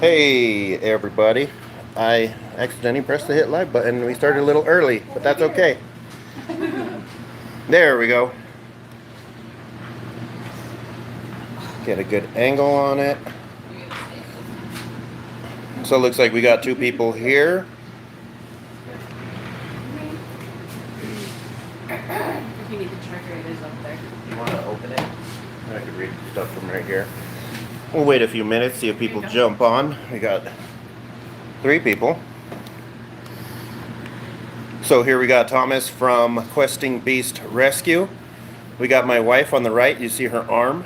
Hey everybody, I accidentally pressed the hit live button and we started a little early, but that's okay. There we go. Get a good angle on it. So it looks like we got two people here. If you need the charger, it is up there. You want to open it? I could read stuff from right here. We'll wait a few minutes, see if people jump on. We got 3 people. So here we got Thomas from Questing Beast Rescue. We got my wife on the right. You see her arm.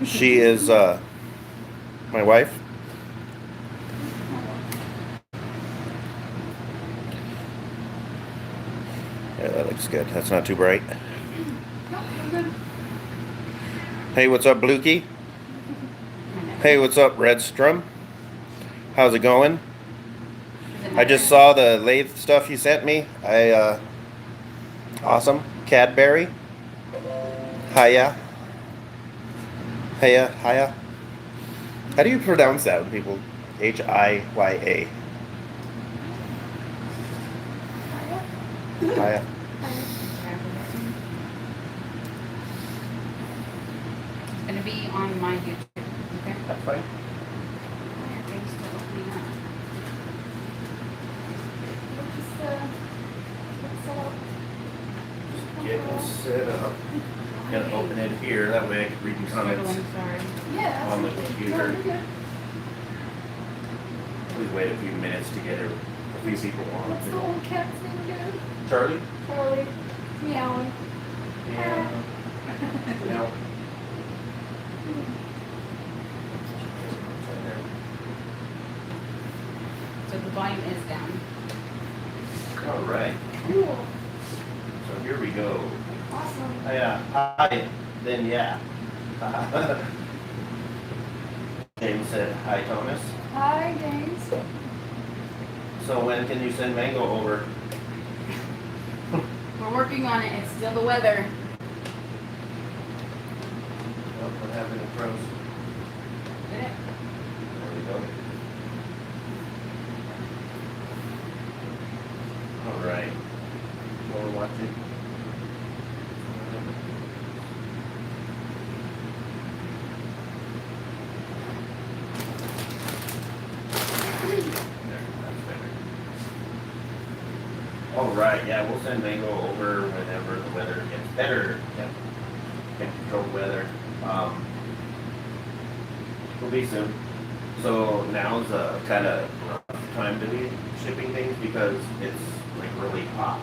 She is my wife. Yeah, that looks good. That's not too bright. Hey, what's up, Blukey? Hey, what's up, Redstrom? How's it going? I just saw the lathe stuff you sent me. Awesome. Cadbury. Hiya. Hiya. Hiya. How do you pronounce that when people? Hiya. Hiya. It's gonna be on my YouTube. Okay. That's fine. Thanks for opening up. Get it set up. Gonna open it here. That way I can read the comments Yeah. on the computer. Please wait a few minutes to get a few people What's the on. old cat's name again? Charlie? Charlie. Meowing. Yeah. No. So the volume is down. All right. Cool. So here we go. Awesome. Yeah. Hi. Then yeah. James said hi, Thomas. Hi, James. So when can you send Mango over? We're working on it. It's still the weather. Oh, what happened to Pros? Did it? There we go. All right. What we're watching. There, that's better. All right, yeah, we'll send Mango over whenever the weather gets better. Yep. Can control weather. Will be soon. So now's a kind of rough time to be shipping things because it's like really hot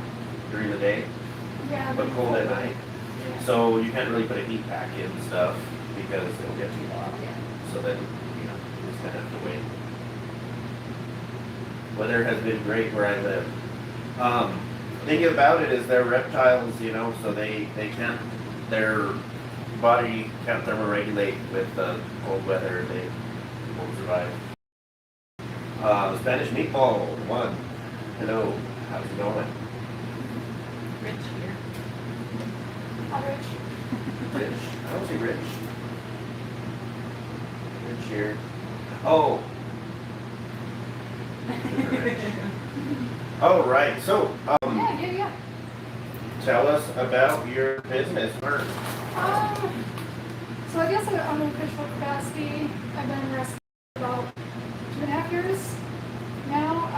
during the day, Yeah. but cold at night. Yeah. So you can't really put a heat pack in and stuff because it'll get too hot. Yeah. So then, you just kind of have to wait. Weather has been great where I live. Thing about it is they're reptiles, so they can't, their body can't thermoregulate with the cold weather. They won't survive. Spanish Meatball 1. Hello, how's it going? Rich here. Hi, Rich. Rich. I don't see Rich. Rich here. Oh. Oh, right. So, Yeah. tell us about your business, Herp. So I guess I'm in official capacity. I've been rescued about 2.5 years now.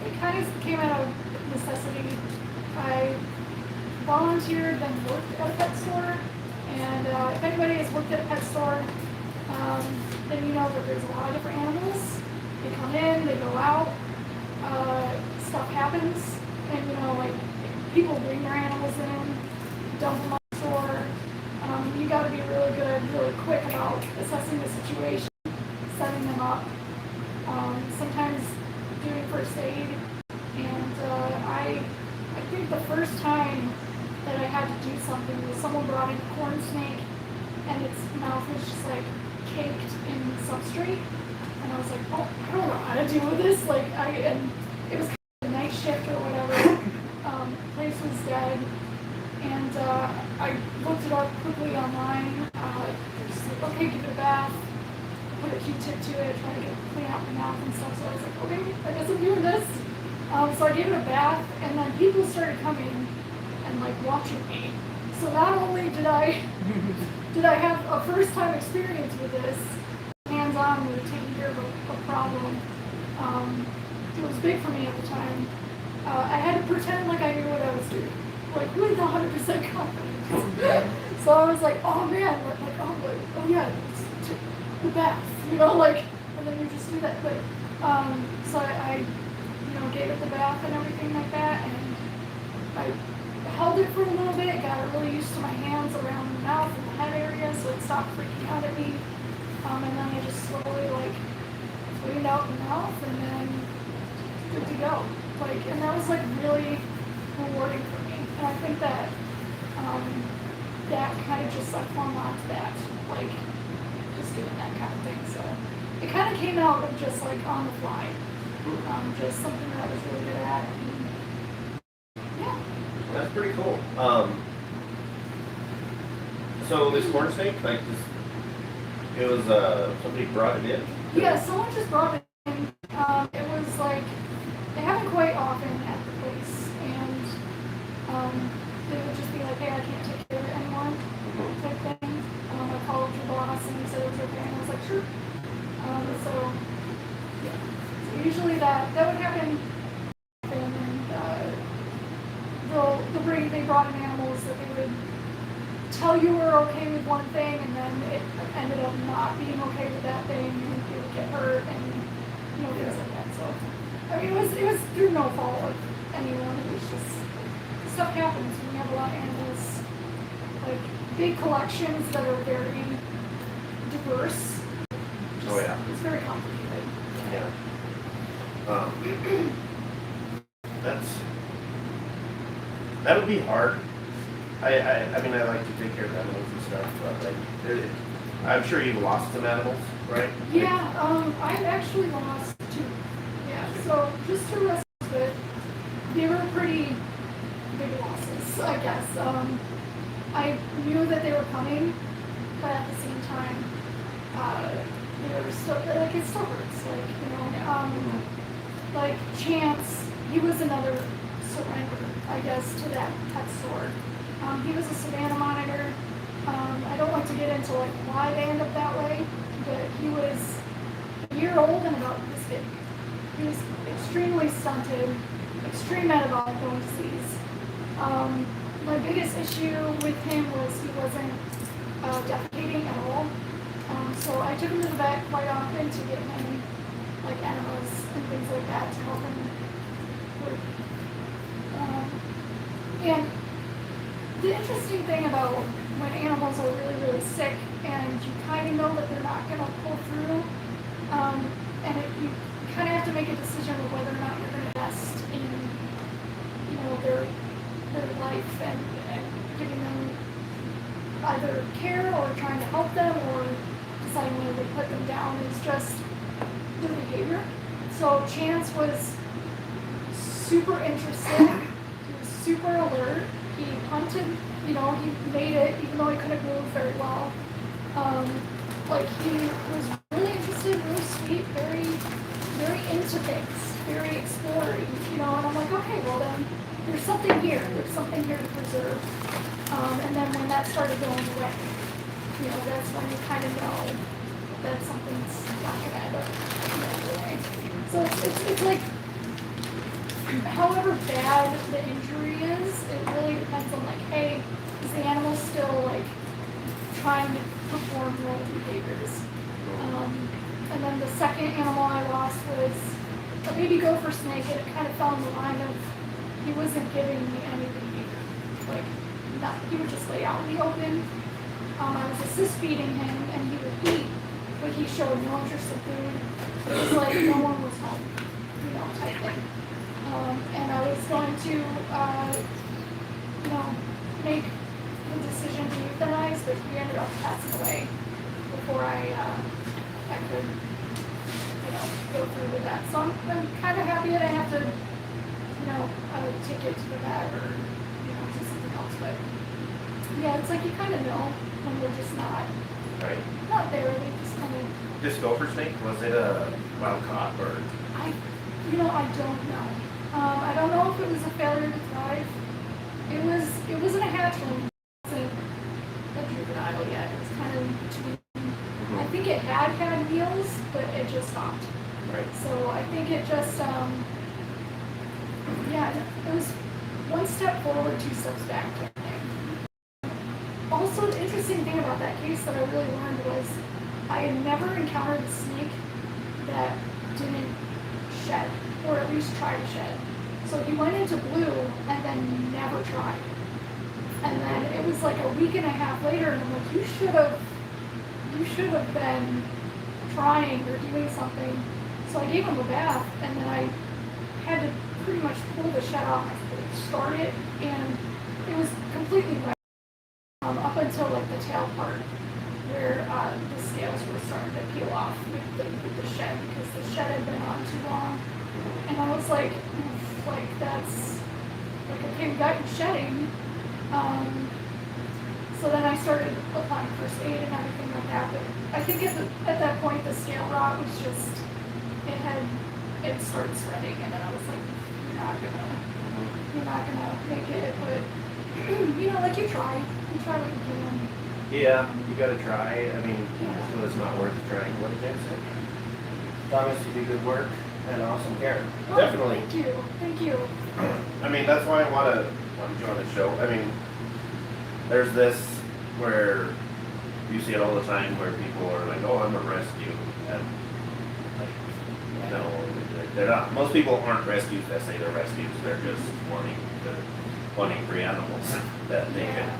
It kind of came out of necessity. I volunteered, then worked at a pet store. And if anybody has worked at a pet store, then you know that there's a lot of different animals. They come in, they go out, stuff happens, and like people bring their animals in, dump them on the store. You got to be really good, really quick about assessing the situation, setting them up, sometimes doing first aid. And I think the first time that I had to do something was someone brought in a corn snake, and its mouth was just like caked in substrate. And I was like, oh, I don't know how to deal with this. And it was kind of a night shift or whatever. The place was dead. And I looked it up quickly online. Just like, okay, give it a bath, put a Q-tip sensitive to it, trying to get clean out my mouth and stuff. So I was like, okay, I guess I'm doing this. So I gave it a bath, and then people started coming and like watching me. So not only did I have a first time experience with this, hands-on with taking care of a problem. It was big for me at the time. I had to pretend like I knew what I was doing, like with 100% confidence. So I was like, oh man, oh yeah, it's the bath, you know, like, and then you just do that. But so I gave it the bath and everything like that, and I held it for a little bit, got it really used to my hands around the mouth and the head area, so it stopped freaking out at me. And then I just slowly like cleaned out the mouth, and then good to go. Like, and that was like really rewarding for me. And I think that that kind of just like unlocked that, like just doing that kind of thing. So it kind of came out of just like on the fly, just something that I was really good at. And, yeah. That's pretty cool. So this corn snake, like this, it was somebody brought it in. Yeah, someone just brought it in. It was like they haven't quite often at the place, and they would just be like, "Hey, I can't take care of it anymore," type thing. I called your boss, and he said it was okay, and I was like, "Sure." So yeah, so usually that would happen, and they brought in animals that they would tell you were okay with one thing, and then it ended up not being okay with that thing, and you would get hurt, and things like that. So I mean, it was through no fault of anyone. It was just stuff happens when you have a lot of animals, like big collections that are very diverse. Oh yeah, it's very complicated. Yeah. That would be hard. I mean, I like to take care of animals and stuff, but like, I'm sure you've lost some animals, right? Yeah, I've actually lost 2. Yeah, so just to rest of it, they were pretty big losses, I guess. I knew that they were coming, but at the same time, they were still, like, it still hurts, like Chance, he was another surrender, I guess, to that pet store. He was a Savannah monitor. I don't like to get into like why they end up that way, but he was a year old and about this big. He was extremely stunted, extreme metabolic bone disease. My biggest issue with him was he wasn't defecating at all. So I took him to the vet quite often to get him like enemas and things like that to help him with. And the interesting thing about when animals are really, really sick and you kind of know that they're not going to pull through, you kind of have to make a decision of whether or not you're going to invest in, their life and giving them either care or trying to help them or deciding whether to put them down is just their behavior. So Chance was super interested, he was super alert. He hunted, he made it, even though he couldn't move very well. He was really interested, really sweet, very, very into things, very exploring, and I'm like, okay, well then, there's something here to preserve. And then when that started going away, that's when you kind of know that something's not going to end up going away. So it's like, however bad the injury is, it really depends on like, hey, is the animal still like trying to perform normal behaviors? And then the second animal I lost was a baby gopher snake, and it kind of fell in the line of he wasn't giving me any behavior. Like, he would just lay out in the open. I was assist feeding him, and he would eat, but he showed no interest in food. It was like no one was home, type thing. And I was going to, make the decision to euthanize, but he ended up passing away before I could, go through with that. So I'm kind of happy that I have to, take it to the vet or, do something else. But yeah, it's like you kind of know when they're just not Right. not there, they just kind of, This gopher snake, was it a wild caught or? I don't know. I don't know if it was a failure to thrive. It wasn't a hatchling. It wasn't a juvenile yet. It was kind of in between. I think it had meals, but it just stopped. Right. So I think it just, yeah, it was one step forward, two steps back. Also, the interesting thing about that case that I really learned was I had never encountered a snake that didn't shed, or at least try to shed. So he went into blue and then never tried. And then it was like a week and a half later, and I'm like, you should have been trying or doing something. So I gave him a bath, and then I had to pretty much pull the shed off, start it, and it was completely wet up until like the tail part, where the scales were starting to peel off with the shed, because the shed had been on too long. And I was like, oof, like that's like, okay, we got you shedding. So then I started applying first aid and everything like that. But I think at that point the scale rot was just, it started spreading, and then I was like, you're not gonna make it. But like you try what you can. Yeah, you gotta try. I mean, so it's not worth trying. What did you say? Thomas, you do good work and awesome care. Oh, Definitely. Thank you. I mean, that's why I want you on the show. I mean, there's this where you see it all the time where people are like, oh, I'm a rescue. And like, no, they're not. Most people aren't rescues that say they're rescues. They're just wanting free animals that they can.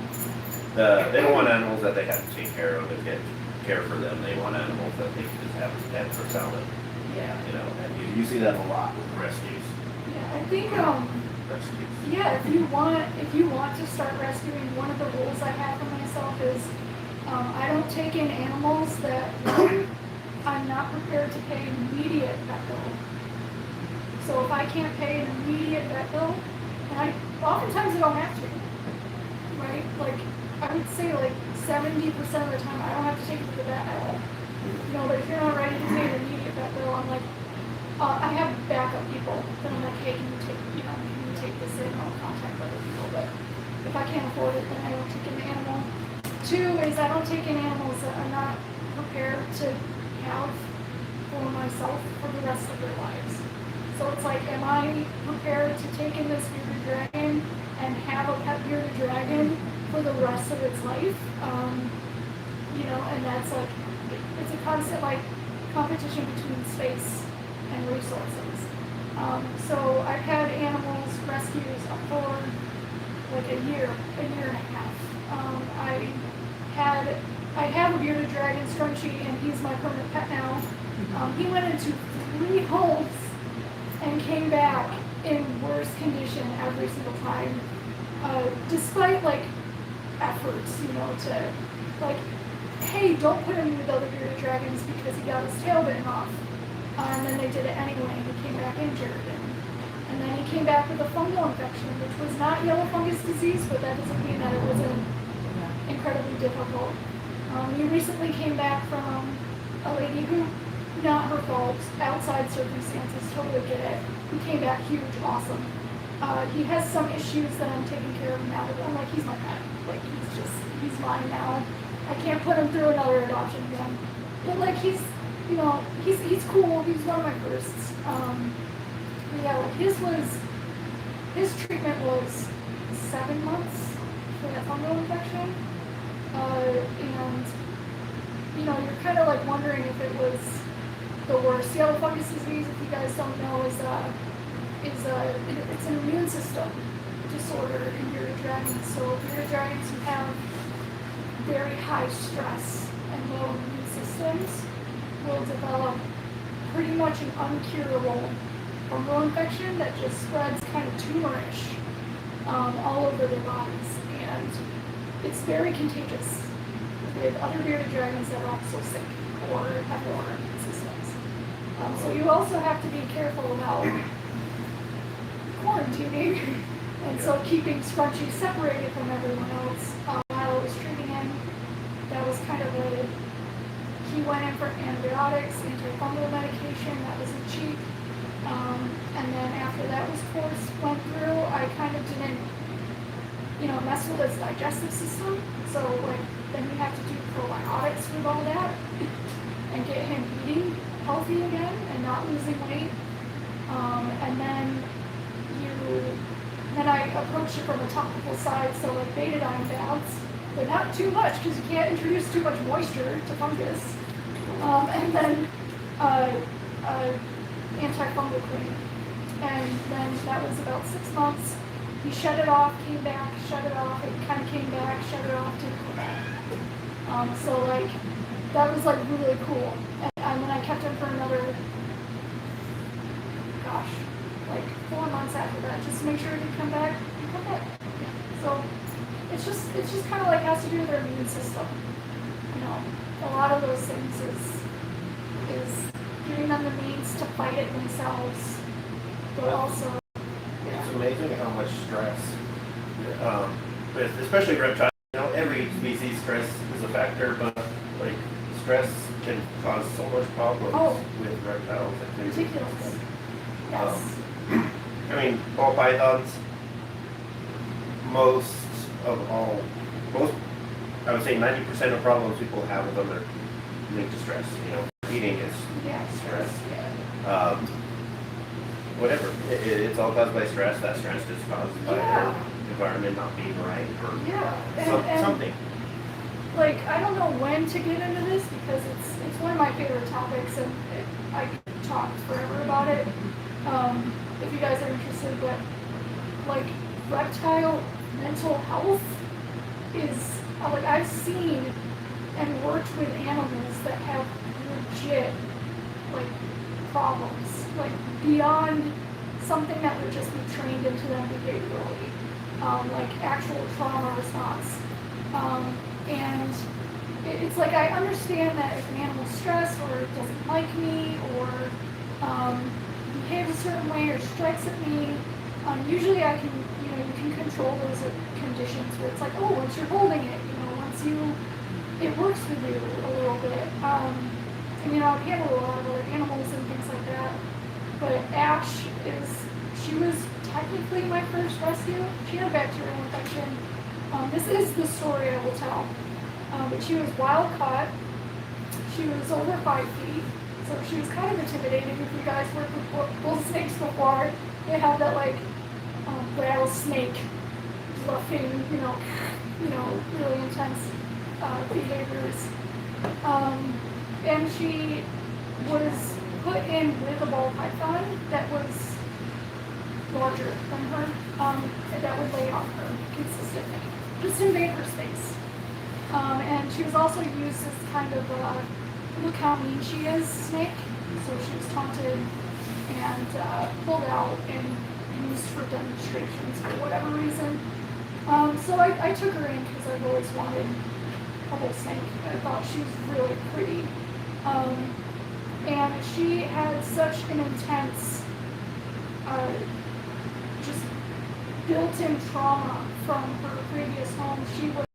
They don't want animals that they have to take care of and get care for them. They want animals that they can just have as pets or sell them. Yeah. And you see that a lot with rescues. Yeah, I think Rescues. yeah, if you want to start rescuing, one of the rules I have for myself is I don't take in animals that I'm not prepared to pay an immediate vet bill. So if I can't pay an immediate vet bill, and oftentimes I don't have to, right? Like I would say like 70% of the time I don't have to take it to the vet at all. But if you're not ready to pay an immediate vet bill, I'm like, I have backup people that I'm like, hey, can you take this in? I'll contact other people. But if I can't afford it, then I don't take an animal. Two is I don't take in animals that I'm not prepared to have for myself for the rest of their lives. So it's like, am I prepared to take in this bearded dragon and have a pet bearded dragon for the rest of its life? And that's like, it's a constant like competition between space and resources. So I've had animals rescues up for like a year and a half. I have a bearded dragon, Scrunchy, and he's my permanent pet now. He went into 3 homes and came back in worse condition every single time, despite like efforts, to like, hey, don't put him with other bearded dragons because he got his tail bitten off. And then they did it anyway, and he came back injured. And then he came back with a fungal infection, which was not yellow fungus disease, but that doesn't mean that it wasn't incredibly difficult. He recently came back from a lady who, not her fault, outside circumstances, totally get it. He came back huge, awesome. He has some issues that I'm taking care of now, but I'm like, he's my pet. Like, he's mine now. I can't put him through another adoption again. But like, he's cool. He's one of my firsts. But yeah, like his treatment was 7 months for that fungal infection. And you're kind of like wondering if it was the worst. Yellow fungus disease, if you guys don't know, is it's an immune system disorder in bearded dragons. So bearded dragons who have very high stress and low immune systems will develop pretty much an uncurable fungal infection that just spreads kind of tumorish all over their bodies, and it's very contagious with other bearded dragons that are also sick or have lower immune systems. So you also have to be careful about quarantining, and so keeping Scrunchy separated from everyone else while I was treating him. That was kind of went in for antibiotics, antifungal medication, that wasn't cheap. And then after that went through, I kind of didn't, mess with his digestive system. So like, then you have to do probiotics with all that and get him eating healthy again and not losing weight. And then I approached it from a topical side, so like betadine baths, but not too much because you can't introduce too much moisture to fungus. And then antifungal cream. And then that was about 6 months. He shut it off, came back, shut it off, it kind of came back, shut it off, didn't go back. So like, that was like really cool. And then I kept him for another, like 4 months after that, just to make sure he'd come back. So it's just kind of like has to do with their immune system. A lot of those things is giving them the means to fight it themselves, but also. It's amazing how much stress, especially reptiles. Every species stress is a factor, but like stress can cause so much problems with reptiles. Ridiculous. Yes. I mean, ball pythons. I would say 90% of problems people have with them are linked to stress. Eating is stress. Yeah. Whatever. It's all caused by stress. That stress is caused by their environment not being right or and something. Like, I don't know when to get into this because it's one of my favorite topics and I could talk forever about it if you guys are interested, but like reptile mental health is, like, I've seen and worked with animals that have legit like problems, like beyond something that would just be trained into them behaviorally, like actual trauma response. And it's like, I understand that if an animal's stressed or doesn't like me or behaves a certain way or strikes at me, usually I can, you can control those conditions where it's like, once you're holding it, it works with you a little bit. And I've handled a lot of other animals and things like that. But Ash she was technically my first rescue. She had a bacterial infection. This is the story I will tell. But she was wild caught. She was over 5 feet. So she was kind of intimidating. If you guys worked with bull snakes before, they have that like rattlesnake bluffing, really intense behaviors. And she was put in with a ball python that was larger than her, that would lay on her consistently, just invade her space. And she was also used as kind of a look how mean she is snake. So she was taunted and pulled out and used for demonstrations for whatever reason. So I took her in because I've always wanted a bull snake. I thought she was really pretty. And she had such an intense, just built-in trauma from her previous home. She would,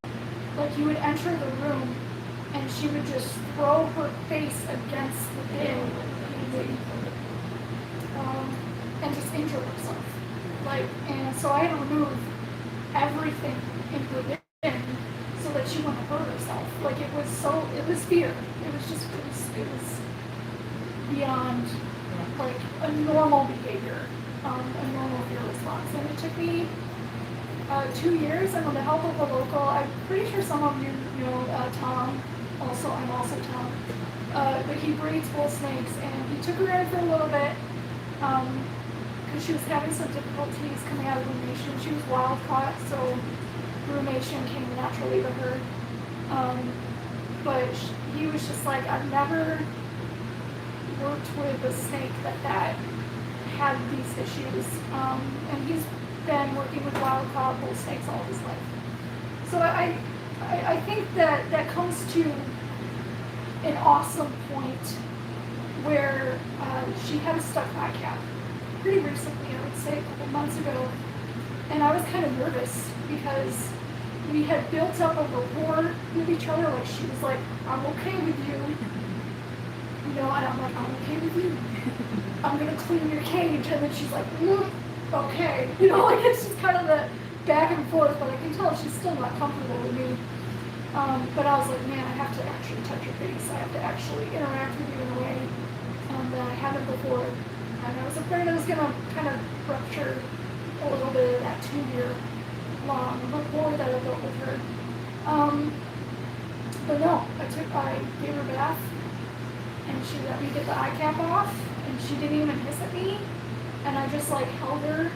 like, you would enter the room and she would just throw her face against the bin and just injure herself. And so I had to remove everything in her bin so that she wouldn't hurt herself. It was fear. It was beyond like a normal behavior, a normal fear response. And it took me 2 years, and with the help of a local, I'm pretty sure some of you know Tom. I'm also Tom. But he breeds bull snakes, and he took her in for a little bit because she was having some difficulties coming out of rumination. She was wild caught, so rumination came naturally to her. But he was just like, I've never worked with a snake that had these issues. And he's been working with wild caught bull snakes all his life. So I think that comes to an awesome point where she had a stuck eye cap pretty recently, I would say a couple months ago. And I was kind of nervous because we had built up a rapport with each other. Like, she was like, I'm okay with you. you know, and I'm like, I'm okay with you. I'm gonna clean your cage, and then she's like, okay, you know, like it's just kind of the back and forth, but I can tell she's still not comfortable with me. But I was like, man, I have to actually touch your face. I have to actually interact with you in a way that I haven't before. And I was afraid I was gonna kind of rupture a little bit of that 2-year long rapport that I built with her. But no, I gave her a bath, and she let me get the eye cap off, and she didn't even hiss at me, and I just like held her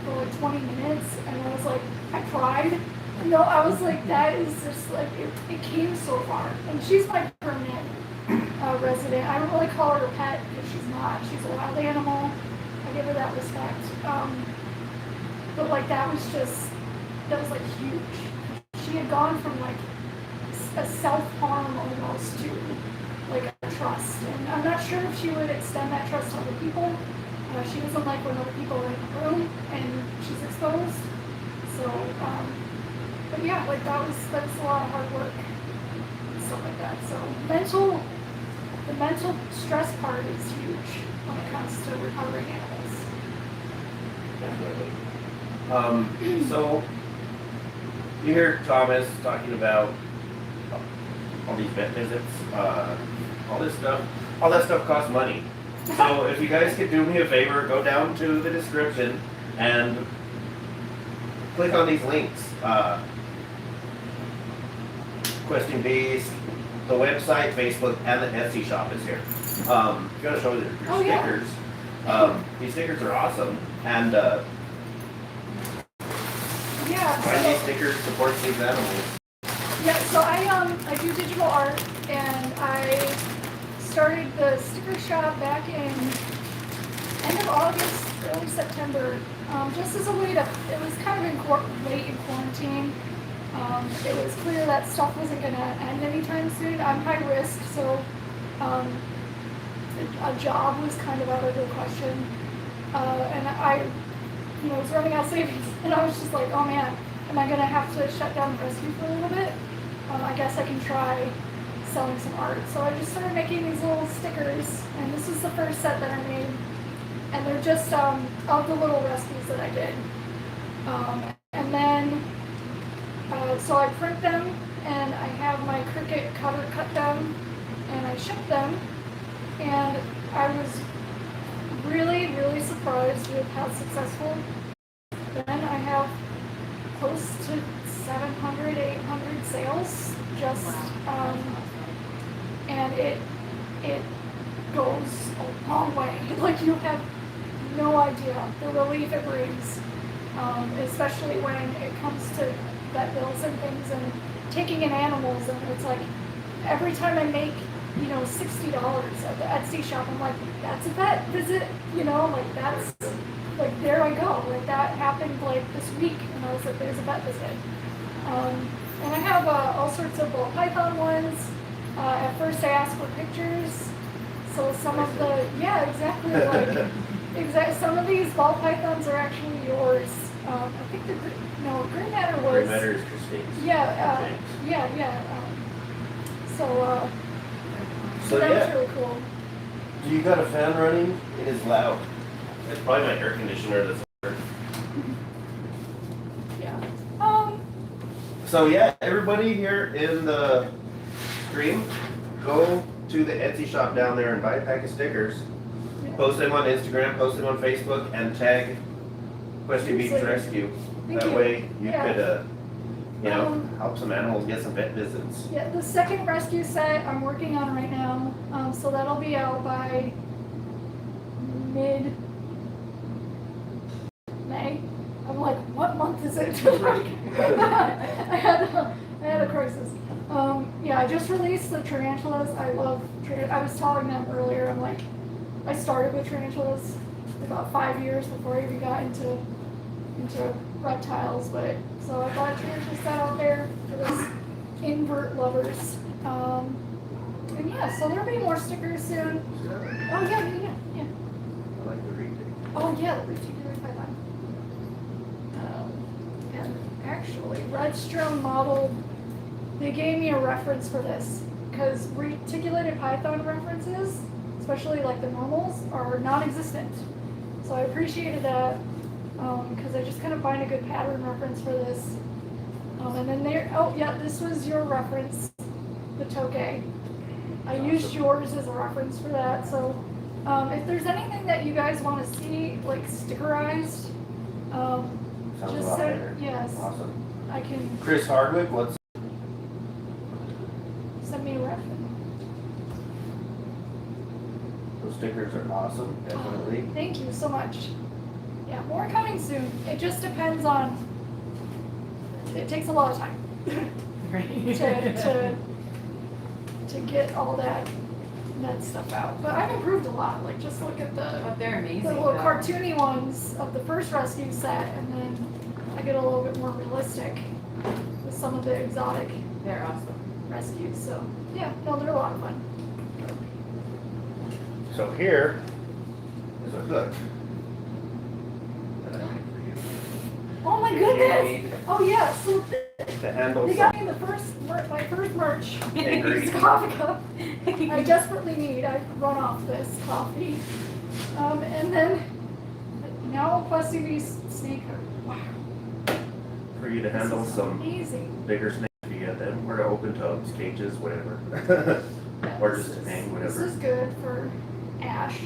for like 20 minutes, and I was like, I cried. No, I was like, that is just like, it came so far, and she's my permanent resident. I don't really call her a pet, because she's not. She's a wild animal. I give her that respect. But like, that was like huge. She had gone from like a self-harm almost to like a trust. And I'm not sure if she would extend that trust to other people. She doesn't like when other people are in the room and she's exposed. So, but yeah, like that's a lot of hard work and stuff like that. So the mental stress part is huge when it comes to recovering animals. Definitely. So you hear Thomas talking about all these vet visits, all this stuff. All that stuff costs money. So if you guys could do me a favor, go down to the description and click on these links. Questing Beast, the website, Facebook, and the Etsy shop is here. You gotta show your stickers. These stickers are awesome. And find these stickers, support these animals. Yeah, so I do digital art, and I started the sticker shop back in end of August, early September, just as a way to, it was kind of late in quarantine. It was clear that stuff wasn't going to end anytime soon. I'm high risk, so a job was kind of out of the question. And I was running out of savings, and I was just like, oh man, am I going to have to shut down the rescue for a little bit? I guess I can try selling some art. So I just started making these little stickers, and this is the first set that I made. And they're just of the little rescues that I did. And then, so I print them, and I have my Cricut cover cut them, and I ship them. And I was really, really surprised with how successful. Then I have close to 700, 800 sales, just, and it goes a long way. Like, you have no idea the relief it brings, especially when it comes to vet bills and things and taking in animals. And it's like, every time I make, $60 at the Etsy shop, I'm like, that's a vet visit, like that's, like, there I go. Like, that happened like this week, and I was like, there's a vet visit. And I have all sorts of ball python ones. At first I asked for pictures, so some of the, yeah, exactly, some of these ball pythons are actually yours. I think Green Matter was. Green Matter is Christine's. Yeah, so that was really cool. Do you got a fan running? It is loud. It's probably my air conditioner that's loud. Yeah. So yeah, everybody here in the stream, go to the Etsy shop down there and buy a pack of stickers. Yeah. Post them on Instagram, post them on Facebook, and tag Questing Beast Rescue. Thank That you. way you could, Um, help some animals get some vet visits. Yeah, the second rescue set I'm working on right now, so that'll be out by mid-May. I'm like, what month is it? I had a crisis. Yeah, I just released the tarantulas. I love I was telling them earlier, I'm like, I started with tarantulas about 5 years before I even got into reptiles, but so I got a tarantula set out there for those invert lovers. And yeah, so there'll be more stickers soon. Oh yeah. I like the reading. Oh yeah, the particular python. And actually, Redstrom modeled. They gave me a reference for this. because reticulated python references, especially like the normals, are non-existent. So I appreciated that because I just kind of find a good pattern reference for this. And then there, oh yeah, this was your reference, the toque. I used yours as a reference for that. So if there's anything that you guys want to see, like stickerized, Sounds a just lot send, better. yes, Awesome. I can Chris Hardwick, what's send me a reference. those stickers are awesome, definitely. Thank you so much. Yeah, more coming soon. It just depends on, it takes a lot of time to get all that stuff out. But I've improved a lot. Like just look at But they're amazing. the little though. cartoony ones of the first rescue set, and then I get a little bit more realistic with some of the exotic They're awesome. rescues. So yeah, no, they're a lot of fun. So here is a hook. that I made for you. Oh my You goodness! need Oh yeah, so To handle they some got me my first merch. angry. This coffee cup. I desperately need. I've run off this coffee. And then now plus UV snake hook. Wow. for you to This handle is some amazing. bigger snakes if you get them, or to open tubs, cages, whatever. Yeah, Or this just to is- hang, This whatever. is good for Ash.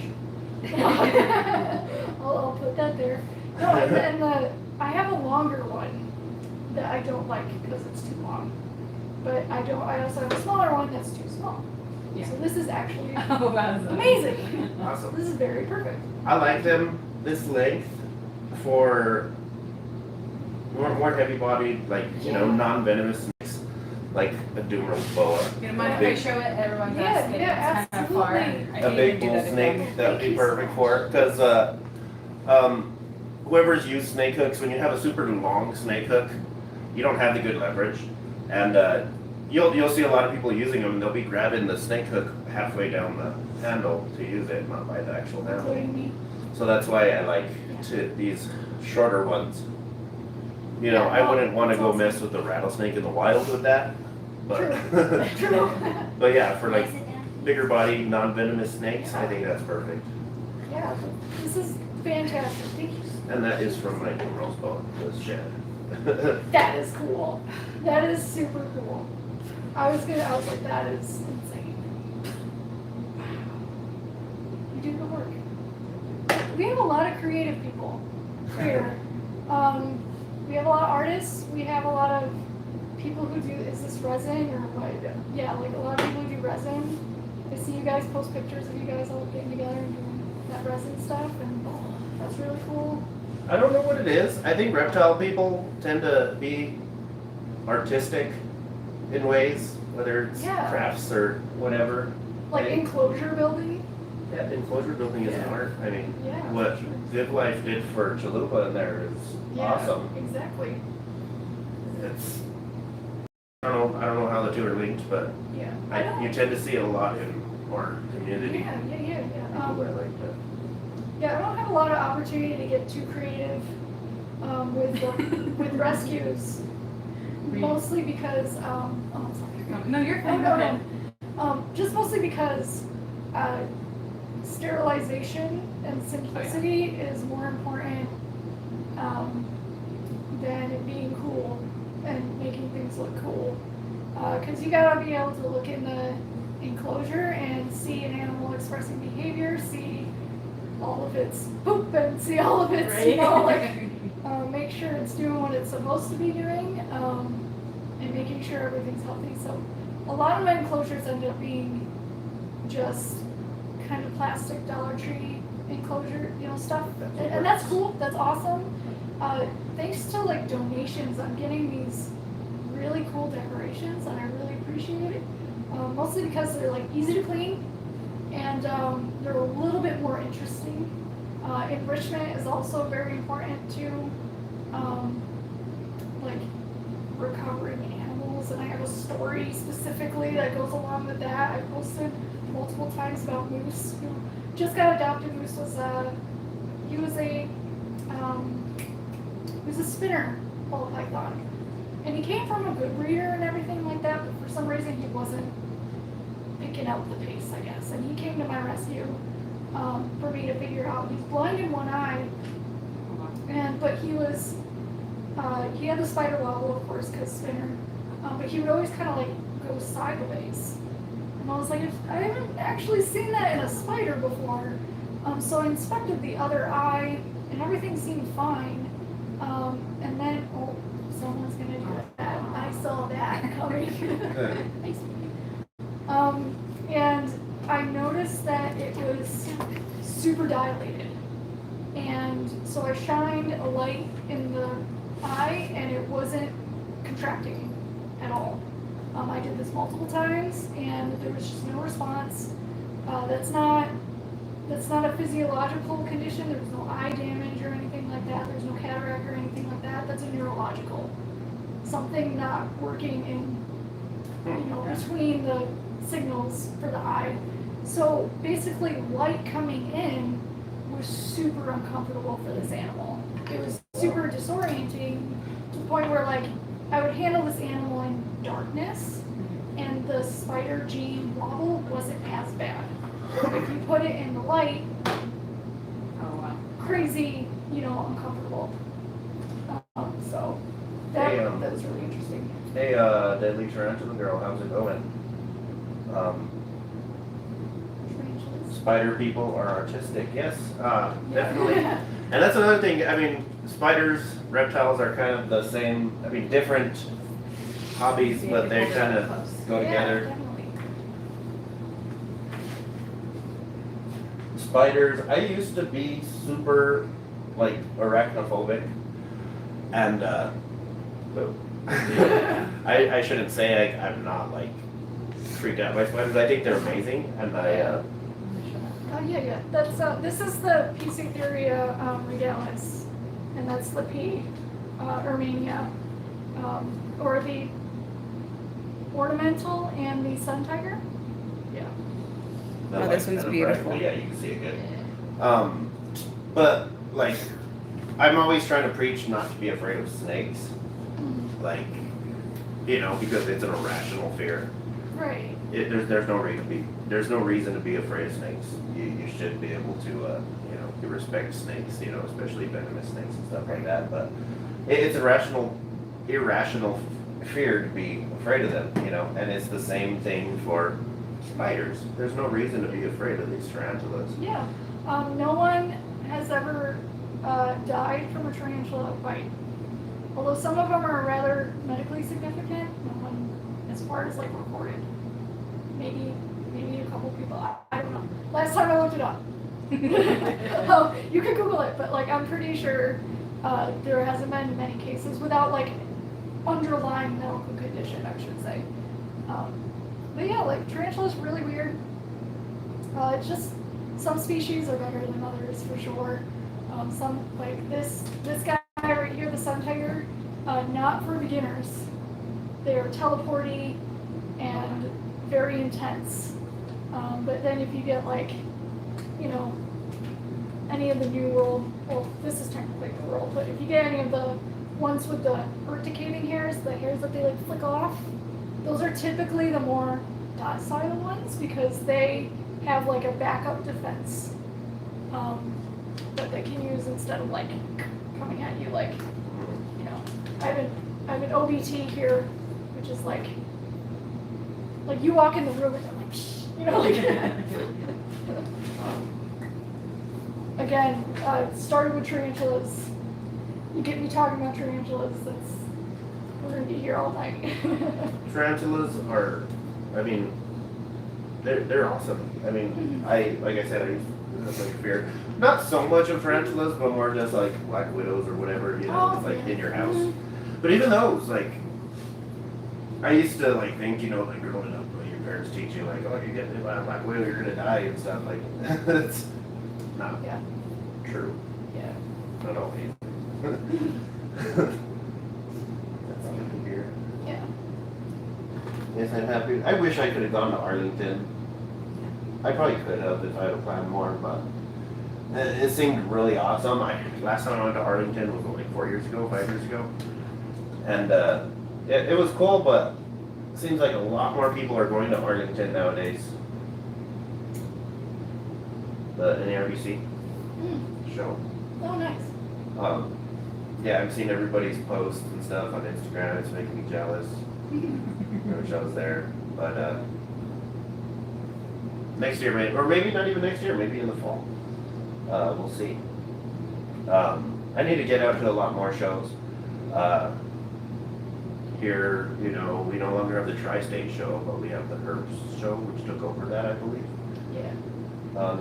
I'll put that there. No, and then I have a longer one that I don't like because it's too long. But I also have a smaller one that's too small. Yeah. So this is actually Oh, that's amazing. Awesome. This is very perfect. I like them this length for more heavy bodied, like, you know, Yeah. non-venomous snakes, like a Dumeral boa. You don't mind if I Big- show it? Everyone does. Yeah, It's yeah, kind of far. absolutely. I A hate big to do bull that snake, again. that would Thank be you so perfect much. for it, because whoever's used snake hooks, when you have a super long snake hook, you don't have the good leverage, and you'll see a lot of people using them, and they'll be grabbing the snake hook halfway down the handle to use it, not by the actual handle. Including me. So that's why I like these shorter ones. You know, I wouldn't want to go mess with the rattlesnake in the wild with that, but True. but yeah, for like bigger body, non-venomous snakes, I think that's perfect. Yeah, this is fantastic. Thank you. And that is from my Dumeral's boat, the shed. That is cool. That is super cool. I was like, that is insane. Wow. You do the work. We have a lot of creative people here. We have a lot of artists. We have a lot of people who do, is this resin or what? Yeah, like a lot of people who do resin. I see you guys post pictures of you guys all getting together and doing that resin stuff, and that's really cool. I don't know what it is. I think reptile people tend to be artistic in ways, whether it's Yeah. crafts or whatever. Like Hey. enclosure building. Yeah, enclosure building is an Yeah. art. I mean, Yeah. what sure. Good Life did for Chalupa in there is Yeah, awesome. Exactly. It's I don't know how the two are linked, but Yeah. you tend to see it a lot in our community. Yeah. People that like that. Yeah, I don't have a lot of opportunity to get too creative with rescues, mostly because oh, sorry. No, you're Oh, fine. no, Go ahead. no. Just mostly because sterilization and simplicity is more important than it being cool and making things look cool. Because you gotta be able to look in the enclosure and see an animal expressing behavior, see all of its poop, and see all of its, you know, like make sure it's doing what it's supposed to be doing, and making sure everything's healthy. So a lot of my enclosures end up being just kind of plastic Dollar Tree enclosure, you know, stuff. And that's cool, that's awesome. Thanks to like donations, I'm getting these really cool decorations, and I really appreciate it. Mostly because they're like easy to clean, and they're a little bit more interesting. Enrichment is also very important to like recovering animals, and I have a story specifically that goes along with that. I posted multiple times about Moose, who just got adopted. Moose was he was a spinner ball python, and he came from a good breeder and everything like that, but for some reason he wasn't picking up the pace, I guess. And he came to my rescue for me to figure out. He's blind in one eye, but he was he had the spider wobble, of course, because spinner. But he would always kind of like go sideways. And I was like, I haven't actually seen that in a spider before. So I inspected the other eye, and everything seemed fine. And then, oh, someone's gonna do that. I saw that coming. Thanks. And I noticed that it was super dilated. And so I shined a light in the eye, and it wasn't contracting at all. I did this multiple times, and there was just no response. That's not a physiological condition. There was no eye damage or anything like that. There's no cataract or anything like that. That's a neurological. Something not working in, between the signals for the eye. So basically, light coming in was super uncomfortable for this animal. It was super disorienting to the point where, like, I would handle this animal in darkness, and the spider gene wobble wasn't as bad. If you put it in the light, crazy, uncomfortable. So that was really interesting. Hey, Deadly Tarantula Girl, how's it going? Spider people are artistic, yes, definitely. And that's another thing, I mean, spiders, reptiles are kind of the same, I mean, different hobbies, but they kind of go together. Definitely. Spiders, I used to be super, like, arachnophobic, and, I shouldn't say I'm not, like, freaked out by spiders. I think they're amazing, and yeah. That's this is the Piscitheria regalis, and that's the P. Ermania, or the ornamental and the sun tiger. Yeah. Oh, this one's beautiful. Yeah, you can see it good. But like, I'm always trying to preach not to be afraid of snakes. Like, because it's an irrational fear. Right. There's no reason to be afraid of snakes. You should be able to you respect snakes, especially venomous snakes and stuff like that. But it's irrational fear to be afraid of them, and it's the same thing for spiders. There's no reason to be afraid of these tarantulas. Yeah. No one has ever died from a tarantula bite. Although some of them are rather medically significant, no one, as far as like recorded. Maybe a couple people. I don't know. Last time I looked it up. You can Google it, but like I'm pretty sure there hasn't been many cases without like underlying medical condition, I should say. But yeah, like tarantula's really weird. It's just some species are better than others for sure. Some like this guy right here, the sun tiger, not for beginners. They are teleporty and very intense. But then if you get like, any of the new world, well, this is technically the world, but if you get any of the ones with the urticating hairs, the hairs that they like flick off, those are typically the more docile ones because they have like a backup defense that they can use instead of like coming at you like, I have an OBT here, which is like you walk in the room and they're like, psh, again, started with tarantulas. You get me talking about tarantulas, we're gonna be here all night. Tarantulas are, they're awesome. Like I said, I used to like fear, not so much of tarantulas, but more just like black widows or whatever, in your house. But even those, like, I used to like think, like growing up, your parents teach you like, oh, you get hit by a black widow, you're gonna die and stuff like. That's not true. Yeah. Not always. That's good to hear. Yeah. Yes, I'm happy. I wish I could have gone to Arlington. I probably could have if I had planned more, but it seemed really awesome. Last time I went to Arlington was like 5 years ago, and it was cool, but seems like a lot more people are going to Arlington nowadays. The NARBC show. Oh, nice. Yeah, I've seen everybody's posts and stuff on Instagram. It's making me jealous. I wish I was there, but next year, maybe, or maybe not even next year. Maybe in the fall. We'll see. I need to get out to a lot more shows. Here, you know, we no longer have the Tri-State show, but we have the Herps show, which took over that, I believe. Yeah.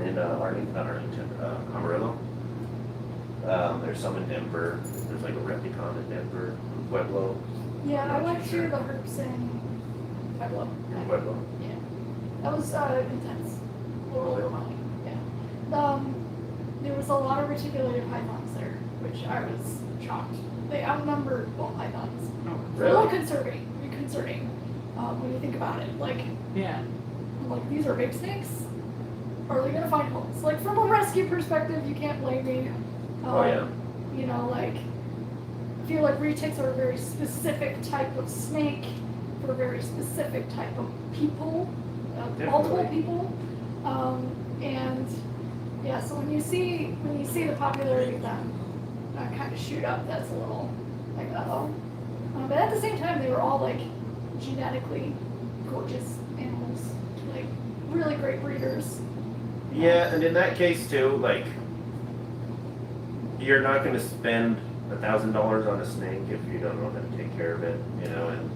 In Arlington, Amarillo. There's some in Denver. There's like a Replicon in Denver, Pueblo. Yeah, I went to the Herps in Pueblo. In Pueblo. Yeah. That was intense. A little overwhelming. Yeah. There was a lot of reticulated pythons there, which I was shocked. They outnumbered ball pythons. It's a little concerning when you think about it. Like, Yeah. like these are big snakes. Are they gonna find holes? Like from a rescue perspective, you can't blame me. Oh yeah. You know, like I feel like retics are a very specific type of snake for a very specific type of people, multiple Definitely. people, and yeah. So when you see the popularity of them kind of shoot up, that's a little like uh-oh. But at the same time, they were all like genetically gorgeous animals, like really great breeders. Yeah, and in that case too, like, you're not going to spend $1,000 on a snake if you don't know how to take care of it, you know, and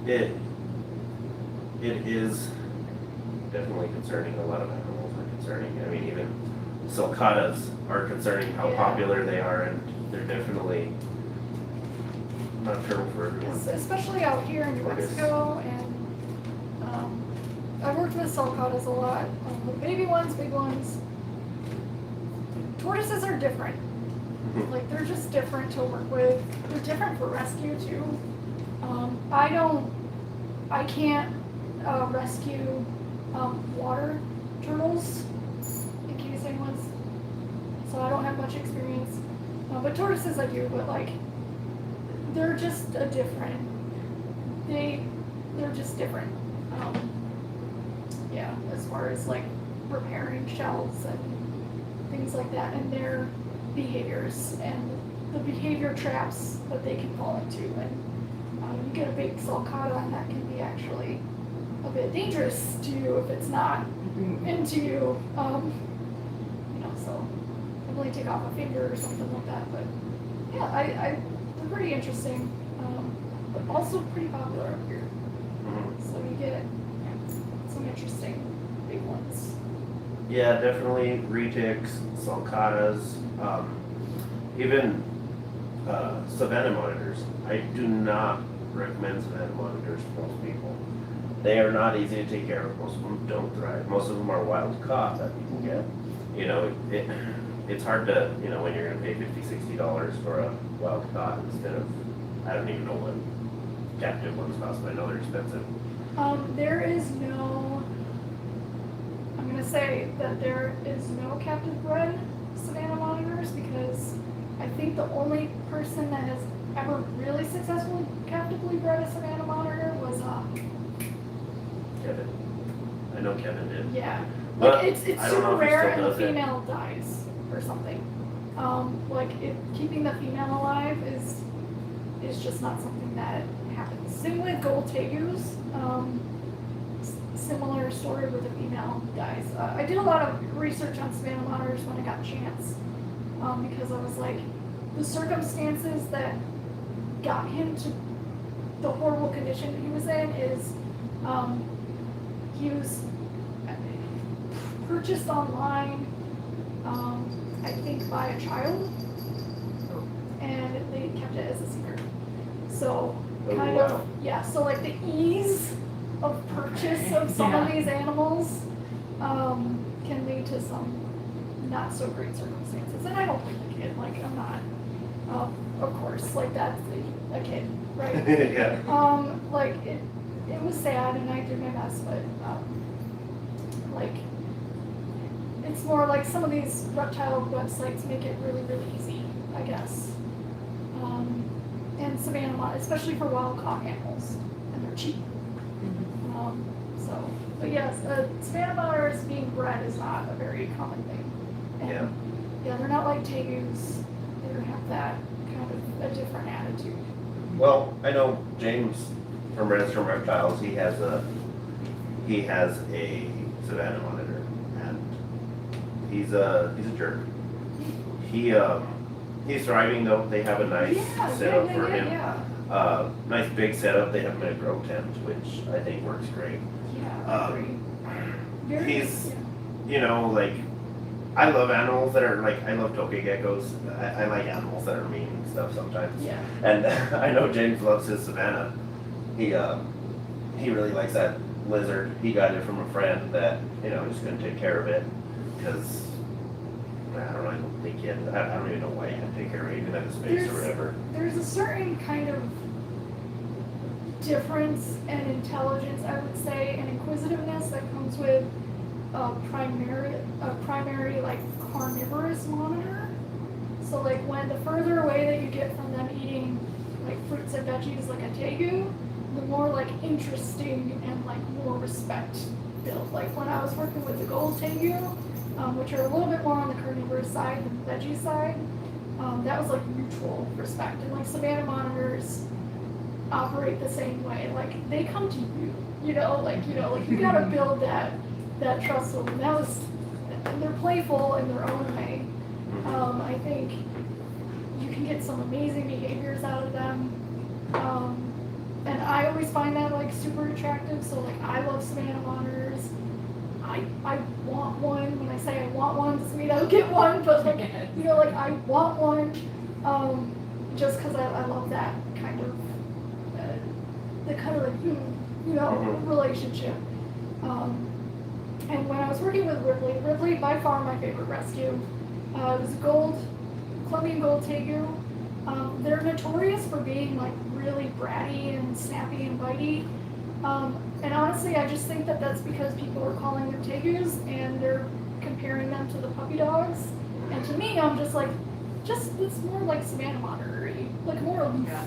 it is definitely concerning. A lot of animals are concerning. I mean, even sulcatas are concerning how Yeah. popular they are, and they're definitely not terrible for everyone. Especially out here in New Tortoise. Mexico, and I've worked with sulcatas a lot, with baby ones, big ones. Tortoises are different. Like, they're just different to work with. They're different for rescue too. I can't rescue water turtles, in case anyone's, so I don't have much experience. But tortoises I do, but like, they're just a different, they're just different. Yeah, as far as like repairing shells and things like that, and their behaviors and the behavior traps that they can fall into. And you get a big sulcata, and that can be actually a bit dangerous to you if it's not into you. You know, so probably take off a finger or something like that. But yeah, they're pretty interesting, but also pretty popular up here. So you get some interesting big ones. Yeah, definitely retics, sulcatas, even savanna monitors. I do not recommend savanna monitors to most people. They are not easy to take care of. Most of them don't thrive. Most of them are wild caught that people get. You know, it's hard to, you know, when you're going to pay $50, $60 for a wild caught instead of, I don't even know what captive ones cost, but I know they're expensive. There is no, I'm going to say that there is no captive bred savanna monitors, because I think the only person that has ever really successfully captively bred a savanna monitor was, Kevin. I know Kevin did. yeah. But Like, it's I don't know super if he rare, still and the does it. female dies or something. Like, keeping the female alive is just not something that happens. Same with gold tegus. Similar story with the female dies. I did a lot of research on savanna monitors when I got a chance, because I was like, the circumstances that got him to the horrible condition he was in is, he was purchased online, I think by a child, and they kept it as a secret. So Oh, kind wow. of, yeah, so like the ease of purchase of some of these animals can lead to some not so great circumstances. And I don't blame the kid, like, I'm not, of course, like, that's a kid, right? Yeah. Like, it was sad, and I did my best, but like, it's more like some of these reptile websites make it really, really easy, I guess. and Savannah monitors, especially for wild caught animals, and they're cheap. But yes, Savannah monitors being bred is not a very common thing. And Yeah. yeah, they're not like tegus. They have that kind of a different attitude. Well, I know James from Redstone Reptiles, he has a Savannah monitor, and he's a jerk. He's thriving though. They have a nice setup for him. Yeah. Nice big setup. They have him in a grow tent, which I think works great. Yeah, I agree. Very, He's, you know, like, I love animals that are like, I love toke geckos. I like animals that are mean and stuff sometimes. yeah. And I know James loves his Savannah. He really likes that lizard. He got it from a friend that, you know, just couldn't take care of it because I don't know, I don't think he had, I don't even know why he had to take care of it, even at the space or whatever. There's a certain kind of difference and intelligence, I would say, and inquisitiveness that comes with a primary like carnivorous monitor. So like when the further away that you get from them eating like fruits and veggies like a tegu, the more like interesting and like more respect built. Like when I was working with the gold tegu, which are a little bit more on the carnivorous side than the veggie side, that was like mutual respect. And like Savannah monitors operate the same way. Like they come to you, you gotta build that trust with them. And they're playful in their own way. I think you can get some amazing behaviors out of them. And I always find that like super attractive. So like I love Savannah monitors. I want one. When I say I want one, doesn't mean I'll get one, but like like I want one, just because I love that kind of the kind of like relationship. And when I was working with Ripley by far my favorite rescue. It was Colombian gold tegu. They're notorious for being like really bratty and snappy and bitey. And honestly, I just think that that's because people are calling them tegus and they're comparing them to the puppy dogs. And to me, I'm just like, it's more like Savannah monitor-y, like more aloof. Yeah.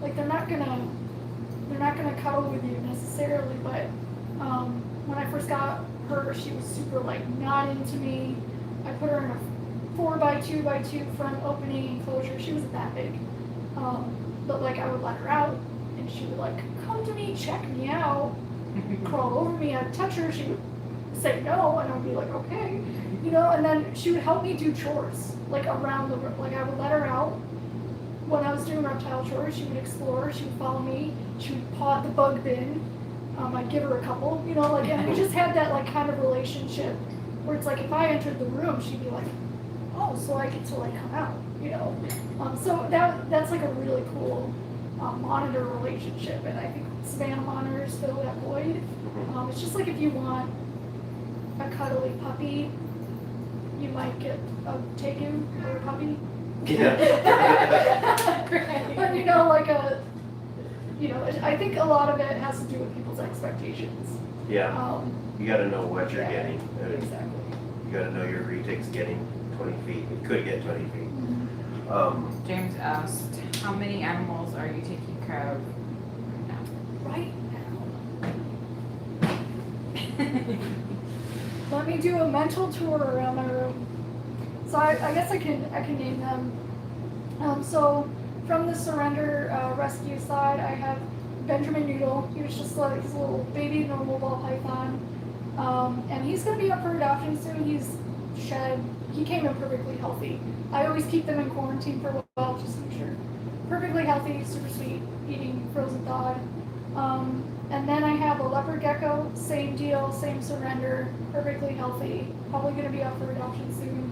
Like they're not gonna cuddle with you necessarily, but when I first got her, she was super like not into me. I put her in a 4x2x2 front opening enclosure. She wasn't that big, but like I would let her out, and she would like come to me, check me out, crawl over me. I'd touch her, she would say no, and I'd be like okay, And then she would help me do chores like around the room. Like I would let her out. When I was doing reptile chores, she would explore. She would follow me. She would paw at the bug bin. I'd give her a couple, and we just had that like kind of relationship where it's like if I entered the room, she'd be like, oh, so I get to like come out, So that's like a really cool monitor relationship, and I think Savannah monitors fill that void. It's just like if you want a cuddly puppy, you might get a tegu or a puppy. Yeah. But I think a lot of it has to do with people's expectations. Yeah. You got to know what you're Yeah, getting. Exactly. You got to know your retake's getting 20 feet. It could get 20 feet. James asked, how many animals are you taking care of now? Right now. Let me do a mental tour around my room. So I guess I can name them. So from the surrender rescue side, I have Benjamin Noodle. He was just like his little baby normal ball python. And he's going to be up for adoption soon. He's shed. He came in perfectly healthy. I always keep them in quarantine for a while just to make sure. Perfectly healthy, super sweet, eating frozen thawed. And then I have a leopard gecko, same deal, same surrender, perfectly healthy, probably going to be up for adoption soon.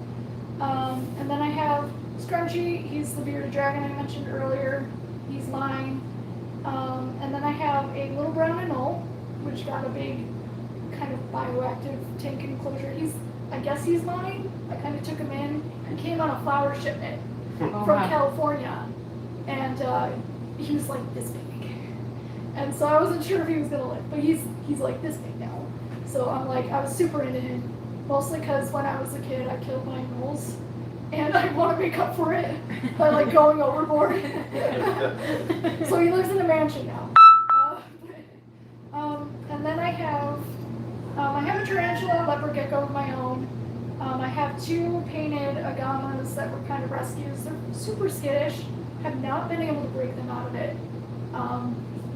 And then I have Scrunchy, he's the bearded dragon I mentioned earlier, he's mine. And then I have a little brown anole, which got a big kind of bioactive tank enclosure. I guess he's mine. I kind of took him in. He came on a flower shipment from California, and he was like this big. And so I wasn't sure if he was gonna live, but he's like this big now. So I'm like, I was super into him, mostly because when I was a kid, I killed my anoles, and I want to make up for it by like going overboard. So he lives in a mansion now. And then I have a tarantula, leopard gecko of my own. I have 2 painted agamas that were kind of rescues. They're super skittish. Have not been able to break them out of it.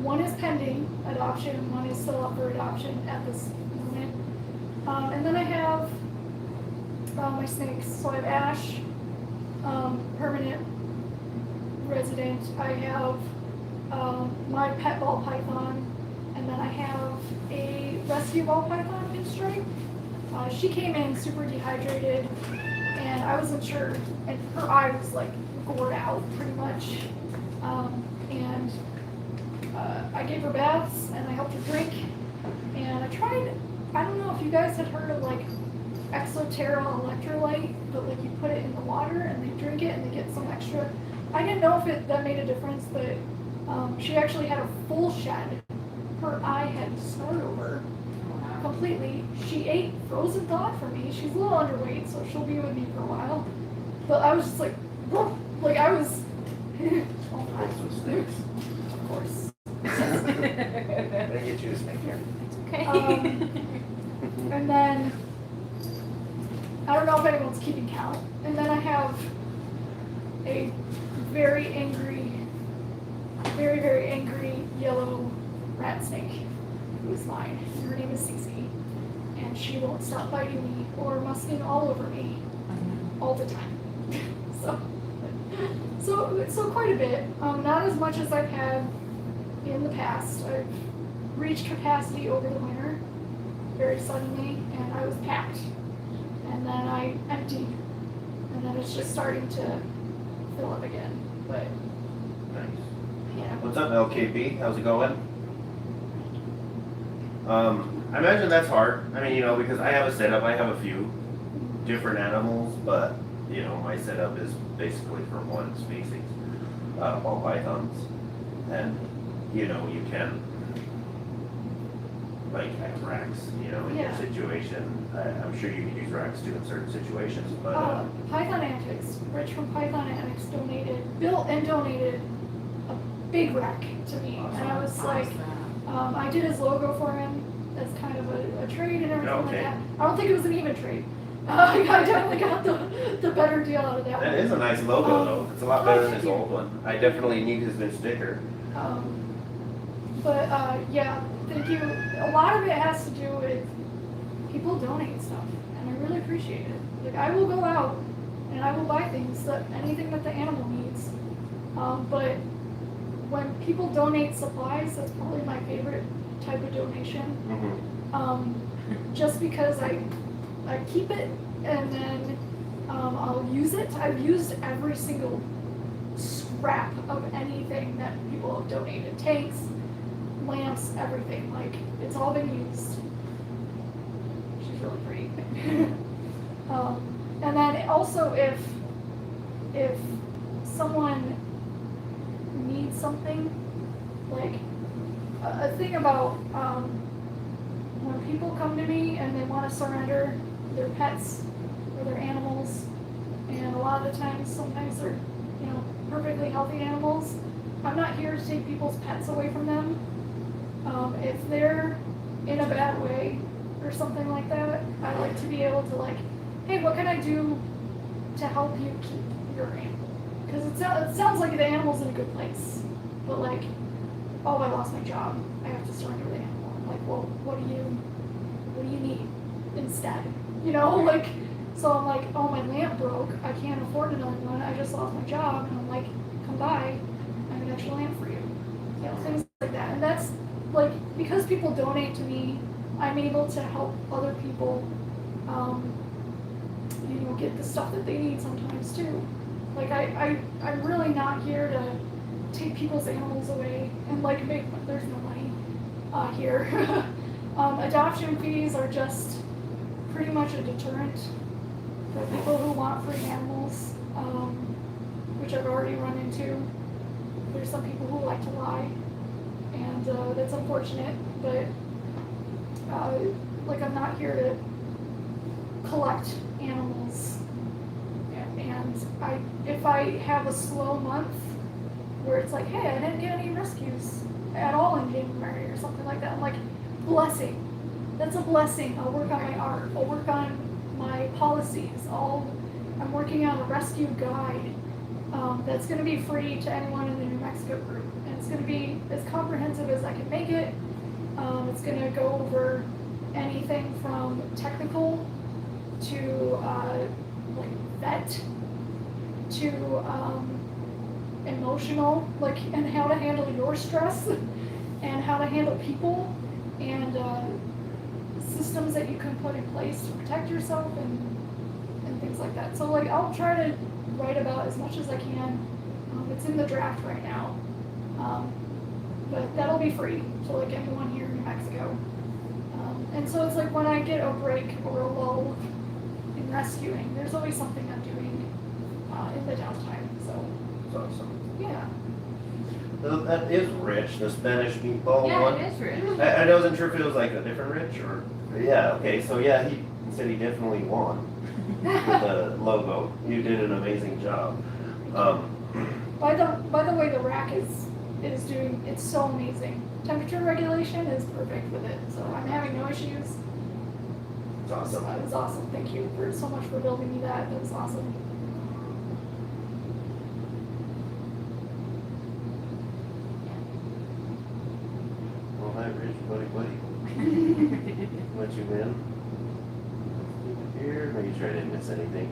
One is pending adoption. One is still up for adoption at this moment. And then I have my snakes. So I have Ash, permanent resident. I have my pet ball python. And then I have a rescue ball python pinstripe. She came in super dehydrated, and I wasn't sure, and her eye was like gored out pretty much. And I gave her baths, and I helped her drink. And I tried, I don't know if you guys had heard of like Exoterra electrolyte, but like you put it in the water and they drink it and they get some extra. I didn't know if that made a difference, but she actually had a full shed. Her eye had scarred over completely. She ate frozen thawed for me. She's a little underweight, so she'll be with me for a while. But I was just like, whoa, like I was. Oh my. Some snakes. Of course. I'm gonna get you a snake here. Okay. And then I don't know if anyone's keeping count. And then I have a very angry, very, very angry yellow rat snake who is mine. Her name is Cece. And she won't stop biting me or musking all over me all the time. So quite a bit. Not as much as I've had in the past. I've reached capacity over the winter very suddenly, and I was packed. And then I emptied. And then it's just starting to fill up again. But Nice. yeah. What's up, LKB? How's it going? I imagine that's hard. I mean, you know, because I have a setup, I have a few different animals, but, you know, my setup is basically from one species, ball pythons. And, you know, you can, like, have racks, you know, in your Yeah. situation. I'm sure you can use racks too in certain situations, but, Python Antics, Rich from Python Antics built and donated a big rack to me. And I was like, I did his logo for him as kind of a trade and everything like that. I don't think it was an even trade. I definitely got the better deal out of that one. that is a nice logo though. It's a lot better than his old one. I definitely need his new sticker. Yeah, thank you. A lot of it has to do with people donate stuff, and I really appreciate it. Like, I will go out and I will buy things, anything that the animal needs. But when people donate supplies, that's probably my favorite type of donation. Just because I keep it and then I'll use it. I've used every single scrap of anything that people have donated. Tanks, lamps, everything. Like, it's all been used. She's really pretty. And then also if someone needs something, like a thing about when people come to me and they want to surrender their pets or their animals, and a lot of the times, sometimes they're, you know, perfectly healthy animals. I'm not here to take people's pets away from them. If they're in a bad way or something like that, I like to be able to, like, hey, what can I do to help you keep your animal? Because it sounds like the animal's in a good place, but like, oh, I lost my job, I have to surrender the animal. I'm like, well, what do you need instead? You know, like, so I'm like, oh, my lamp broke, I can't afford another one, I just lost my job, and I'm like, come by, I have an extra lamp for you. You know, things like that. And that's, like, because people donate to me, I'm able to help other people, you know, get the stuff that they need sometimes too. Like, I'm really not here to take people's animals away and, like, there's no money here. Adoption fees are just pretty much a deterrent for people who want free animals, which I've already run into. There's some people who like to lie, and that's unfortunate, but like, I'm not here to collect animals and if I have a slow month where it's like, hey, I didn't get any rescues at all in January or something like that, I'm like, blessing. That's a blessing. I'll work on my art. I'll work on my policies. I'm working on a rescue guide that's going to be free to anyone in the New Mexico group. And it's going to be as comprehensive as I can make it. It's going to go over anything from technical to like vet to emotional, like, and how to handle your stress and how to handle people and systems that you can put in place to protect yourself and things like that. So like I'll try to write about as much as I can. It's in the draft right now, but that'll be free to like anyone here in New Mexico. And so it's like when I get a break or a lull in rescuing, there's always something I'm doing in the downtime. So It's awesome. yeah. That is rich, the Spanish meatball one. Yeah, it is rich. I wasn't sure if it was like a different rich or, yeah, okay, so yeah, he said he definitely won with the logo. You did an amazing job. By the way, the rack is doing, it's so amazing. Temperature regulation is perfect with it, so I'm having no issues. It's awesome. That was awesome. Thank you for so much for building me that. That was awesome. Well, hi, Rich, buddy. Let you in. Here, make sure I didn't miss anything.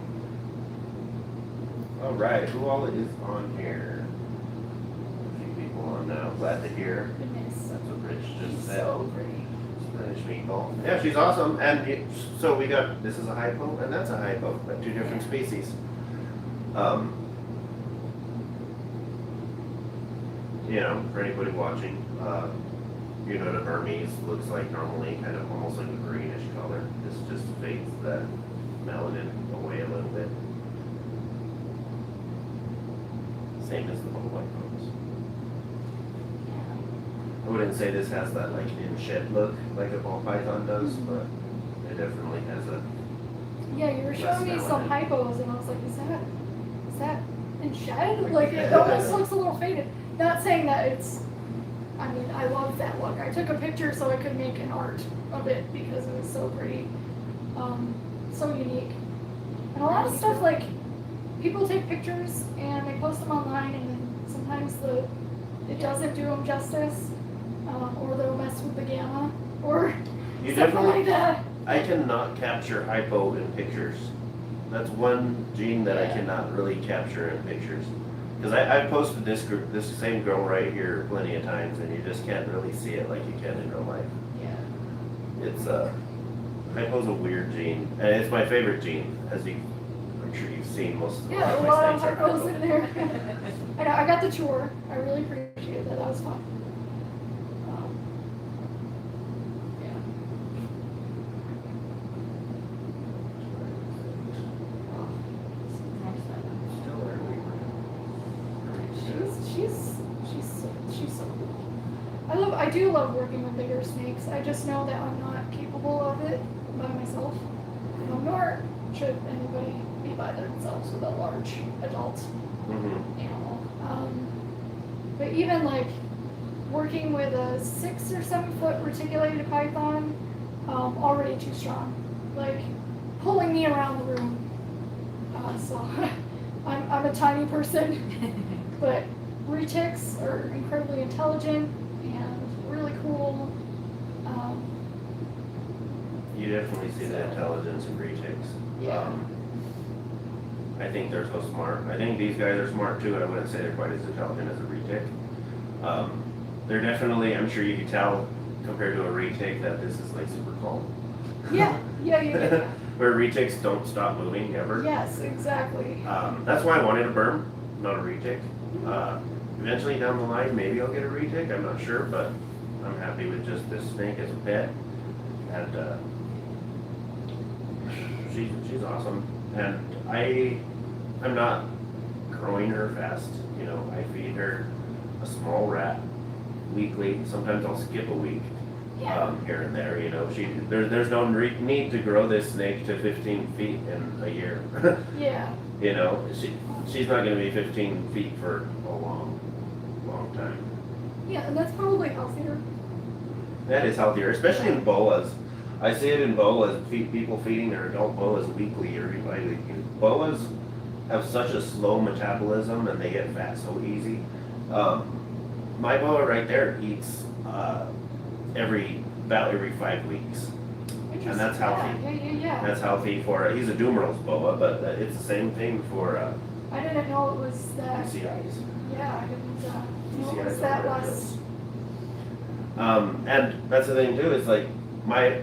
All right, who all is on here? A few people on now. Glad to hear. Goodness. That's what Rich just She's said. so pretty. Spanish meatball. Yeah, she's awesome. And so we got, this is a hypo and that's a hypo, but two different species. You know, for anybody watching, you know, the Burmese looks like normally kind of almost like a greenish color. This just fades that melanin away a little bit. Same as the little white bones. I wouldn't say this has that like in shed look like a ball python does, but it definitely has a. Yeah, you were showing me Less some melanin. hypos, and I was like, is that in shed? Like it almost looks a little faded. Not saying that it's. I mean, I love that look. I took a picture so I could make an art of it because it was so pretty, so unique. And a lot of stuff like people take pictures and they post them online, and then sometimes it doesn't do them justice, or they'll mess with the gamma or You something definitely. like that. I cannot capture hypo in pictures. That's one gene that I Yeah. cannot really capture in pictures. Because I posted this same girl right here plenty of times, and you just can't really see it like you can in real life. Yeah. It's hypo's a weird gene, and it's my favorite gene, as I'm sure you've seen most of Yeah, a my lot of snakes are hypos hypo. in there. I know, I got the tour. I really appreciate that. That was fun. Yeah. She's so cool. I do love working with bigger snakes. I just know that I'm not capable of it by myself. Nor should anybody be by themselves with a large adult Mhm. animal. But even like working with a 6 or 7 foot reticulated python, already too strong. Like pulling me around the room. So I'm a tiny person, but retics are incredibly intelligent and really cool. You definitely see the intelligence in retics. Yeah. I think they're so smart. I think these guys are smart too, and I wouldn't say they're quite as intelligent as a retic. They're definitely, I'm sure you can tell compared to a retic that this is like super calm. Yeah. Where retics don't stop moving ever. Yes, exactly. That's why I wanted a berm, not a retic. Eventually down the line, maybe I'll get a retic, I'm not sure, but I'm happy with just this snake as a pet. And she's awesome. And I'm not growing her fast. You know, I feed her a small rat weekly. Sometimes I'll skip a week. Yeah. here and there, you know, there's no need to grow this snake to 15 feet in a year. Yeah. You know, she's not gonna be 15 feet for a long time. Yeah, and that's probably healthier. That is healthier, especially in boas. I see it in boas, people feeding their adult boas weekly or bi-weekly. Boas have such a slow metabolism and they get fat so easy. My boa right there eats about every 5 weeks. And that's healthy. Yeah. That's healthy for, he's a Dumeral's boa, but it's the same thing for I didn't know it was that. PCIs. Yeah, I didn't know it PCIs was that are less. And that's the thing too, is like my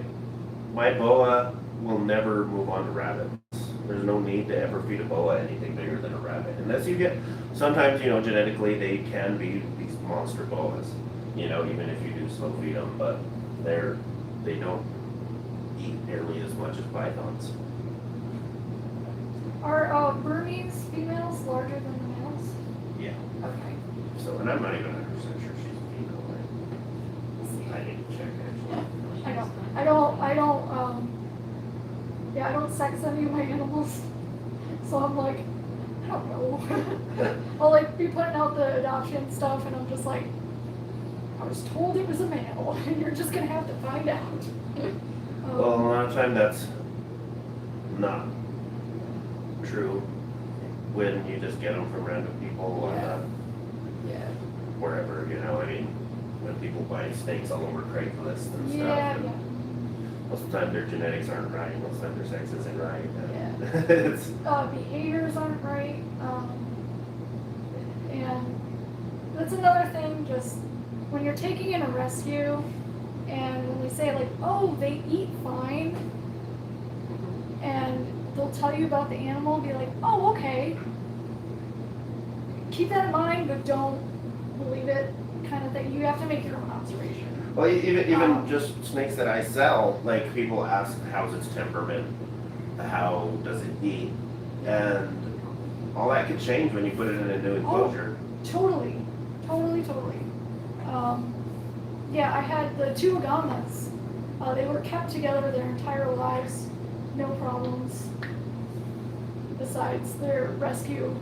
boa will never move on to rabbits. There's no need to ever feed a boa anything bigger than a rabbit. Unless you get, sometimes, you know, genetically they can be these monster boas, you know, even if you do slow feed them, but they don't eat nearly as much as pythons. Are Burmese females larger than the males? Yeah. Okay. So, and I'm not even 100% sure she's a female. I need to check actually. I don't sex any of my animals. So I'm like, I don't know. I'll like be putting out the adoption stuff and I'm just like, I was told it was a male and you're just gonna have to find out. Well, a lot of time that's not true when you just get them from random people on Yeah. wherever, you know, I mean, when people buy snakes all over Craigslist and stuff. Yeah, and yeah. Most of the time their genetics aren't right, most of the time their sex isn't right. Yeah. It's, Behaviors aren't right. And that's another thing, just when you're taking in a rescue and when they say like, oh, they eat fine, and they'll tell you about the animal, be like, oh, okay. Keep that in mind, but don't believe it, kind of thing. You have to make your own observation. well, even just snakes that I sell, like people ask, how's its temperament? How does it eat? And all that could change when you put it in a new enclosure. Totally. Yeah, I had the two Agamas. They were kept together their entire lives, no problems. Besides their rescue,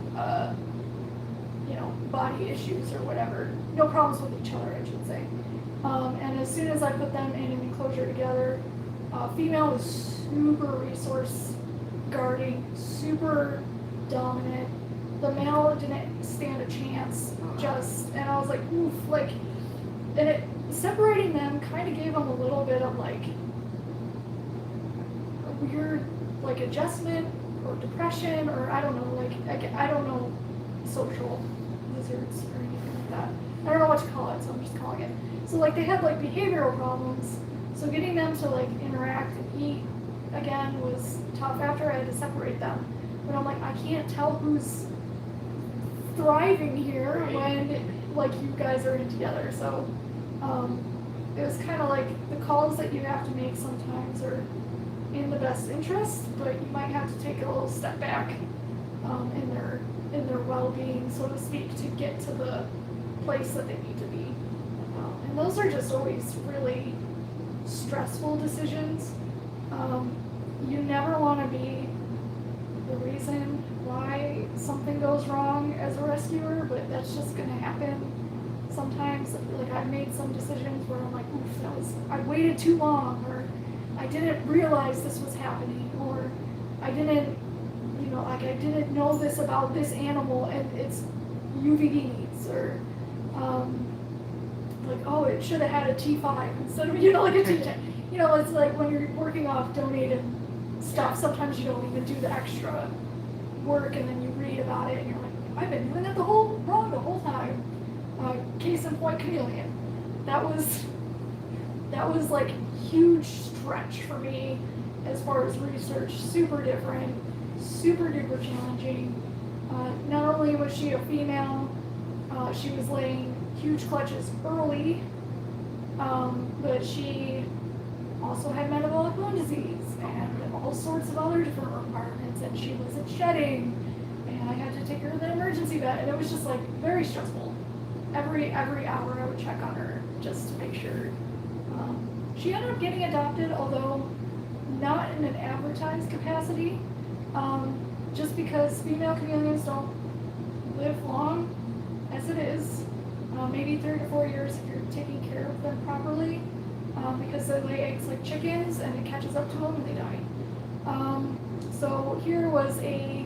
body issues or whatever. No problems with each other, I should say. And as soon as I put them in an enclosure together, female was super resource guarding, super dominant. The male didn't stand a chance, and I was like, oof, and separating them kind of gave them a little bit of like a weird adjustment or depression or I don't know, I don't know social lizards or anything like that. I don't know what to call it, so I'm just calling it. So they had behavioral problems, so getting them to interact and eat again was tough after I had to separate them. But I'm like, I can't tell who's thriving here when you guys are in together. So it was kind of the calls that you have to make sometimes are in the best interest, but you might have to take a little step back in their well-being, so to speak, to get to the place that they need to be. And those are just always really stressful decisions. You never want to be the reason why something goes wrong as a rescuer, but that's just going to happen sometimes. I've made some decisions where I'm like, oof, I waited too long, or I didn't realize this was happening, or I didn't I didn't know this about this animal and its UVDs, or oh, it should have had a T5 instead of a T10. It's like when you're working off donated stuff, sometimes you don't even do the extra work, and then you read about it and you're like, I've been doing it wrong the whole time. Case in point, Chameleon. That was huge stretch for me as far as research. Super different, super duper challenging. Not only was she a female, she was laying huge clutches early, but she also had metabolic bone disease and all sorts of other different requirements, and she wasn't shedding, and I had to take her to the emergency vet, and it was just very stressful. Every hour I would check on her just to make sure She ended up getting adopted, although not in an advertised capacity, just because female chameleons don't live long as it is, maybe 3 to 4 years if you're taking care of them properly, because they lay eggs like chickens and it catches up to them and they die. So here was a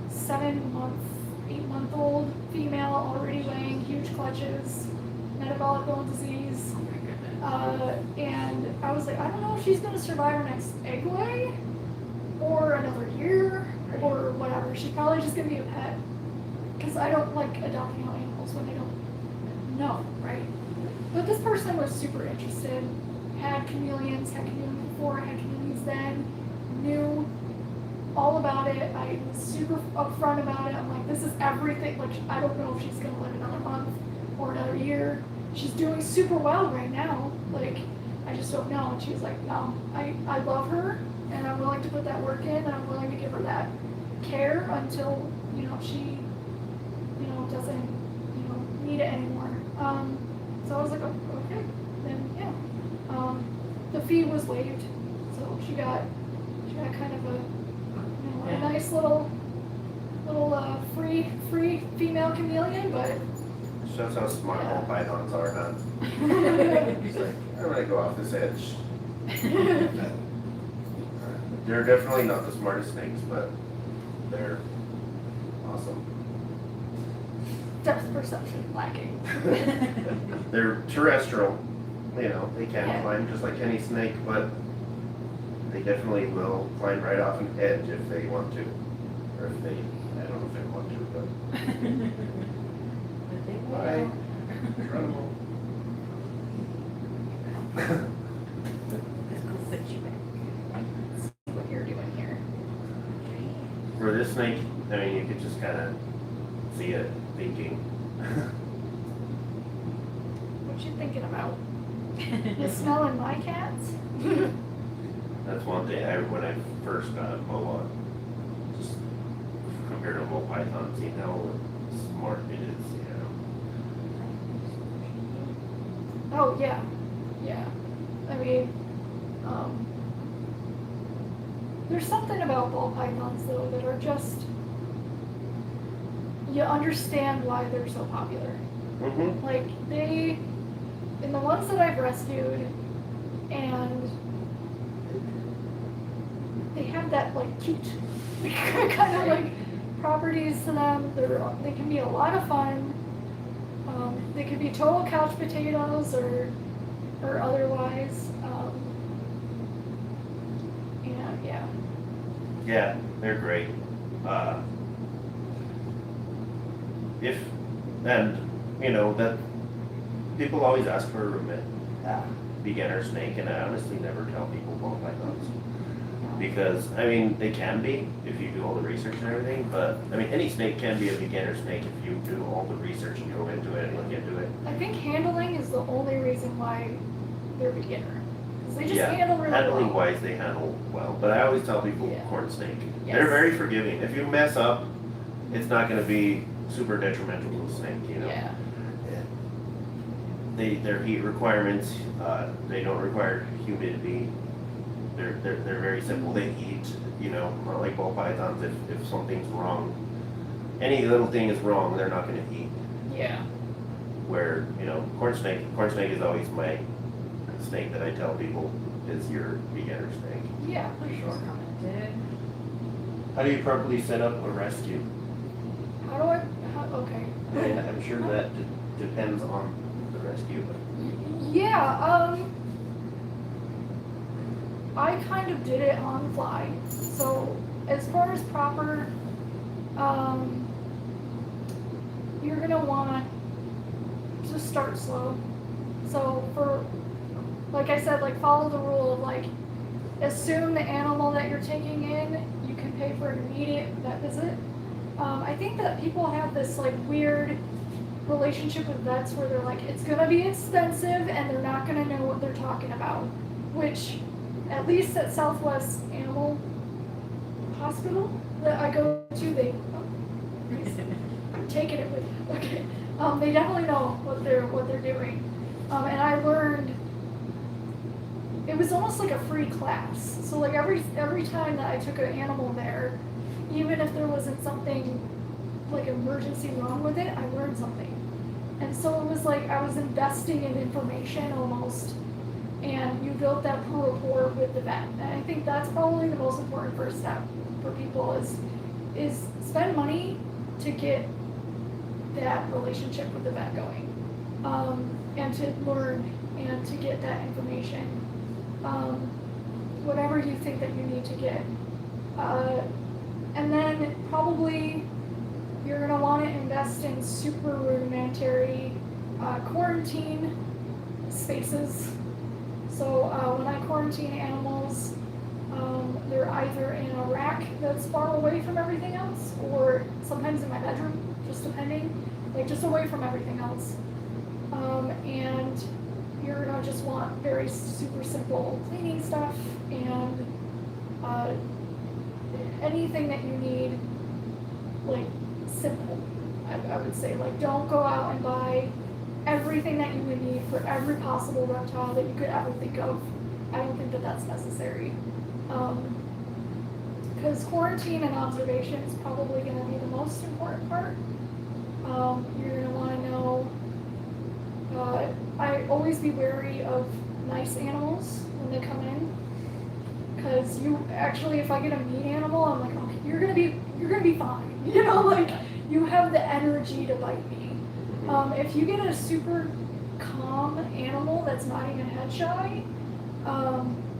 7-month, 8-month-old female already laying huge clutches, metabolic bone disease. Oh my goodness. And I was like, I don't know if she's going to survive her next egg lay or another year or whatever. She's probably just going to be a pet because I don't like adopting out animals when I don't know, right? But this person was super interested, had chameleons before, had chameleons then, knew all about it. I was super upfront about it. I'm like, this is everything. Like, I don't know if she's going to live another month or another year. She's doing super well right now. Like, I just don't know. And she was like, no, I love her and I'm willing to put that work in and I'm willing to give her that care until, she, doesn't, need it anymore. So I was like, oh, okay, then yeah. The fee was waived, so she got kind of a nice little free female chameleon, but Shows how smart all pythons are, huh? It's like, I'm gonna go off this edge. They're definitely not the smartest snakes, but they're awesome. depth perception lacking. They're terrestrial, they can Yeah. climb just like any snake, but they definitely will climb right off an edge if they want to. Or if they, I don't know if they want to, but. Right. Incredible. See what you're doing here. For this snake, you could just kind of see it thinking. What you thinking about? You smelling my cats? That's one thing, when I first got a boa, just compared to ball python, see how smart it is, Oh yeah, yeah. There's something about ball pythons though that are just, you understand why they're so popular. Mm-hmm. Like in the ones that I've rescued, and they have that like cute kind of like properties to them. They can be a lot of fun. They could be total couch potatoes or otherwise. Yeah. Yeah, they're great. That people always ask for a beginner snake, and I honestly never tell people ball pythons. Because, they can be if you do all the research and everything, but, any snake can be a beginner snake if you do all the research and go into it and look into it. I think handling is the only reason why they're beginner. Because they just Yeah, handle really handling well. wise, they handle well, but I always tell people Yeah. corn snake. Yes. They're very forgiving. If you mess up, it's not going to be super detrimental to the snake, Yeah. Their heat requirements, they don't require humidity. They're very simple. They eat, not like ball pythons. If something's wrong, any little thing is wrong, they're not going to eat. Yeah. Where corn snake is always my snake that I tell people is your beginner snake. Yeah, for sure. Commented. How do you properly set up a rescue? Okay. I'm sure that depends on the rescue. But Yeah, I kind of did it on the fly. So as far as proper, you're gonna want to start slow. So like I said, follow the rule of assume the animal that you're taking in, you can pay for an immediate vet visit. I think that people have this weird relationship with vets where they're like, it's gonna be expensive and they're not gonna know what they're talking about, which at least at Southwest Animal Hospital that I go to, I'm taking it with you. Okay. They definitely know what they're doing. And I learned it was almost like a free class. So like every time that I took an animal there, even if there wasn't something like emergency wrong with it, I learned something. And so it was like I was investing in information almost, and you built that rapport with the vet. And I think that's probably the most important first step for people is spend money to get that relationship with the vet going, and to learn and to get that information, whatever you think that you need to get. And then probably you're going to want to invest in super rudimentary quarantine spaces. So when I quarantine animals, they're either in a rack that's far away from everything else, or sometimes in my bedroom, just depending, like just away from everything else. And you're gonna just want very super simple cleaning stuff and anything that you need, like simple, I would say. Like don't go out and buy everything that you would need for every possible reptile that you could ever think of. I don't think that that's necessary. Because quarantine and observation is probably going to be the most important part. You're going to want to know, I always be wary of nice animals when they come in. Because you actually, if I get a mean animal, I'm like, okay, you're gonna be fine. You know, like you have the energy to bite me. If you get a super calm animal that's not even head shy,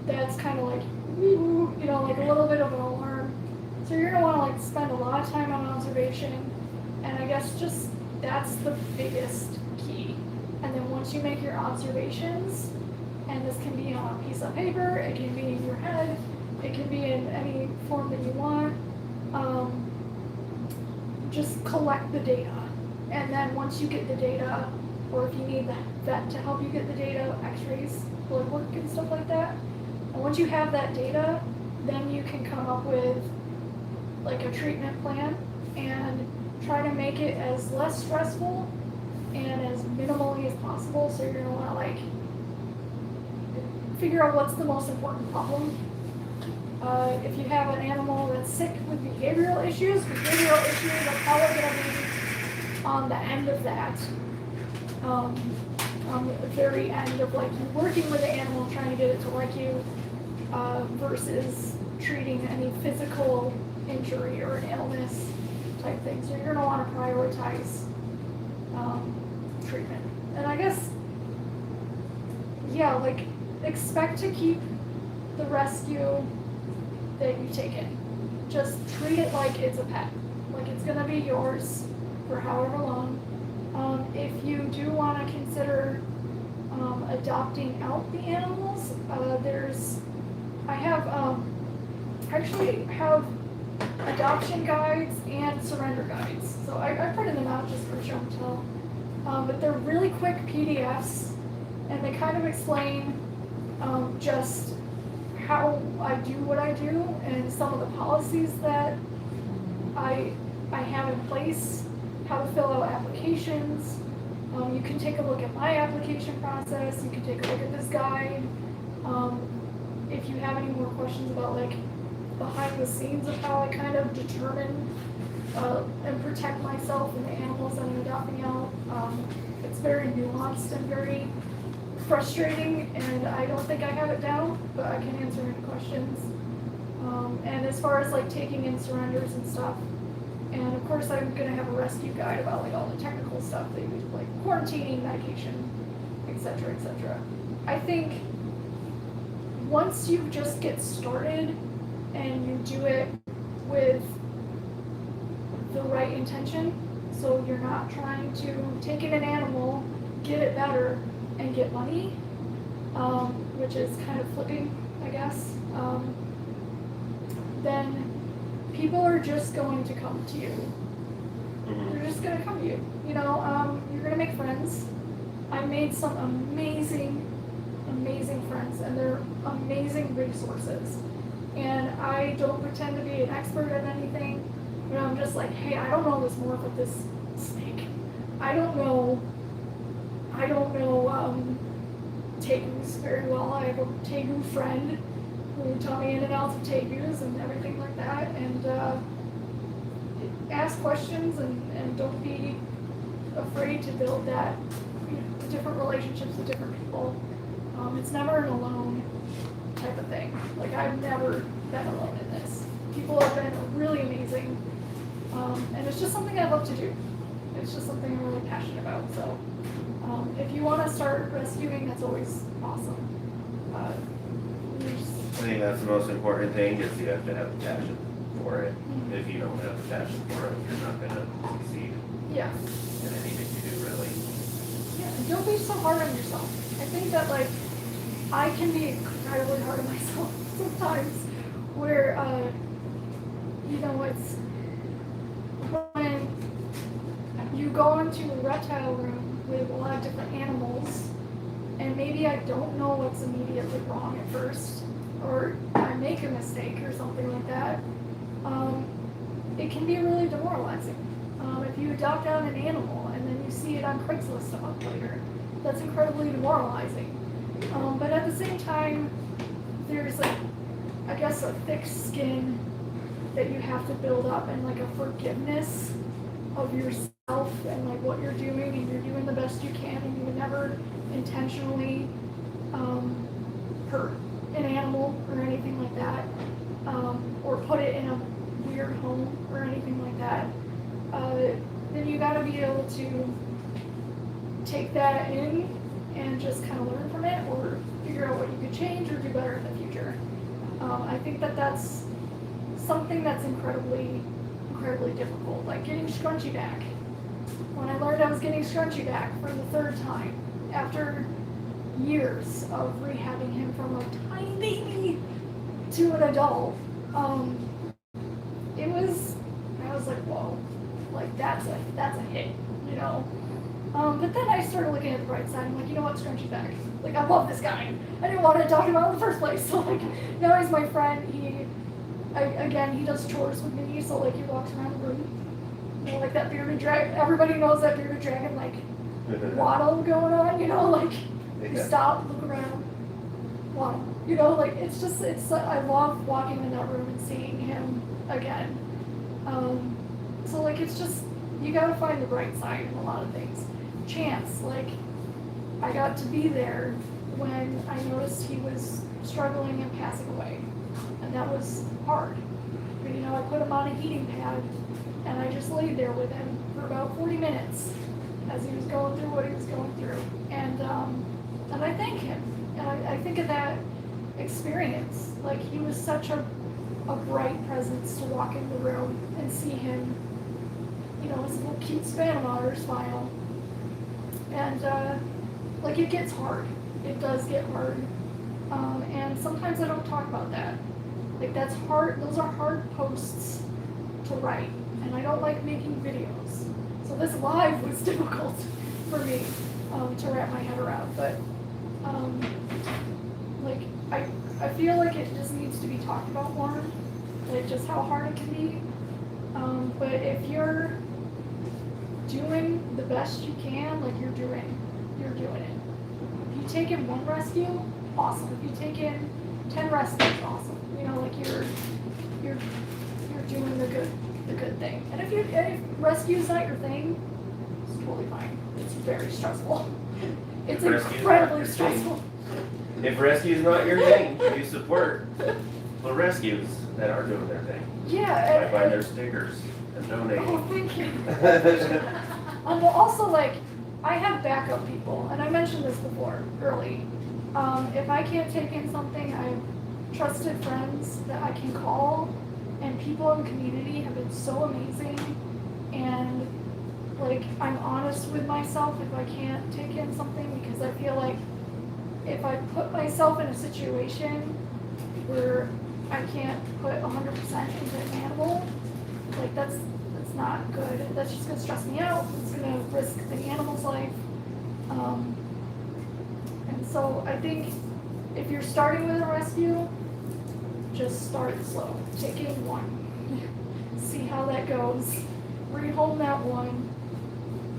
that's kind of like, you know, like a little bit of an alarm. So you're gonna want to like spend a lot of time on observation, and I guess just that's the biggest key. And then once you make your observations, and this can be on a piece of paper, it can be in your head, it can be in any form that you want, just collect the data. And then once you get the data, or if you need the vet to help you get the data, x-rays, blood work and stuff like that, and once you have that data, then you can come up with like a treatment plan and try to make it as less stressful and as minimally as possible. So you're gonna wanna like figure out what's the most important problem. If you have an animal that's sick with behavioral issues are probably going to be on the end of that. On the very end of like you working with the animal, trying to get it to like you, versus treating any physical injury or an illness type thing. So you're going to want to prioritize treatment. And I guess, yeah, like expect to keep the rescue that you take in. Just treat it like it's a pet. Like it's gonna be yours for however long. If you do want to consider adopting out the animals, I actually have adoption guides and surrender guides. So I printed them out just for show and tell. But they're really quick PDFs, and they kind of explain just how I do what I do and some of the policies that I have in place, how to fill out applications. You can take a look at my application process. You can take a look at this guide. If you have any more questions about like behind the scenes of how I kind of determine and protect myself and the animals that I'm adopting out, it's very nuanced and very frustrating, and I don't think I have it down, but I can answer any questions. And as far as like taking in surrenders and stuff, and of course I'm gonna have a rescue guide about like all the technical stuff that you do, like quarantining, medication, etc., etc. I think once you just get started and you do it with the right intention, so you're not trying to take in an animal, get it better, and get money, which is kind of flipping, I guess, then people are just going to come to you. They're just going to come to you. You know, you're going to make friends. I made some amazing friends, and they're amazing resources. And I don't pretend to be an expert at anything, but I'm just like, hey, I don't know this morph of this snake. I don't know tegus very well. I have a tegu friend who taught me in and outs of tegus and everything like that. And ask questions and don't be afraid to build that, different relationships with different people. It's never an alone type of thing. Like, I've never been alone in this. People have been really amazing. And it's just something I love to do. It's just something I'm really passionate about. So if you want to start rescuing, that's always awesome. I think that's the most important thing, is you have to have a passion for it. If you don't have a passion for it, you're not going to succeed Yeah. in anything you do, really. Yeah, and don't be so hard on yourself. I think that, like, I can be incredibly hard on myself sometimes, where, it's when you go into a reptile room with a lot of different animals, and maybe I don't know what's immediately wrong at first, or I make a mistake or something like that, it can be really demoralizing. If you adopt out an animal and then you see it on Craigslist a month later, that's incredibly demoralizing. But at the same time, there's, like, I guess, a thick skin that you have to build up, and, like, a forgiveness of yourself and, like, what you're doing, and you're doing the best you can, and you would never intentionally hurt an animal or anything like that, or put it in a weird home or anything like that. Then you gotta be able to take that in and just kind of learn from it, or figure out what you could change or do better in the future. I think that that's something that's incredibly difficult, like getting scrunchy back. When I learned I was getting scrunchy back for the third time, after years of rehabbing him from a tiny baby to an adult, I was like, whoa, like that's a hit, But then I started looking at the bright side. I'm like, you know what, scrunchy back. Like, I love this guy. I didn't want to talk about him in the first place. So, like, now he's my friend. He does chores with me. So, like, he walks around the room. Like that bearded dragon. Everybody knows that bearded dragon, like, waddle going on, like, you stop, look around, waddle. Like, I love walking in that room and seeing him again. So, like, it's just, you gotta find the bright side in a lot of things. Chance, like, I got to be there when I noticed he was struggling and passing away, and that was hard. But, I put him on a heating pad, and I just laid there with him for about 40 minutes as he was going through what he was going through, and I thank him, and I think of that experience, like, he was such a bright presence to walk in the room and see him, his little cute Spanish otter smile. And, like, it gets hard. It does get hard. And sometimes I don't talk about that. Like, that's hard. Those are hard posts to write. And I don't like making videos. So this live was difficult for me to wrap my head around. But, like, I feel like it just needs to be talked about more. Like, just how hard it can be. But if you're doing the best you can, like, you're doing it. If you take in one rescue, awesome. If you take in 10 rescues, awesome. Like, you're doing the good thing. And if rescue's not your thing, it's totally fine. It's very stressful. It's incredibly stressful. If rescue's not your thing, you support the rescues that are doing their thing. Yeah. By buying their stickers and donating. Oh, thank you. Well, also, like, I have backup people, and I mentioned this before, early. If I can't take in something, I have trusted friends that I can call, and people in the community have been so amazing, and, like, I'm honest with myself if I can't take in something, because I feel like if I put myself in a situation where I can't put 100% into an animal, like, that's not good. That's just gonna stress me out. It's gonna risk the animal's life. And so I think if you're starting with a rescue, just start slow. Take in one. See how that goes. Rehome that one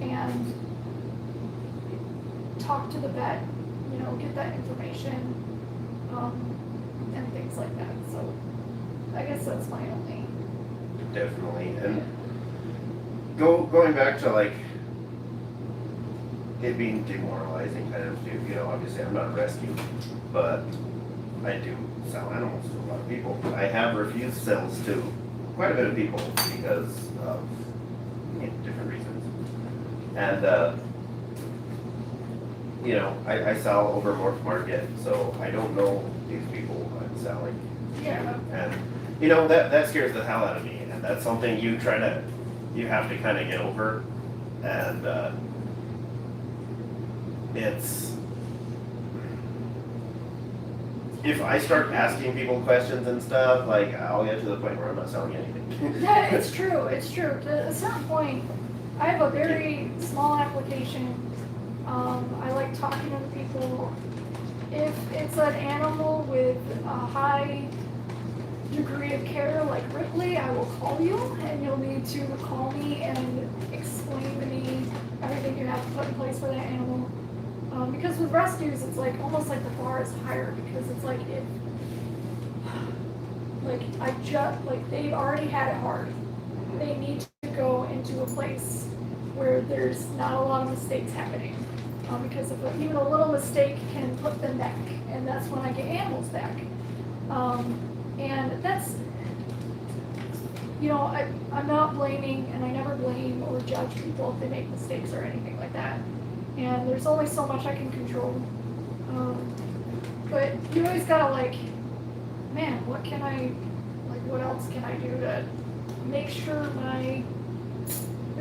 and talk to the vet you know, get that information, and things like that. So I guess that's my only. Definitely. And going back to like it being demoralizing kind of too, you know, obviously I'm not a rescue, but I do sell animals to a lot of people. I have refused sales to quite a bit of people because of different reasons. And you know, I sell over Morph Market, so I don't know these people I'm selling to. Yeah. And you know, that scares the hell out of me, and that's something you have to kind of get over. And it's, if I start asking people questions and stuff, like I'll get to the point where I'm not selling anything. Yeah, it's true. It's true. To a certain point, I have a very small application. I like talking to people. If it's an animal with a high degree of care, like Ripley, I will call you, and you'll need to call me and explain to me everything you have to put in place for that animal. Because with rescues, it's like almost like the bar is higher, because it's like if, like they've already had it hard. They need to go into a place where there's not a lot of mistakes happening. Because if even a little mistake can put them back, and that's when I get animals back. And that's, you know, I'm not blaming, and I never blame or judge people if they make mistakes or anything like that. And there's only so much I can control. But you always gotta like, man, what else can I do to make sure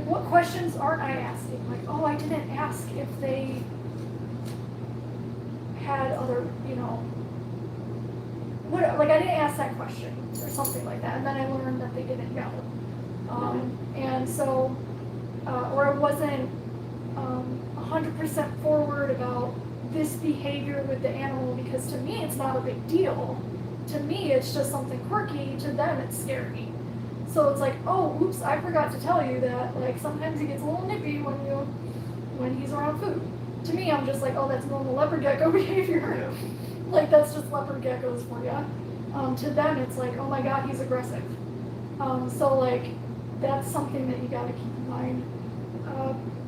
what questions aren't I asking? Like, oh, I didn't ask if they had other, you know, like I didn't ask that question or something like that, and then I learned that they didn't know. And so, or I wasn't 100% forward about this behavior with the animal, because to me it's not a big deal. To me it's just something quirky, to them it's scary. So it's like, oh, oops, I forgot to tell you that, like, sometimes he gets a little nippy when he's around food. To me, I'm just like, oh, that's normal leopard gecko behavior. Yeah. Like, that's just leopard geckos for you. To them, it's like, oh my god, he's aggressive. So, like, that's something that you gotta keep in mind.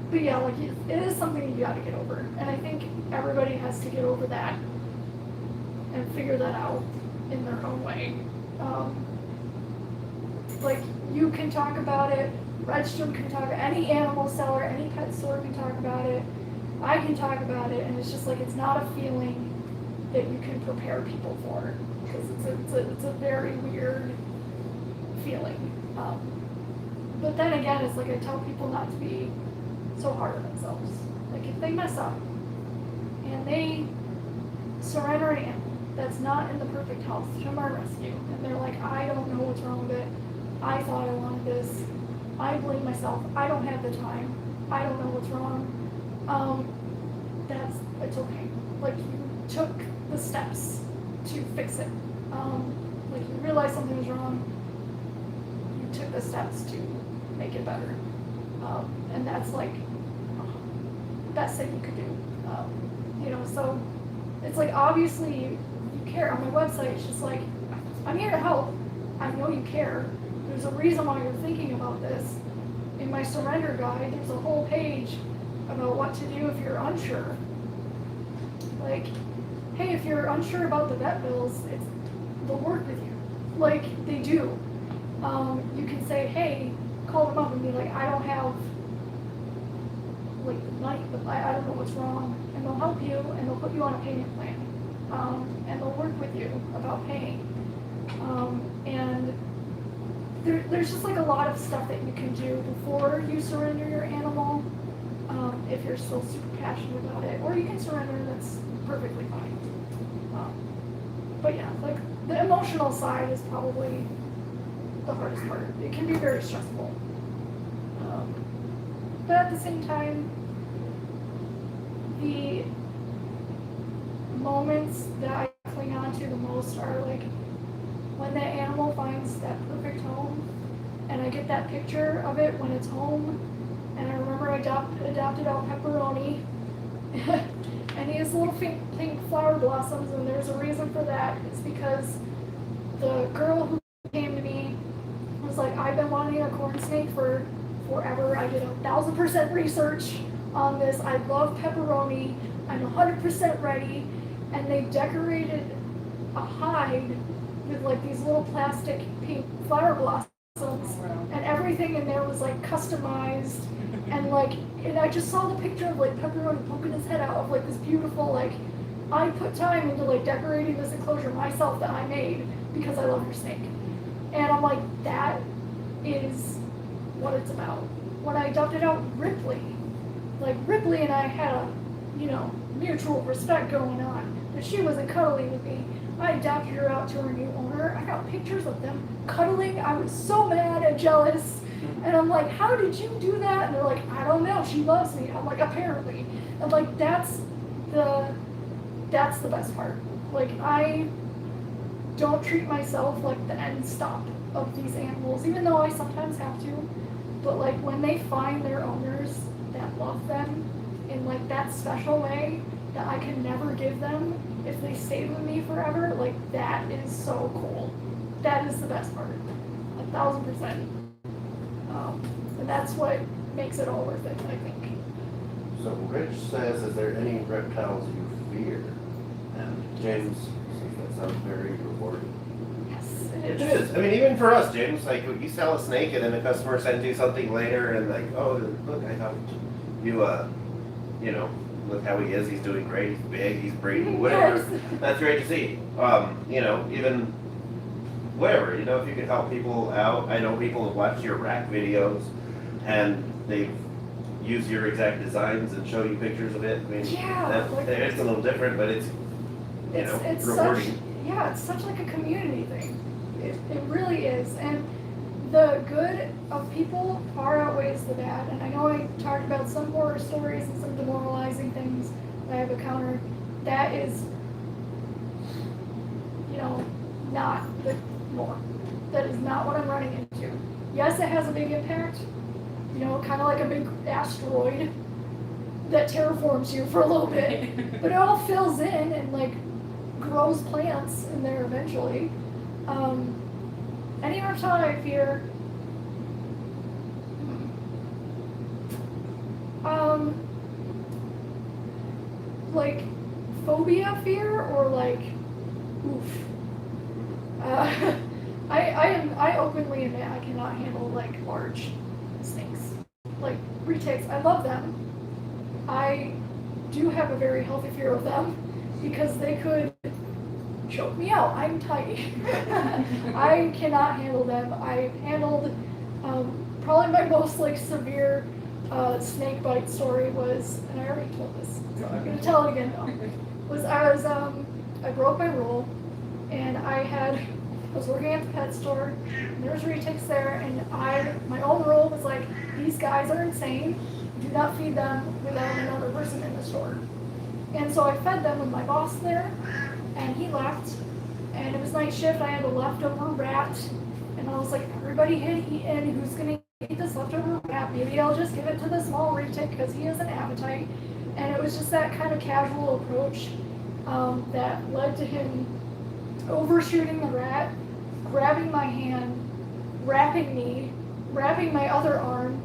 But yeah, like, it is something you gotta get over. And I think everybody has to get over that and figure that out in their own way. Like, you can talk about it, Redstrom can talk, any animal seller, any pet store can talk about it, I can talk about it, and it's just like, it's not a feeling that you can prepare people for, because it's a very weird feeling. But then again, it's like I tell people not to be so hard on themselves. Like, if they mess up and they surrender an animal that's not in the perfect health to my rescue, and they're like, I don't know what's wrong with it, I thought I wanted this, I blame myself, I don't have the time, I don't know what's wrong, it's okay. Like, you took the steps to fix it. Like, you realized something was wrong, you took the steps to make it better. And that's like the best thing you could do. You know, so it's like, obviously you care. On my website, it's just like, I'm here to help. I know you care. There's a reason why you're thinking about this. In my surrender guide, there's a whole page about what to do if you're unsure. Like, hey, if you're unsure about the vet bills, they'll work with you. Like, they do. You can say, hey, call them up and be like, I don't have like the money, but I don't know what's wrong. And they'll help you, and they'll put you on a payment plan. And they'll work with you about paying. And there's just like a lot of stuff that you can do before you surrender your animal, if you're still super passionate about it. Or you can surrender, that's perfectly fine. But yeah, like, the emotional side is probably the hardest part. It can be very stressful. But at the same time, the moments that I cling on to the most are like when that animal finds that perfect home, and I get that picture of it when it's home, and I remember I adopted out Pepperoni, And he has little pink flower blossoms, and there's a reason for that. It's because the girl who came to me was like, I've been wanting a corn snake for forever. I did 1,000% research on this. I love pepperoni. I'm 100% ready. And they decorated a hide with like these little plastic pink flower blossoms, and everything in there was like customized. And like, and I just saw the picture of like pepperoni poking his head out of like this beautiful, like, I put time into like decorating this enclosure myself that I made because I love your snake. And I'm like, that is what it's about. When I dumped it out Ripley, like Ripley and I had a, mutual respect going on, but she wasn't cuddling with me. I adopted her out to her new owner. I got pictures of them cuddling. I was so mad and jealous. And I'm like, how did you do that? And they're like, I don't know. She loves me. I'm like, apparently. And like, that's the best part. Like, I don't treat myself like the end stop of these animals, even though I sometimes have to. But like, when they find their owners that love them in like that special way that I can never give them if they stayed with me forever, like, that is so cool. That is the best part. 1,000%. And that's what makes it all worth it, I think. So Rich says, is there any reptiles you fear? And James says that sounds very rewarding. Yes, It it is. is. I mean, even for us, James, like, you sell a snake and then a customer sends you something later and like, oh, look, I helped you, look how he is, he's doing great, he's big, he's breeding, whatever. Yes. That's great to see. Even whatever, if you could help people out. I know people have watched your rack videos and they've used your exact designs and show you pictures of it. I mean, Yeah, it's a little different, but it's rewarding. It's such like a community thing. It really is. And the good of people far outweighs the bad. And I know I talked about some horror stories and some demoralizing things that I've encountered. That is, not the norm. That is not what I'm running into. Yes, it has a big impact, kind of like a big asteroid that terraforms you for a little bit, but it all fills in and like grows plants in there eventually. Any reptile I fear, like phobia fear or like oof. I openly admit I cannot handle like large snakes, like retics. I love them. I do have a very healthy fear of them because they could choke me out. I'm tiny. I cannot handle them. I've handled probably my most like severe snake bite story was, and I already told this, so I'm gonna tell it again now. I broke my rule, and I was working at the pet store, and there was retics there, and my own rule was like, these guys are insane. Do not feed them without another person in the store. And so I fed them with my boss there, and he left, and it was night shift. I had a leftover rat, and I was like, everybody had eaten. Who's gonna eat this leftover rat? Maybe I'll just give it to the small retic because he has an appetite. And it was just that kind of casual approach that led to him overshooting the rat, grabbing my hand, wrapping me, wrapping my other arm,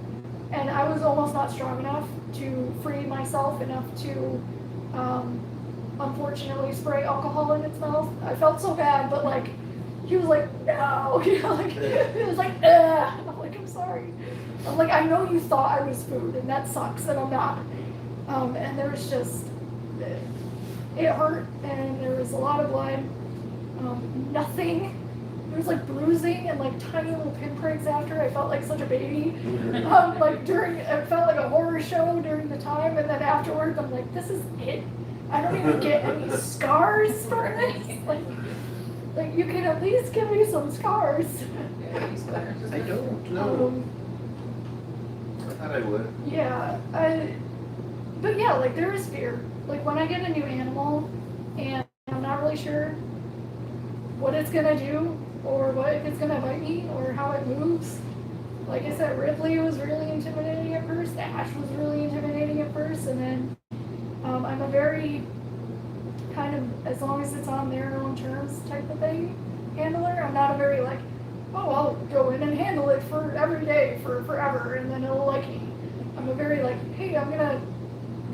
and I was almost not strong enough to free myself enough to unfortunately spray alcohol in its mouth. I felt so bad, but like he was like, no, he was like, and I'm like, I'm sorry. I'm like, I know you thought I was food, and that sucks, and I'm not. And there was just, it hurt, and there was a lot of blood. Nothing. There was like bruising and like tiny little pinpricks after. I felt like such a baby. It felt like a horror show during the time, and then afterwards, I'm like, this is it. I don't even get any scars for this. Like you can at least give me some scars. I don't know. I thought I would. Yeah, but yeah, like there is fear. Like when I get a new animal and I'm not really sure what it's gonna do or if it's gonna bite me or how it moves. Like I said, Ripley was really intimidating at first. Ash was really intimidating at first, and then I'm a very kind of, as long as it's on their own terms type of thing, handler. I'm not a very like, oh, I'll go in and handle it for every day, for forever, and then it'll like me. I'm a very like, hey, I'm gonna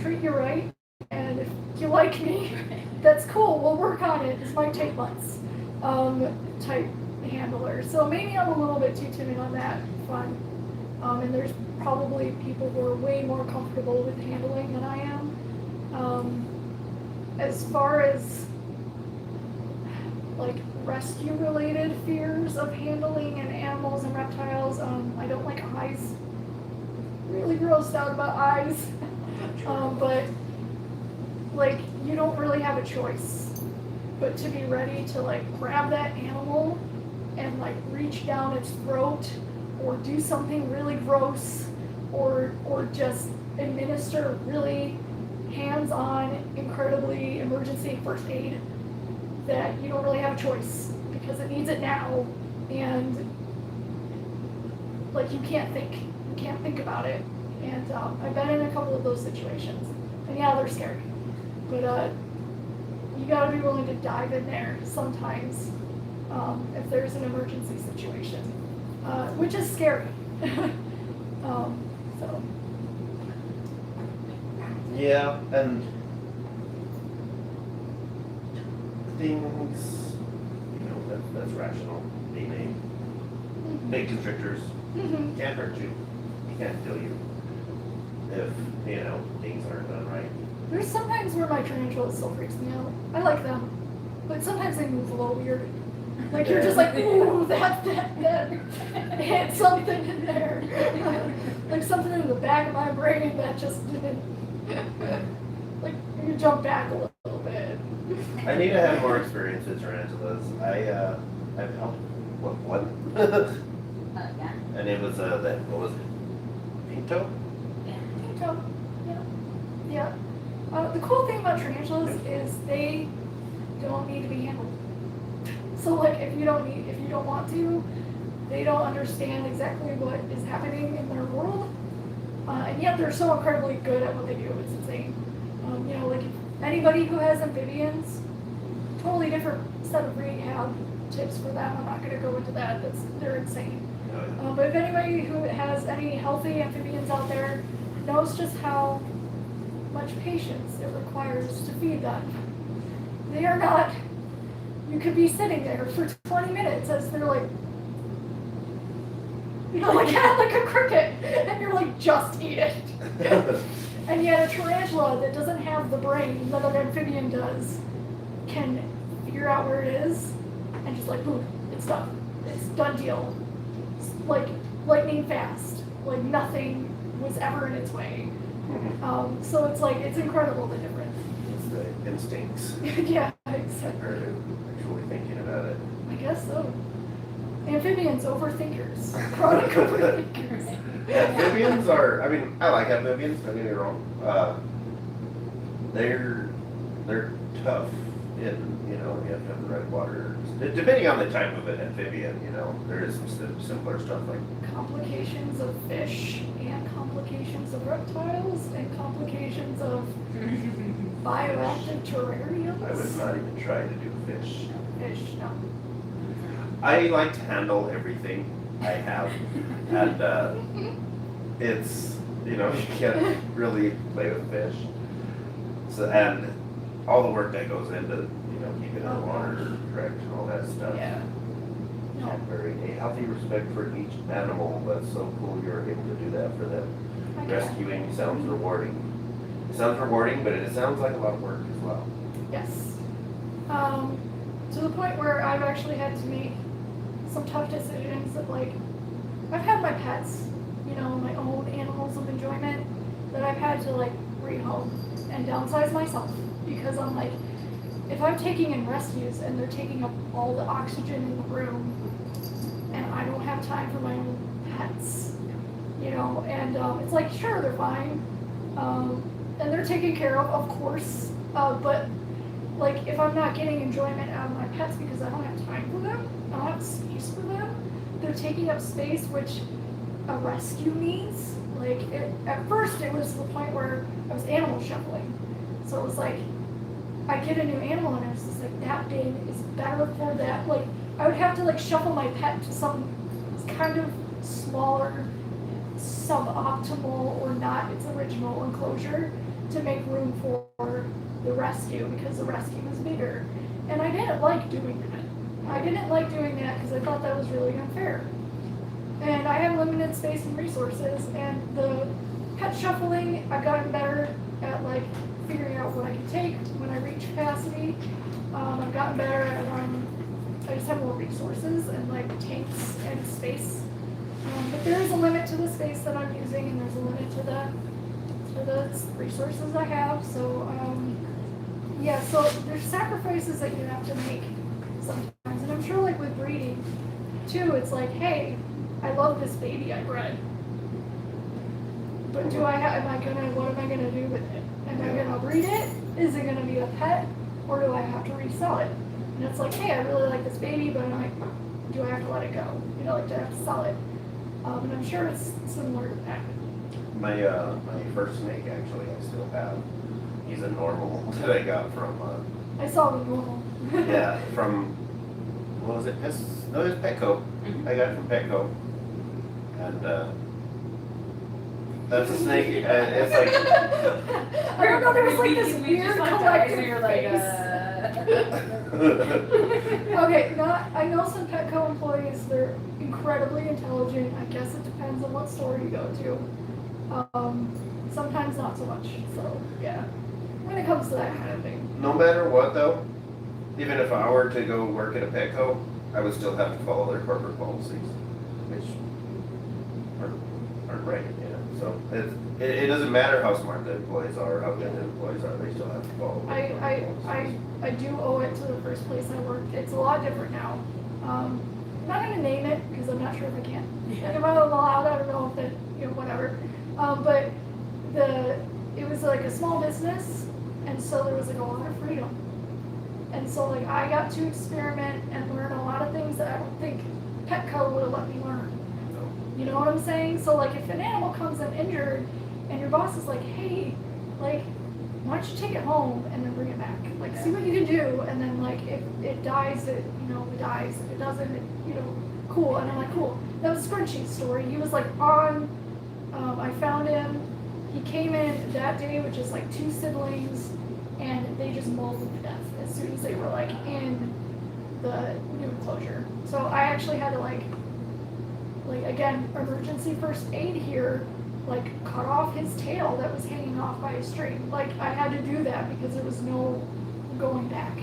treat you right, and if you like me, that's cool, we'll work on it. This might take months, type handler. So maybe I'm a little bit too timid on that front. And there's probably people who are way more comfortable with handling than I am. As far as like rescue related fears of handling and animals and reptiles, I don't like eyes. Really grossed out about eyes. But like you don't really have a choice but to be ready to like grab that animal and like reach down its throat or do something really gross or just administer really hands-on, incredibly emergency first aid that you don't really have a choice because it needs it now, and like you can't think about it. And I've been in a couple of those situations, and yeah, they're scary, but you gotta be willing to dive in there sometimes if there's an emergency situation, which is scary. So. Yeah, and things, that's rational. Big constrictors Mm-hmm. can't hurt you. You can't kill you if, things aren't done right. There's sometimes where my tarantula still freaks me out. I like them, but sometimes they move a little weird. Like you're just like, ooh, that hit something in there. Like something in the back of my brain that just didn't. Like you jump back a little bit. I need to have more experience with tarantulas. I've helped one. Yeah. And it was what was it? Pinto? So, yeah. The cool thing about tarantulas is they don't need to be handled. So like if you don't want to, they don't understand exactly what is happening in their world, and yet they're so incredibly good at what they do. It's insane. Like anybody who has amphibians, totally different set of rehab tips for them. I'm not going to go into that. They're insane. But if anybody who has any healthy amphibians out there knows just how much patience it requires to feed them, they are not. You could be sitting there for 20 minutes as they're like, like a cricket, and you're like, just eat it. And yet a tarantula that doesn't have the brain that an amphibian does can figure out where it is and just like, boom, it's done. It's done deal. It's like lightning fast. Like nothing was ever in its way. So it's like, it's incredible the difference. It's the instincts. Yeah, exactly. Or actually thinking about it. I guess so. Amphibians, overthinkers. Chronic overthinkers. Amphibians are, I like amphibians, don't get me wrong. They're tough in, you have to have the right water. Depending on the type of an amphibian, there is some simpler stuff like Complications of fish and complications of reptiles and complications of bioactive terrariums. I would not even try to do fish. Fish, no. I like to handle everything I have, and it's, you can't really play with fish. So, and all the work that goes into, keeping it in the water correct and all that stuff. Yeah. No. And a healthy respect for each animal. That's so cool you're able to do that for them. I guess. Rescuing sounds rewarding. It sounds rewarding, but it sounds like a lot of work as well. Yes. To the point where I've actually had to make some tough decisions of like, I've had my pets, my own animals of enjoyment that I've had to like rehome and downsize myself because I'm like, if I'm taking in rescues and they're taking up all the oxygen in the room and I don't have time for my own pets, and it's like, sure, they're fine, and they're taken care of course, but like if I'm not getting enjoyment out of my pets because I don't have time for them, I don't have space for them, they're taking up space which a rescue needs. Like at first it was to the point where I was animal shuffling. So it was like, I get a new animal and I was just like, that day is better for that. Like, I would have to like shuffle my pet to some kind of smaller, suboptimal or not its original enclosure to make room for the rescue because the rescue was bigger. And I didn't like doing that. I didn't like doing that because I thought that was really unfair. And I have limited space and resources, and the pet shuffling, I've gotten better at like figuring out what I can take when I reach capacity. I've gotten better at, I just have more resources and like tanks and space. But there is a limit to the space that I'm using, and there's a limit to the resources I have. So, yeah, so there's sacrifices that you have to make sometimes. And I'm sure like with breeding too, it's like, hey, I love this baby I bred. But what am I gonna do with it? Am I gonna breed it? Is it gonna be a pet? Or do I have to resell it? And it's like, hey, I really like this baby, but I'm like, do I have to let it go? You know, like, do I have to sell it? And I'm sure it's similar to that. My first snake actually I still have. He's a normal that I got from I saw the normal. yeah, from what was it? It was Petco. I got it from Petco. And that's a snake. It's like I don't know, there was like this weird collective Okay, I know some Petco employees, they're incredibly intelligent. I guess it depends on what store you go to. Sometimes not so much. So yeah, when it comes to that kind of thing. no matter what though, even if I were to go work at a Petco, I would still have to follow their corporate policies, which aren't right. So it doesn't matter how smart the employees are, how good the employees are, they still have to follow. I do owe it to the first place I worked. It's a lot different now. I'm not gonna name it because I'm not sure if I can. Like if I'm allowed, I don't know if it, whatever. But it was like a small business, and so there was like a lot of freedom. And so like I got to experiment and learn a lot of things that I don't think Petco would have let me learn. You know what I'm saying? So like if an animal comes in injured and your boss is like, hey, like, why don't you take it home and then bring it back? Like see what you can do, and then like if it dies, it dies. If it doesn't, cool. And I'm like, cool. That was Scrunchy's story. He was like on, I found him, he came in that day with just like 2 siblings, and they just mauled him to death as soon as they were like in the new enclosure. So I actually had to like again, emergency first aid here, like cut off his tail that was hanging off by a string. Like I had to do that because there was no going back.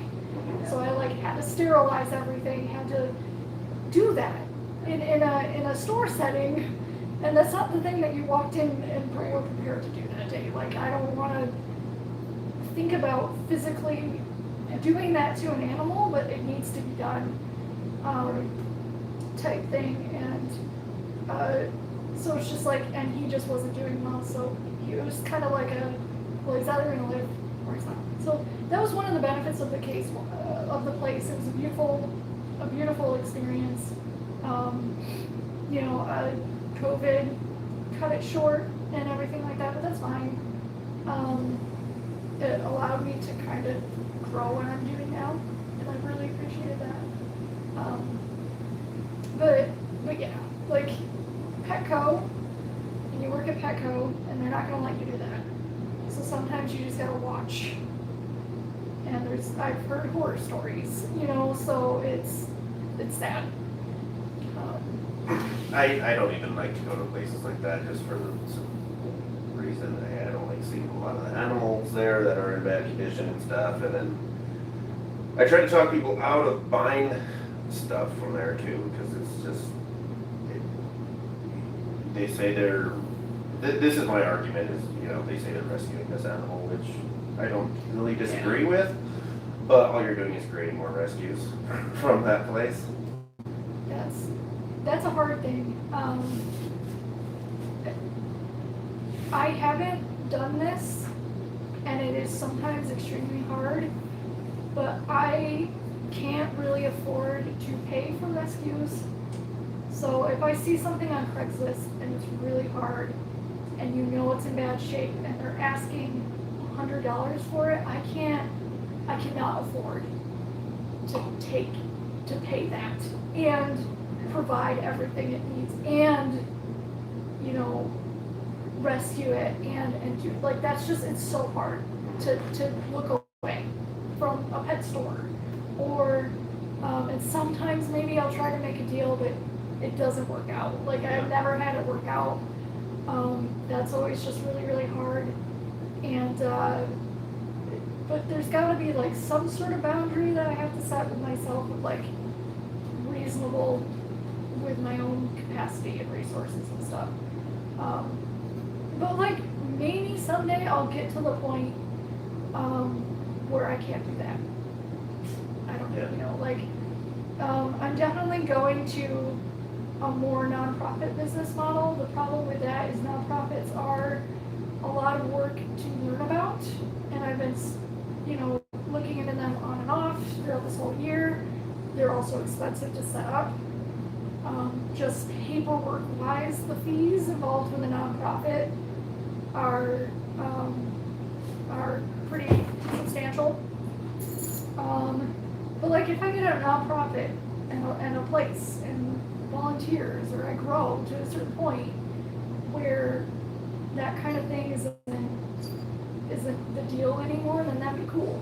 So I like had to sterilize everything, had to do that in a store setting, and that's not the thing that you walked in and were prepared to do that day. Like I don't want to think about physically doing that to an animal, but it needs to be done, type thing. And so it's just like, and he just wasn't doing well, so he was kind of like well, he's either going to live or he's not. So that was one of the benefits of the case, of the place. It was a beautiful experience. COVID cut it short and everything like that, but that's fine. It allowed me to kind of grow what I'm doing now, and I really appreciated that. But yeah, like Petco, and you work at Petco, and they're not gonna let you do that. So sometimes you just gotta watch. And I've heard horror stories, so it's sad. I don't even like to go to places like that just for the reason I don't like seeing a lot of the animals there that are in bad condition and stuff, and then I try to talk people out of buying stuff from there too, because it's just they say this is my argument is they say they're rescuing this animal, which I don't really disagree with, but all you're doing is creating more rescues from that place. That's a hard thing. I haven't done this, and it is sometimes extremely hard, but I can't really afford to pay for rescues. So if I see something on Craigslist and it's really hard, and it's in bad shape, and they're asking $100 for it, I cannot afford to pay that and provide everything it needs and, you know, rescue it and do, like, that's just, it's so hard to look away from a pet store. Or, and sometimes maybe I'll try to make a deal, but it doesn't work out. Like, I've never had it work out. That's always just really, really hard. And, but there's gotta be like some sort of boundary that I have to set with myself of like reasonable with my own capacity and resources and stuff. But like maybe someday I'll get to the point where I can't do that. I don't know, you know, like I'm definitely going to a more nonprofit business model. The problem with that is nonprofits are a lot of work to learn about, and I've been, you know, looking into them on and off throughout this whole year. They're also expensive to set up. Just paperwork-wise, the fees involved with a nonprofit are pretty substantial. But like if I get a nonprofit and a place and volunteers, or I grow to a certain point where that kind of thing isn't the deal anymore, then that'd be cool.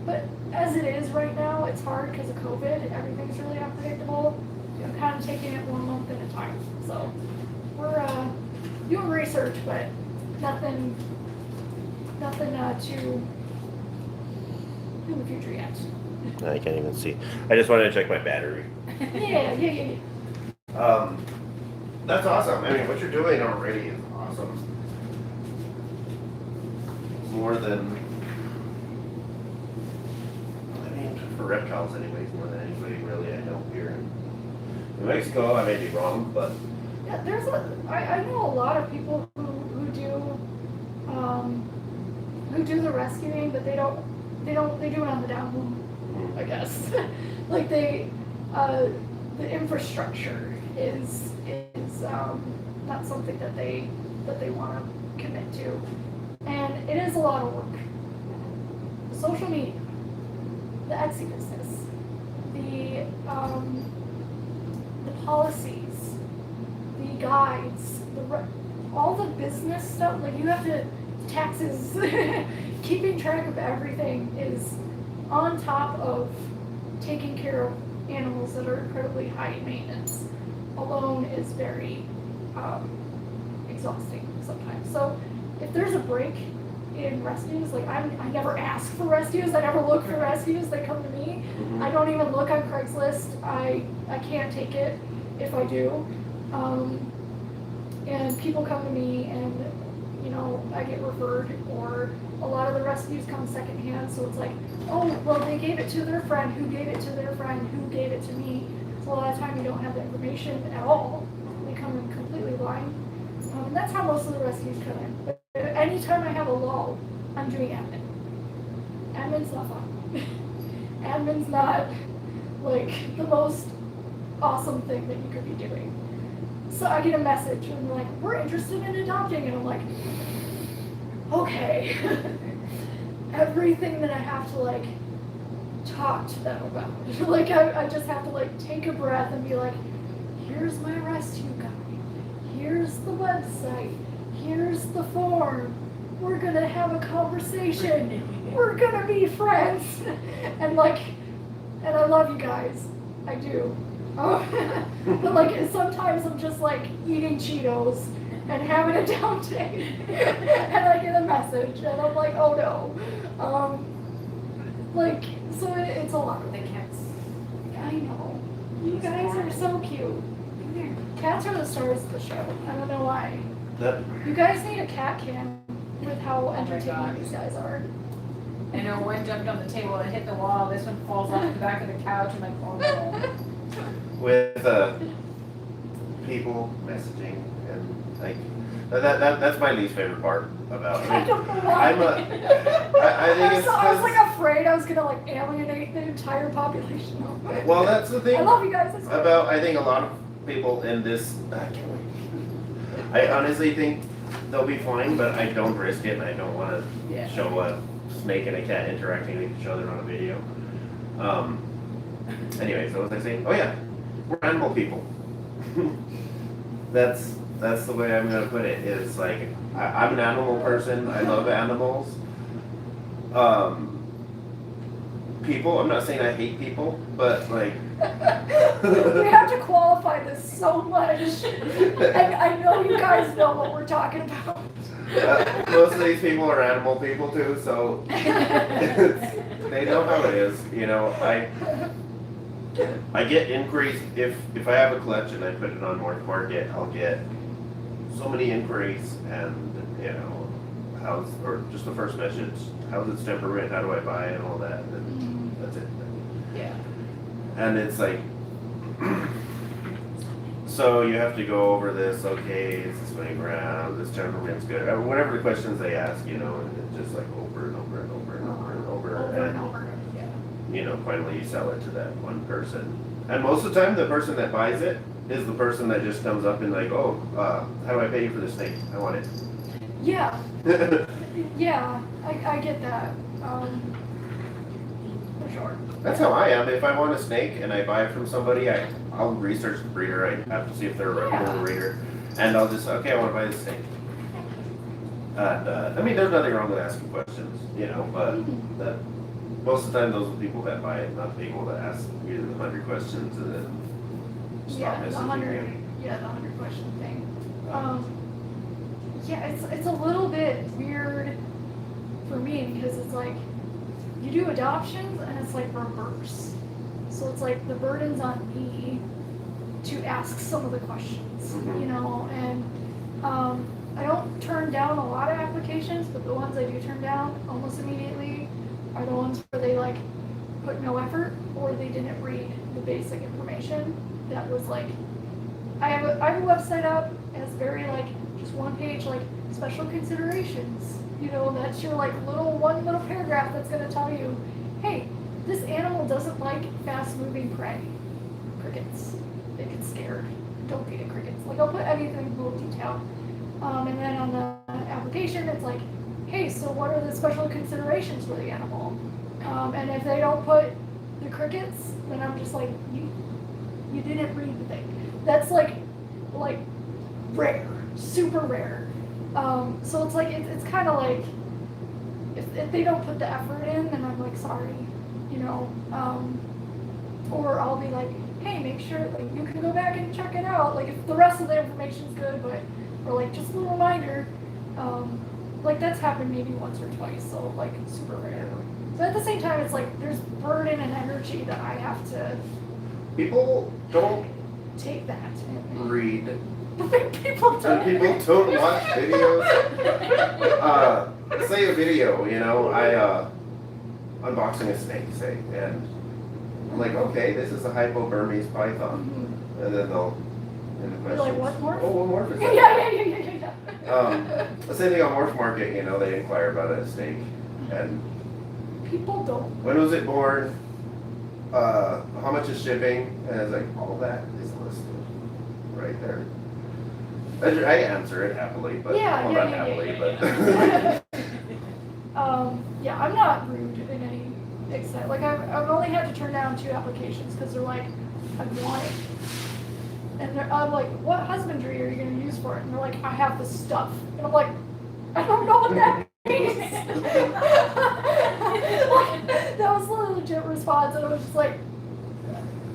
But as it is right now, it's hard because of COVID. Everything's really unpredictable. I'm kind of taking it 1 month at a time. So we're doing research, but nothing too in the future yet. I can't even see. I just wanted to check my battery. Yeah. That's awesome. I mean, what you're doing already is awesome. More than, I mean, for reptiles anyways, more than anybody really I know here in New Mexico. I may be wrong, but Yeah, I know a lot of people who do the rescuing, but they do it on the down low, I guess. Like the infrastructure is not something that they want to commit to, and it is a lot of work. Social media, the Etsy business, the policies, the guides, all the business stuff. Like you have to taxes, keeping track of everything is on top of taking care of animals that are incredibly high maintenance. Alone is very exhausting sometimes. So if there's a break in rescues, like I never ask for rescues, I never look for rescues, they come to me. I don't even look on Craigslist. I can't take it if I do. And people come to me and, you know, I get referred, or a lot of the rescues come secondhand, so it's like, oh, well, they gave it to their friend, who gave it to their friend, who gave it to me. So a lot of time you don't have the information at all. They come in completely blind. And that's how most of the rescues come in. But anytime I have a lull, I'm doing admin. Admin's not fun. Admin's not, like, the most awesome thing that you could be doing. So I get a message and they're like, we're interested in adopting, and I'm like, okay. Everything that I have to like talk to them about. Like I just have to like take a breath and be like, here's my rescue guide, here's the website, here's the form, we're gonna have a conversation, we're gonna be friends. And I love you guys, I do. But like sometimes I'm just like eating Cheetos and having a down day, and I get a message and I'm like, oh no. Like, so it's a lot. The cats. I know. You guys are so cute. Cats are the stars of the show. I don't know why. You guys need a cat cam with how entertaining these guys are. I know one jumped on the table and hit the wall. This one falls off the back of the couch. I'm like, oh no. with people messaging and like that's my least favorite part about it. I don't know why. I think it's I was like afraid I was gonna like alienate the entire population. Well, that's the thing. I love you guys. About I think a lot of people in this. I can't wait. I honestly think they'll be fine, but I don't risk it, and I don't want to Yeah. show a snake and a cat interacting with each other on a video. Anyway, so what was I saying? Oh yeah, we're animal people. That's the way I'm gonna put it. Is like I'm an animal person. I love animals. People. I'm not saying I hate people, but like. We have to qualify this so much. I know you guys know what we're talking about. Most of these people are animal people too, so they know how it is. You know, I get inquiries if I have a clutch and I put it on Morph Market, I'll get so many inquiries, and you know, or just the first message, how's its temperament, how do I buy it, and all that, and that's it. Yeah. And it's like, so you have to go over this, okay, is this going around, this temperament's good, whatever the questions they ask, you know, and it's just like over and over and over and over and over. And over. Yeah. You know, finally you sell it to that one person. And most of the time, the person that buys it is the person that just comes up and like, oh, how do I pay you for this thing? I want it. Yeah. Yeah, I get that. For sure. That's how I am. If I want a snake and I buy it from somebody, I'll research the breeder. I have to see if they're a reputable breeder. And I'll just, okay, I want to buy this snake. And, I mean, there's nothing wrong with asking questions, you know, but that, most of the time those are the people that buy it, not the people that ask you the 100 questions and then stop Yeah, the messaging 100. you. Yeah, the 100 question thing. Yeah, it's a little bit weird for me because it's like you do adoptions and it's like reverse. So it's like the burden's on me to ask some of the questions, Mhm. you know, and I don't turn down a lot of applications, but the ones I do turn down almost immediately are the ones where they like put no effort or they didn't read the basic information that was like, I have a website up, it's very like just one page, like special considerations, you know, that's your like one little paragraph that's going to tell you, hey, this animal doesn't like fast moving prey. Crickets, they get scared, don't feed it crickets. Like I'll put anything in little detail. And then on the application it's like, hey, so what are the special considerations for the animal? And if they don't put the crickets, then I'm just like, you didn't read the thing. That's like rare, super rare. So it's like, it's kind of like, if they don't put the effort in, then I'm like, sorry, you know, or I'll be like, hey, make sure, like, you can go back and check it out, like, if the rest of the information's good, but, or like, just a little reminder, like, that's happened maybe once or twice, so, like, super rare. So at the same time, it's like, there's burden and energy that I have to People don't take that. read. People don't. And people don't watch videos. Say a video, you know, I unboxing a snake, say, and I'm like, okay, this is a hypoburmese python, and then they'll in the You're questions. like, what morph? Oh, what morph is Yeah, that? yeah. The same thing on Morph Market, you know, they inquire about a snake, and People don't. when was it born? How much is shipping? And it's like, all that is listed right there. I answer it happily, but well, not happily, but Yeah, I'm not rude in any extent. Like I've only had to turn down 2 applications because they're like, I want it. And I'm like, what husbandry are you going to use for it? And they're like, I have the stuff. And I'm like, I don't know what that means. Like, that was a legit response, and I was just like,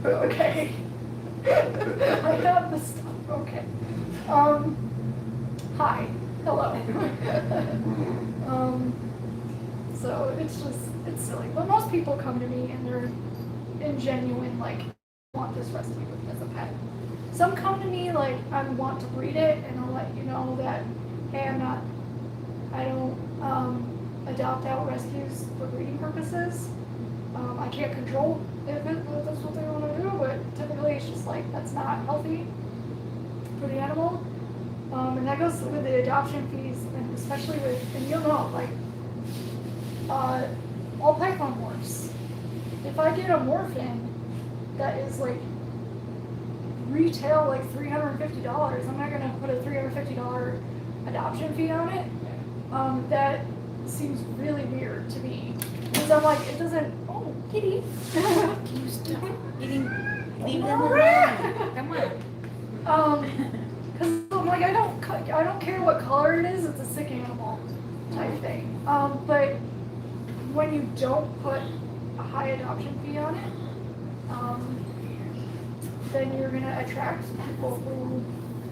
okay. I have the stuff. Okay. Hi. Hello. So it's silly. But most people come to me and they're in genuine, like, want this rescue as a pet. Some come to me like, I want to breed it, and I'll let you know that, hey, I don't adopt out rescues for breeding purposes. I can't control if that's what they want to do, but typically it's just like, that's not healthy for the animal. And that goes with the adoption fees, and especially with, and you'll know, like, all python morphs. If I get a morph in that is like retail like $350, I'm not gonna put a $350 adoption fee on it, that seems really weird to me. Because I'm like, it doesn't, oh, kitty. Can you stop eating? Leave them alone. Come on. Because I'm like, I don't care what color it is, it's a sick animal type thing. But when you don't put a high adoption fee on it, then you're gonna attract people who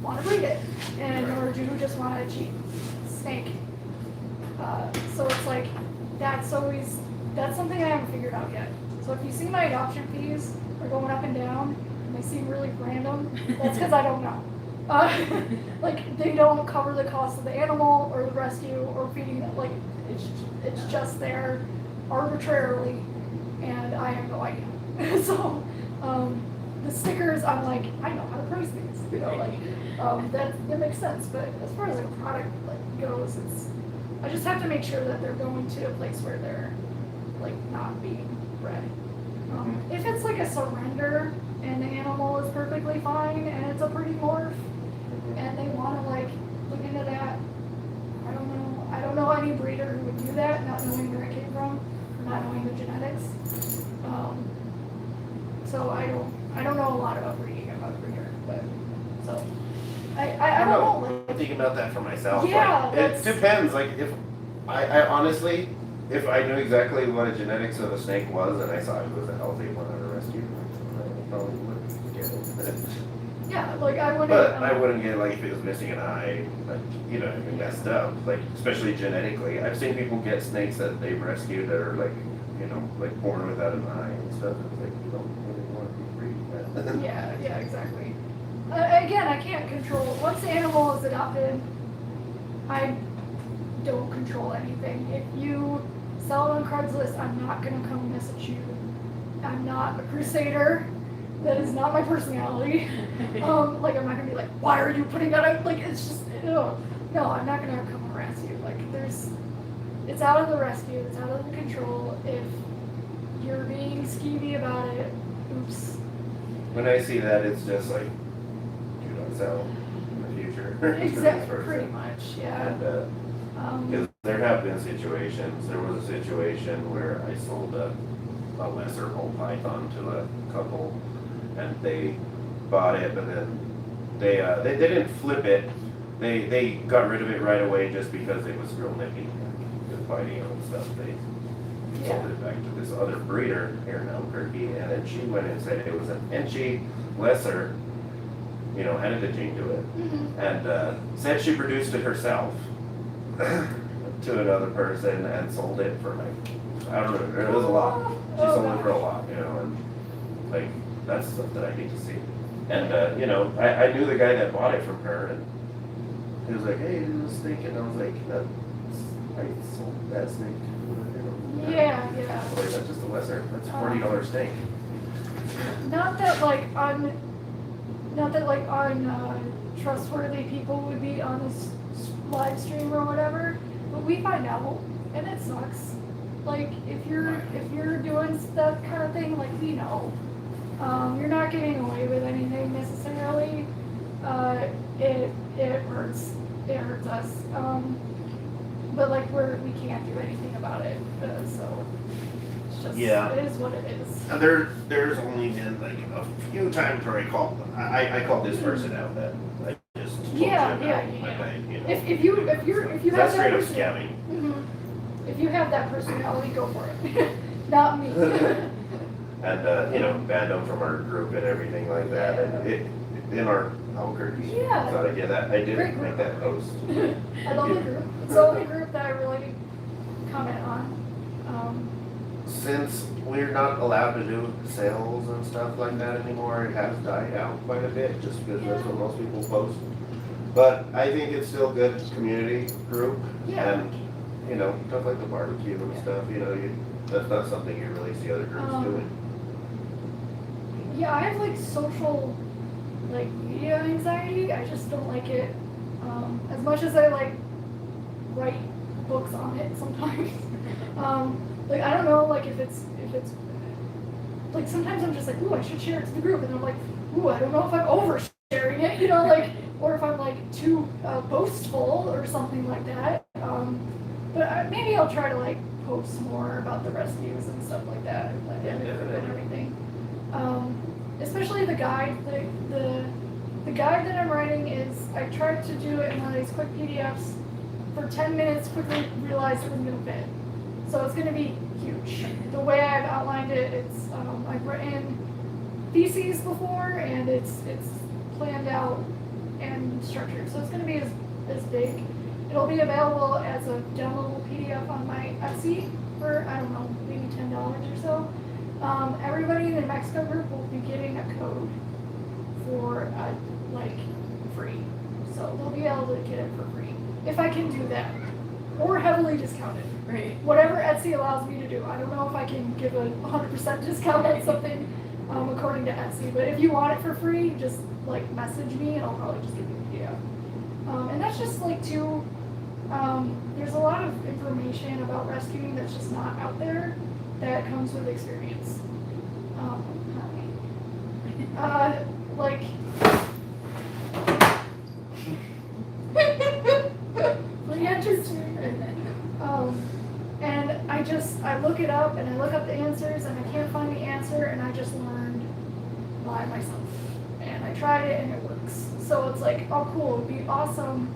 want to breed it, and or who just want a cheap snake. So it's like that's something I haven't figured out yet. So if you see my adoption fees are going up and down, and they seem really random, that's because I don't know. Like they don't cover the cost of the animal or the rescue or feeding it. Like it's just there arbitrarily, and I have no idea. So the stickers, I'm like, I know how to price these. You know, like that makes sense. But as far as a product like goes, I just have to make sure that they're going to a place where they're like not being bred. If it's like a surrender and the animal is perfectly fine and it's a pretty morph and they want to like look into that, I don't know. I don't know any breeder who would do that, not knowing where it came from, or not knowing the genetics. So I don't know a lot about breeding. I'm not a breeder, but so I don't know. I'm thinking about that for myself. Yeah, like, it depends. Like if I honestly, if I knew exactly what the genetics of a snake was and I saw it was a healthy one at a rescue, I probably would get it. Yeah, like I wouldn't. But I wouldn't get like if it was missing an eye, like you know, it messed up. Like especially genetically, I've seen people get snakes that they've rescued that are like, you know, like born without an eye and stuff. It's like you don't really want to be breeding that. Yeah, exactly. Again, I can't control. Once the animal is adopted, I don't control anything. If you sell it on Craigslist, I'm not gonna come message you. I'm not a crusader. That is not my personality. Like I'm not gonna be like, why are you putting that out? Like it's just, no, I'm not gonna come harass you. Like it's out of the rescue. It's out of the control. If you're being skeevy about it, oops. When I see that, it's just like, you don't sell in the future. Exactly, pretty much, yeah. And because there have been situations. There was a situation where I sold a lesser bull python to a couple, and they bought it, but then they didn't flip it. They got rid of it right away just because it was real nippy, just biting on stuff. They sold it back to this other breeder here in Albuquerque, and then she went and said it was an inchy lesser, you know, added a gene to it, and said she produced it herself to another person and sold it for like, I don't know, it was a lot. She sold it for a lot, you know, and like that's stuff that I hate to see. And you know, I knew the guy that bought it from her, and he was like, "Hey, I was thinking," I was like, "I sold that snake." Yeah. Like, that's just a lesser. That's a $40 steak. Not that like trustworthy people would be on this live stream or whatever, but we find out, and it sucks. Like if you're doing that kind of thing, like we know, you're not getting away with anything necessarily. It hurts. It hurts us. But like we can't do anything about it. So it's just it is what it is. Now there's only been like a few times where I called this person out that I just told Yeah. you know, If you have that's that straight up person, scamming. if you have that personality, go for it. Not me. And you know, banned them from our group and everything like that. And it in our Albuquerque. Yeah. So I did Great make group. that post. I love the group. It's the only group that I really comment on. Since we're not allowed to do sales and stuff like that anymore, it has died out quite a bit just because that's what most people post. But I think it's still a good community group. Yeah. And, you know, stuff like the barbecue and stuff, you know, that's not something you really see other groups doing. Yeah, I have like social, like media anxiety. I just don't like it. As much as I like write books on it sometimes. Like I don't know, like if it's like sometimes I'm just like, ooh, I should share it to the group, and I'm like, ooh, I don't know if I'm oversharing it, you know, like or if I'm like too boastful or something like that. But maybe I'll try to like post more about the rescues and stuff like that, like Yeah, and definitely. everything. Especially the guide. The guide that I'm writing is I tried to do it in one of these quick PDFs for 10 minutes. Quickly realized it wasn't going to fit, so it's going to be huge. The way I've outlined it, it's I've written theses before, and it's planned out and structured, so it's going to be as big. It'll be available as a downloadable PDF on my Etsy for, I don't know, maybe $10 or so. Everybody in the Mexico group will be getting a code for like free, so they'll be able to get it for free if I can do that, or heavily discounted. Right. Whatever Etsy allows me to do. I don't know if I can give a 100% discount on something according to Etsy, but if you want it for free, just like message me and I'll probably just give you a PDF. And that's just like there's a lot of information about rescuing that's just not out there that comes with experience. Like and I look it up and I look up the answers and I can't find the answer and I just learned by myself. And I tried it and it works. So it's like, oh cool, it'd be awesome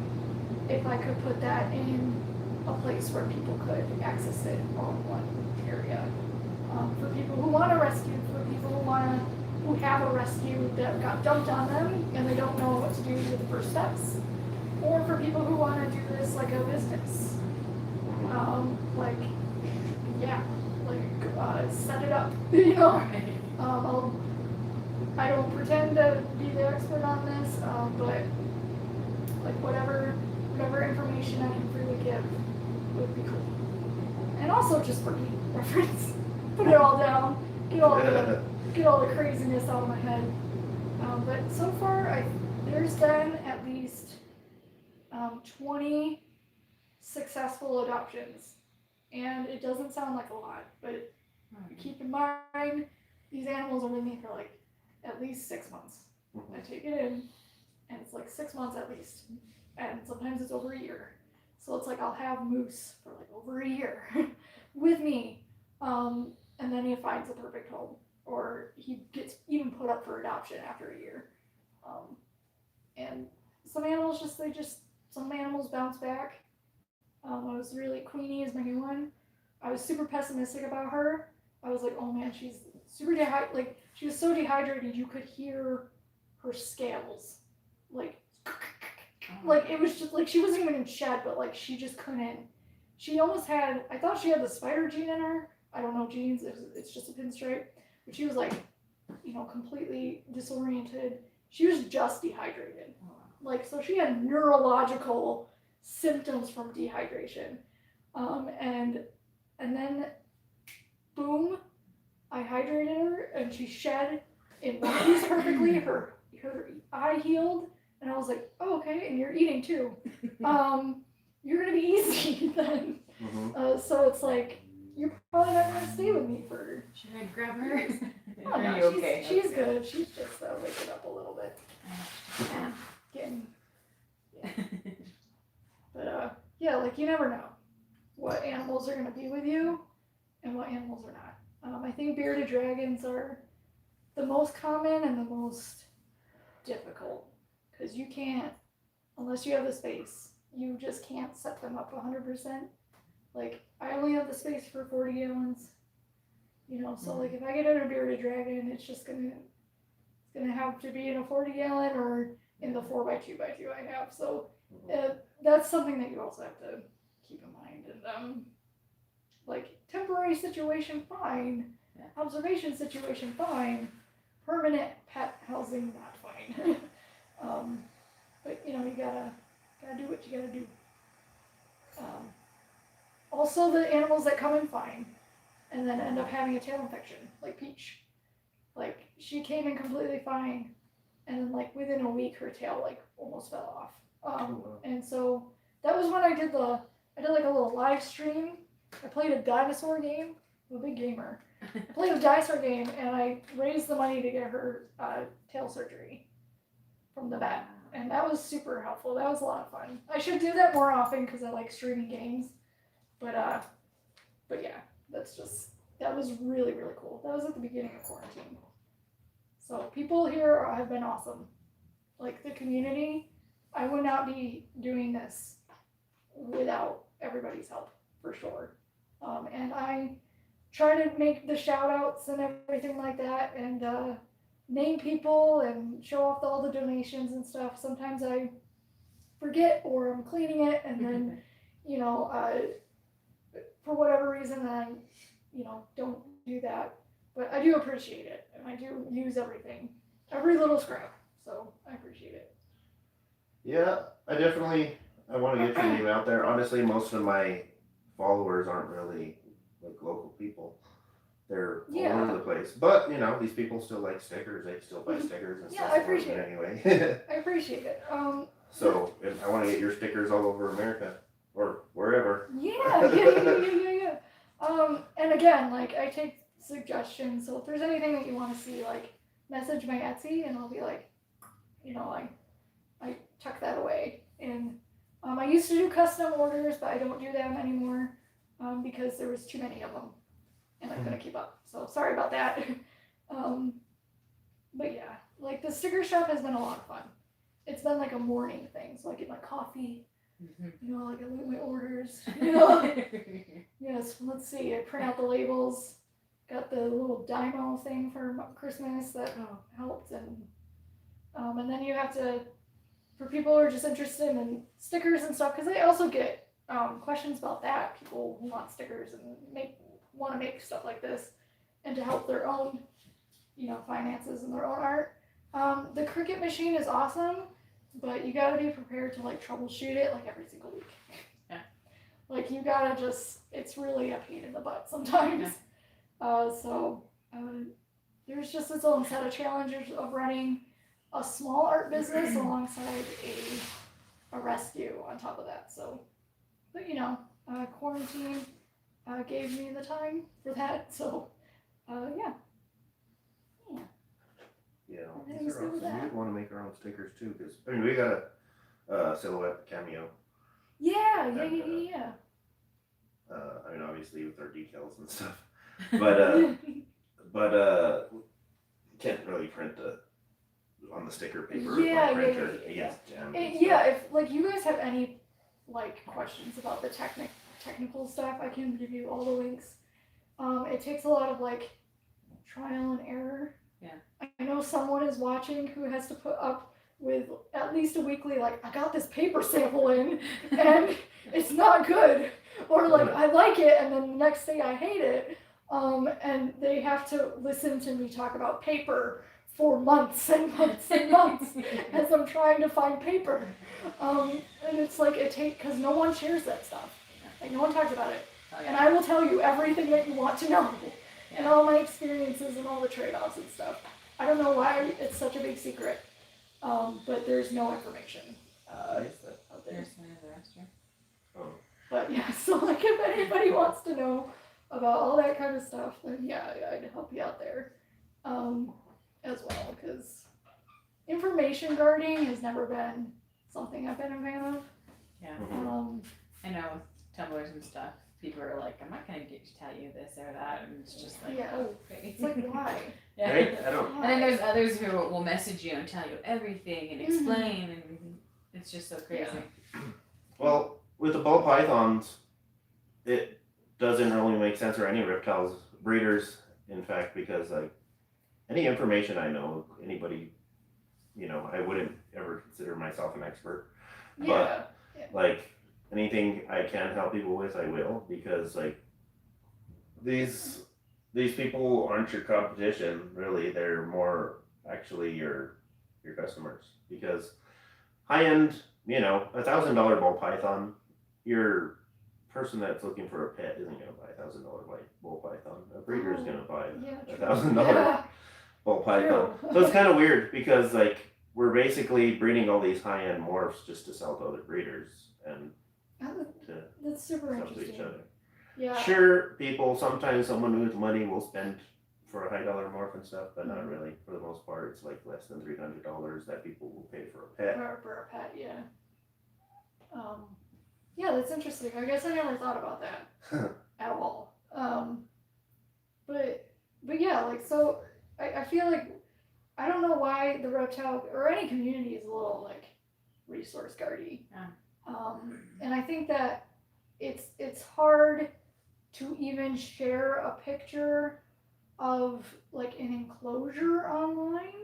if I could put that in a place where people could access it all in one area. For people who want to rescue, for people who have a rescue that got dumped on them and they don't know what to do with the first steps. Or for people who want to do this like a business. Set it up, you know. I don't pretend to be the expert on this, but like whatever information I can freely give would be cool. And also just for me, reference, put it all down, get all the craziness out of my head. But so far, there's been at least 20 successful adoptions, and it doesn't sound like a lot, but keep in mind these animals are with me for like at least 6 months. I take it in, and it's like 6 months at least, and sometimes it's over a year. So it's like I'll have Moose for like over a year with me, and then he finds a perfect home, or he gets even put up for adoption after a year. And some animals some animals bounce back. Queenie is my new one. I was super pessimistic about her. I was like, oh man, she's super dehydrated. Like, she was so dehydrated, you could hear her scales. Like it was just like, she wasn't even in shed, but like, she just couldn't. She almost had, I thought she had the spider gene in her. I don't know genes, it's just a pinstripe. But she was like, completely disoriented. She was just dehydrated. Like, so she had neurological symptoms from dehydration. And then, boom, I hydrated her and she shed in one piece perfectly. Her eye healed, and I was like, oh, okay, and you're eating too. You're gonna be easy then. So it's like, you're probably not gonna stay with me for. Should I grab her? Oh, Are no, you okay? She's good. She's just waking up a little bit. Getting. Yeah. But yeah, like you never know what animals are gonna be with you and what animals are not. I think bearded dragons are the most common and the most difficult, because you can't, unless you have the space, you just can't set them up 100%. Like, I only have the space for 40 gallons, so like if I get in a bearded dragon, it's gonna have to be in a 40 gallon or in the 4x2x2 I have. So that's something that you also have to keep in mind. And like, temporary situation, fine. Observation situation, fine. Permanent pet housing, not fine. But you gotta do what you gotta do. Also, the animals that come in fine and then end up having a tail infection, like Peach. Like, she came in completely fine, and then like within a week her tail like almost fell off. And so that was when I did like a little live stream. I played a dinosaur game. I'm a big gamer. I played a dinosaur game, and I raised the money to get her tail surgery from the vet. and that was super helpful. That was a lot of fun. I should do that more often because I like streaming games, but yeah, that was really really cool. That was at the beginning of quarantine. So people here have been awesome. Like the community, I would not be doing this without everybody's help for sure. And I try to make the shout outs and everything like that, and name people and show off all the donations and stuff. Sometimes I forget or I'm cleaning it, and then for whatever reason I don't do that. But I do appreciate it, and I do use everything, every little scrap. So I appreciate it. Yeah, I want to get your name out there. Honestly, most of my followers aren't really like local people. They're all over the place. But, these people still like stickers. They still buy stickers and stuff. I appreciate it. Anyway. I appreciate it. So, and I want to get your stickers all over America or wherever. Yeah. And again, like I take suggestions. So if there's anything that you want to see, like message my Etsy, and I'll be like, I tuck that away. And I used to do custom orders, but I don't do them anymore because there was too many of them, and I couldn't keep up. So sorry about that. But yeah, like the sticker shop has been a lot of fun. It's been like a morning thing. So I get my coffee, like I look at my orders, Yes, let's see. I print out the labels. Got the little Dymo thing for Christmas that helped, and then you have to, for people who are just interested in stickers and stuff, because I also get questions about that. People who want stickers and want to make stuff like this, and to help their own, finances and their own art. The Cricut machine is awesome, but you gotta be prepared to like troubleshoot it like every single week. Yeah. Like you gotta it's really a pain in the butt sometimes. Yeah. There's just its own set of challenges of running a small art business alongside a rescue on top of that. So, but quarantine gave me the time for that. So, yeah. Yeah, these are awesome. We want to make our own stickers too, because we got a silhouette cameo. Yeah. Obviously with our decals and stuff, but can't really print on the sticker paper. Yeah. If like you guys have any like questions about the technical stuff, I can give you all the links. It takes a lot of like trial and error. Yeah. I know someone is watching who has to put up with at least a weekly, like, I got this paper sample in and it's not good. Or like, I like it and then the next day I hate it. And they have to listen to me talk about paper for months and months and months as I'm trying to find paper. And it's like, because no one shares that stuff. Like, no one talks about it. Oh, yeah. And I will tell you everything that you want to know. And all my experiences and all the trade-offs and stuff. I don't know why it's such a big secret, but there's no information out there. Here's one of the restaurant. Oh. But yeah, so like if anybody wants to know about all that kind of stuff, then yeah, I'd help you out there as well, because information guarding has never been something I've been a fan of. Yeah. Mm-hmm. I know with tumblers and stuff, people are like, I'm not going to tell you this or that, and it's just like, It's like, why? Yeah. Right? I don't. And then there's others who will message you and tell you everything and explain, and it's just so crazy. Yeah. Well, with the ball pythons, it doesn't really make sense, or any reptiles, breeders, in fact, because like any information I know, anybody, I wouldn't ever consider myself an expert, but like anything I can help people with, I will, because like these people aren't your competition, really. They're more actually your customers, because high-end, $1,000 ball python, your person that's looking for a pet isn't going to buy $1,000 ball python. A breeder is going to buy $1,000 ball python. So it's kind of weird, because like we're basically breeding all these high-end morphs just to sell to other breeders and that's super sell to each interesting. other. Yeah. Sure, sometimes someone with money will spend for a high dollar morph and stuff, but not really. For the most part, it's like less than $300 that people will pay for a pet. For a pet, yeah. Yeah, that's interesting. I guess I never thought about that at all. But yeah, like, so I feel like, I don't know why the reptile or any community is a little like resource guardy. Yeah. And I think that it's hard to even share a picture of like an enclosure online.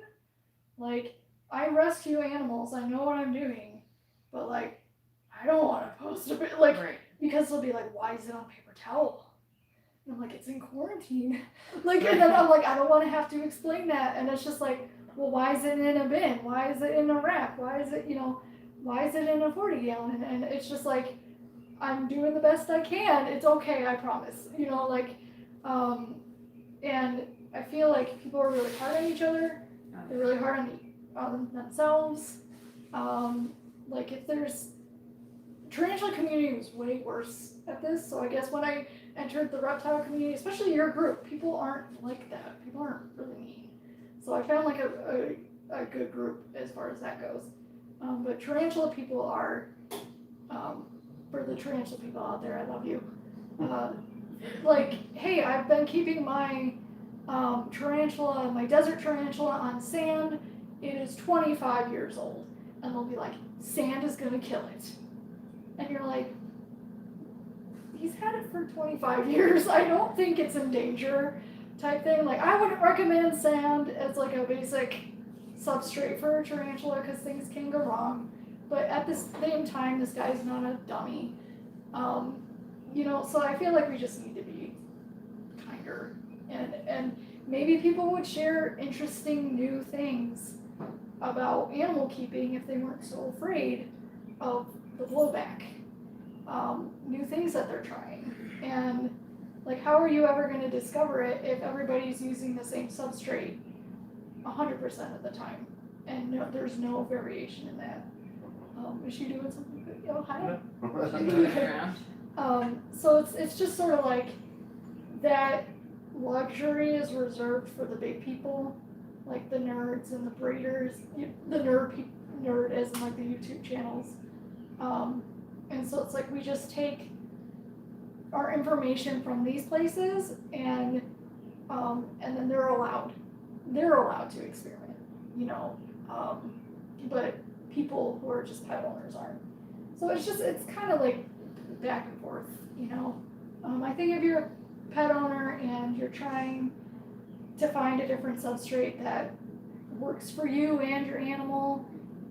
Like, I rescue animals, I know what I'm doing, but like, I don't want to post a bit, like, Right. because they'll be like, why is it on paper towel? And I'm like, it's in quarantine. Like, and then I'm like, I don't want to have to explain that. And it's just like, well, why is it in a bin? Why is it in a rack? Why is it, why is it in a 40 gallon? And it's just like, I'm doing the best I can. It's okay, I promise. And I feel like people are really hard on each other. They're really hard on themselves. Like, if there's, tarantula community was way worse at this. So I guess when I entered the reptile community, especially your group, people aren't like that. People aren't really mean. So I found like a good group as far as that goes. But tarantula people are, for the tarantula people out there, I love you. Like, hey, I've been keeping my tarantula, my desert tarantula on sand. It is 25 years old. And they'll be like, sand is gonna kill it. And you're like, he's had it for 25 years. I don't think it's in danger type thing. Like, I wouldn't recommend sand as like a basic substrate for a tarantula because things can go wrong. But at the same time, this guy's not a dummy. So I feel like we just need to be kinder. And maybe people would share interesting new things about animal keeping if they weren't so afraid of the blowback. New things that they're trying. And like, how are you ever going to discover it if everybody's using the same substrate 100% of the time? And there's no variation in that. Is she doing something good? Hi. So it's just sort of like that luxury is reserved for the big people, like the nerds and the breeders, the nerd as in like the YouTube channels. And so it's like we just take our information from these places and then they're allowed to experiment, but people who are just pet owners aren't. So it's kind of like back and forth, I think if you're a pet owner and you're trying to find a different substrate that works for you and your animal,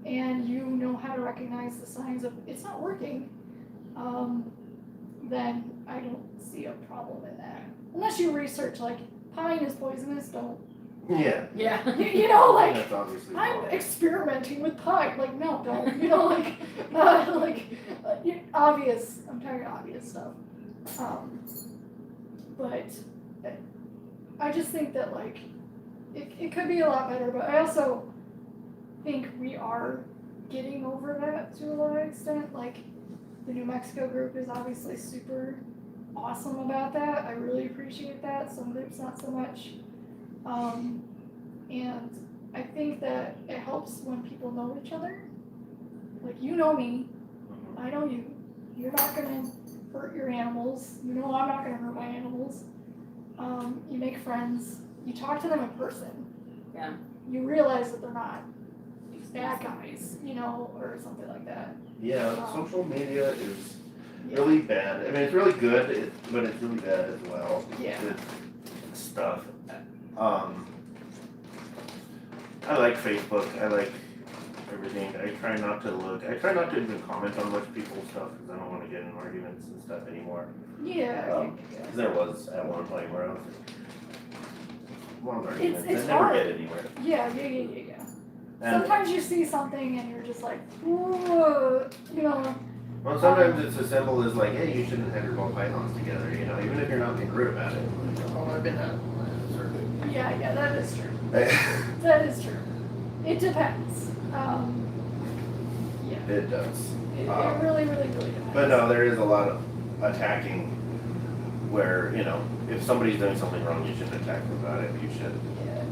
and you know how to recognize the signs of it's not working, then I don't see a problem in that. Unless you research, like, pine is poisonous, don't. Yeah. Yeah. Like, That's obviously I'm wrong. experimenting with pine. Like, no, don't. Obvious. I'm talking obvious stuff. But I just think that, like, it could be a lot better, but I also think we are getting over that to a large extent. Like, the New Mexico group is obviously super awesome about that. I really appreciate that. Some groups not so much. And I think that it helps when people know each other. Like, you know me, I know you. You're not gonna hurt your animals. You know I'm not gonna hurt my animals. You make friends. You talk to them in person. Yeah. You realize that they're not bad guys, or something like that. Yeah, social media is really bad. I mean, it's really good, but it's really bad as well. Yeah. Good stuff. I like Facebook. I like everything. I try not to even comment on much people's stuff because I don't want to get in arguments and stuff anymore. Yeah. 'Cause there was at one point where I was long arguments. It's I never hard. get anywhere. Yeah. And Sometimes you see something and you're just like, whoa, well, sometimes it's as simple as like, hey, you shouldn't have your ball pythons together. Even if you're not being rude about it. Oh, I've been at. Yeah, that is true. That is true. It depends. Yeah. It does. It really, really, really depends. But no, there is a lot of attacking where, you know, if somebody's doing something wrong, you shouldn't attack them about it, you should Yeah.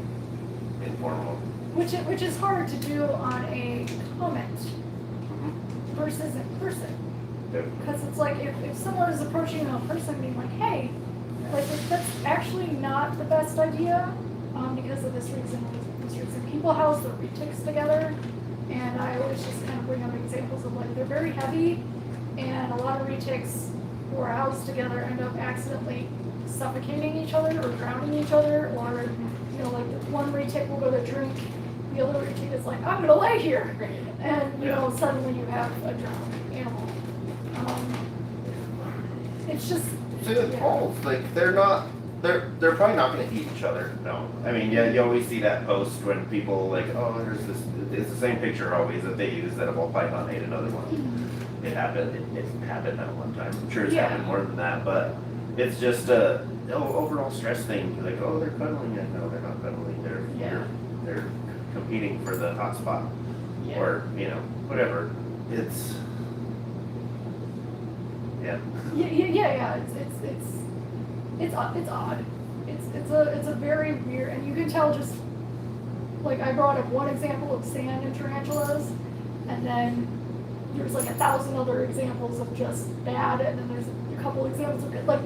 inform them. Which is hard to do on a comment versus in person. Yep. Because it's like if someone is approaching you in person being like, hey, like that's actually not the best idea because of this reason. People house their retics together, and I always just kind of bring up examples of like they're very heavy, and a lot of retics who are housed together end up accidentally suffocating each other or drowning each other, or you know, like one retic will go to drink, the other retic is like, I'm gonna lay here, and you know, suddenly you have a drowned animal. It's just. See with poles, like they're probably not going to eat each other. No, I mean, yeah, you always see that post when people like, oh, there's this. It's the same picture always that they use that a ball python ate another one. It happened. It happened at one time. I'm sure it's happened more than that, but it's just a overall stress thing. Like, oh, they're cuddling. And no, they're not cuddling. They're competing for the hot spot, or you know, whatever. It's. Yeah. Yeah. It's odd. It's a very weird, and you can tell just like I brought up one example of sand and tarantulas, and then there's like 1,000 other examples of just bad, and then there's a couple examples of good. Like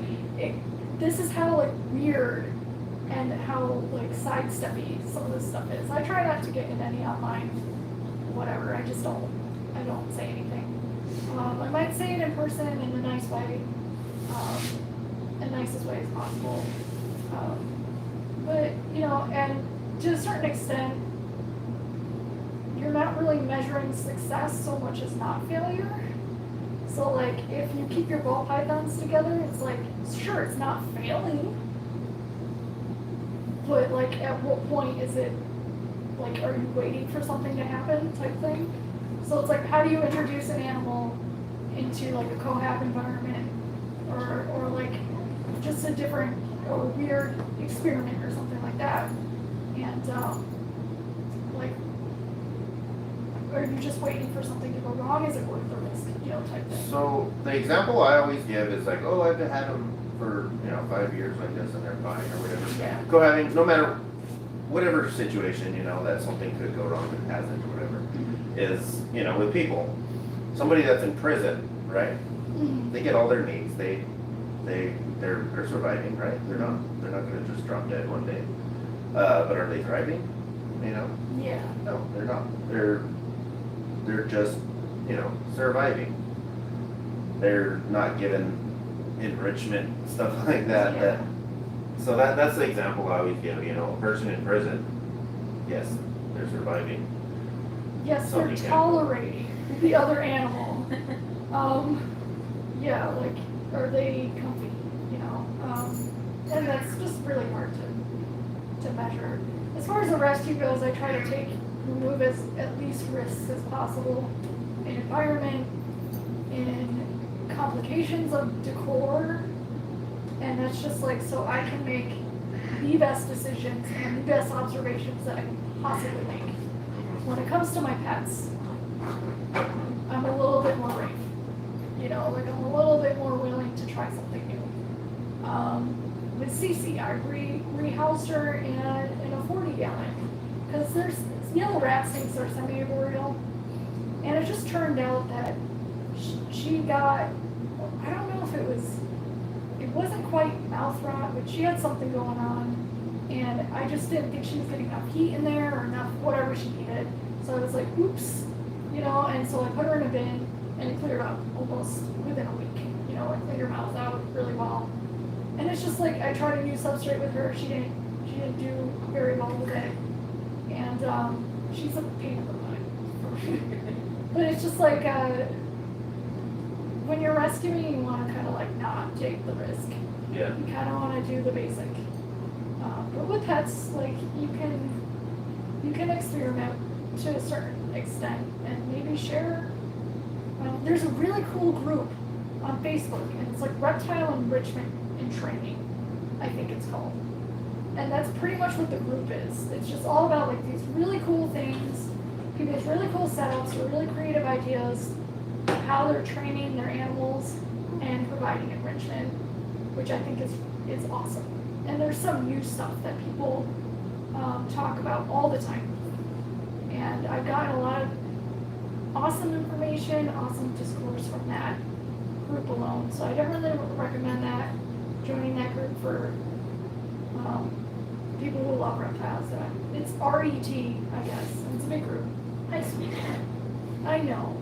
this is how like weird and how like sidesteppy some of this stuff is. I try not to get in any online whatever. I don't say anything. I might say it in person in a nice way, the nicest way as possible. But, you know, and to a certain extent, you're not really measuring success so much as not failure. So, like, if you keep your ball pythons together, it's like, sure, it's not failing. But, like, at what point is it, like, are you waiting for something to happen type thing? So it's like, how do you introduce an animal into like a cohab environment, or like just a different or weird experiment or something like that? And like, are you just waiting for something to go wrong? Is it worth the risk, you know, type thing? So the example I always give is like, oh, I've had them for 5 years like this, and they're fine or whatever. Yeah. Cohabbing, no matter whatever situation, that something could go wrong and hasn't or whatever, is, with people. Somebody that's in prison, right? Mm-hmm. They get all their needs. They're surviving, right? They're not gonna just drop dead one day. But are they thriving? Yeah. No, they're not. They're just, surviving. They're not given enrichment, stuff like that. Yeah. So that's the example I always give, a person in prison, yes, they're surviving. Yes, Some they're can. tolerating the other animal. Yeah, like, are they comfy, and that's just really hard to measure. As far as the rescue goes, I try to remove at least risks as possible in environment, in complications of decor, and that's just like, so I can make the best decisions and the best observations that I can possibly make. When it comes to my pets, I'm a little bit more brave. Like I'm a little bit more willing to try something new. With Cece, I rehoused her in a 40-gallon because there's yellow rat snakes are semi-arboreal, and it just turned out that she got, I don't know if it wasn't quite mouth rot, but she had something going on, and I just didn't think she was getting enough heat in there or enough whatever she needed. So I was like, oops, and so I put her in a bin, and it cleared up almost within a week. I cleaned her mouth out really well. And it's just like, I tried a new substrate with her, she didn't do very well with it. And she's a pain in the butt. But it's just like, when you're rescuing, you want to kind of like not take the risk. Yeah. You kind of want to do the basic. But with pets, like, you can experiment to a certain extent and maybe share. There's a really cool group on Facebook, and it's like Reptile Enrichment and Training, I think it's called. And that's pretty much what the group is. It's just all about like these really cool things, people with really cool setups or really creative ideas, how they're training their animals and providing enrichment. which I think is awesome. And there's some new stuff that people talk about all the time. And I've gotten a lot of awesome information, awesome discourse from that group alone. So I definitely recommend that, joining that group for people who love reptiles. It's RET, I guess. It's a big group. Hi, sweetie. I know.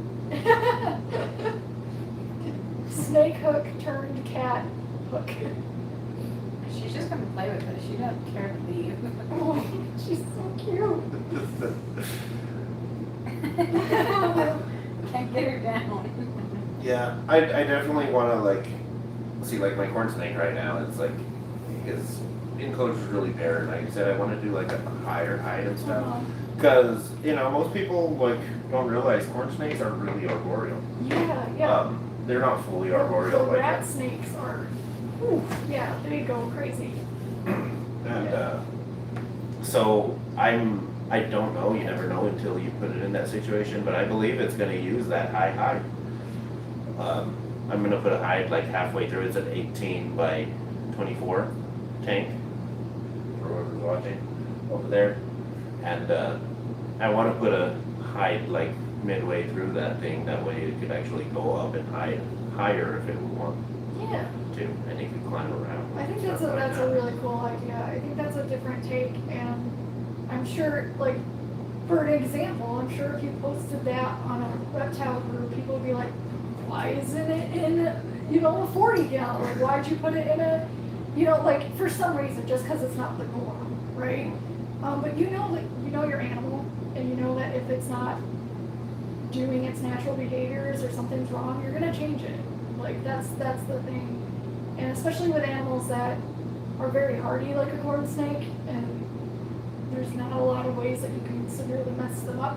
Snake hook turned cat hook. She's just gonna play with it. She doesn't care to leave. Oh, she's so cute. Can't get her down. Yeah, I definitely want to like see like my corn snake right now. It's like his enclosure's really bare, and like I said, I want to do like a higher height and stuff because most people like don't realize corn snakes are really arboreal. Yeah. They're not fully arboreal. The like rat snakes are. Yeah, they go crazy. And so I don't know. You never know until you put it in that situation. But I believe it's going to use that high hide. I'm going to put a hide like halfway through. It's an 18 by 24 tank for whoever's watching over there. And I want to put a hide like midway through that thing. That way it could actually go up and hide higher if it would want Yeah. to, and it could climb around. I think that's a really cool idea. I think that's a different take, and I'm sure, like, for an example, I'm sure if you posted that on a reptile group, people would be like, why isn't it in, a 40 gallon? Like, why'd you put it in a, like, for some reason, just because it's not the norm, right? But you know your animal, and you know that if it's not doing its natural behaviors or something's wrong, you're gonna change it. Like, that's the thing. And especially with animals that are very hardy, like a corn snake, and there's not a lot of ways that you can severely mess them up.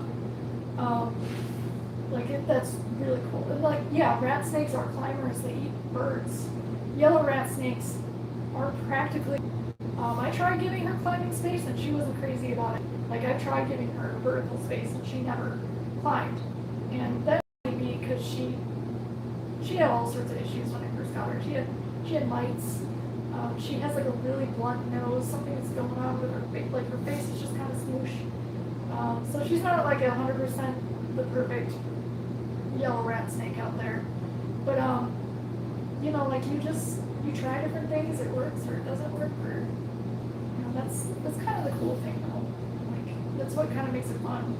That's really cool. And rat snakes are climbers, they eat birds. Yellow rat snakes are practically, I tried giving her climbing space and she wasn't crazy about it. Like, I tried giving her vertical space and she never climbed. And that might be because she had all sorts of issues when I first got her. She had mites. She has like a really blunt nose. Something's going on with her face. Like, her face is just kind of smoosh. So she's not like 100% the perfect yellow rat snake out there. But you try different things. It works or it doesn't work. Or that's kind of the cool thing though. Like, that's what kind of makes it fun.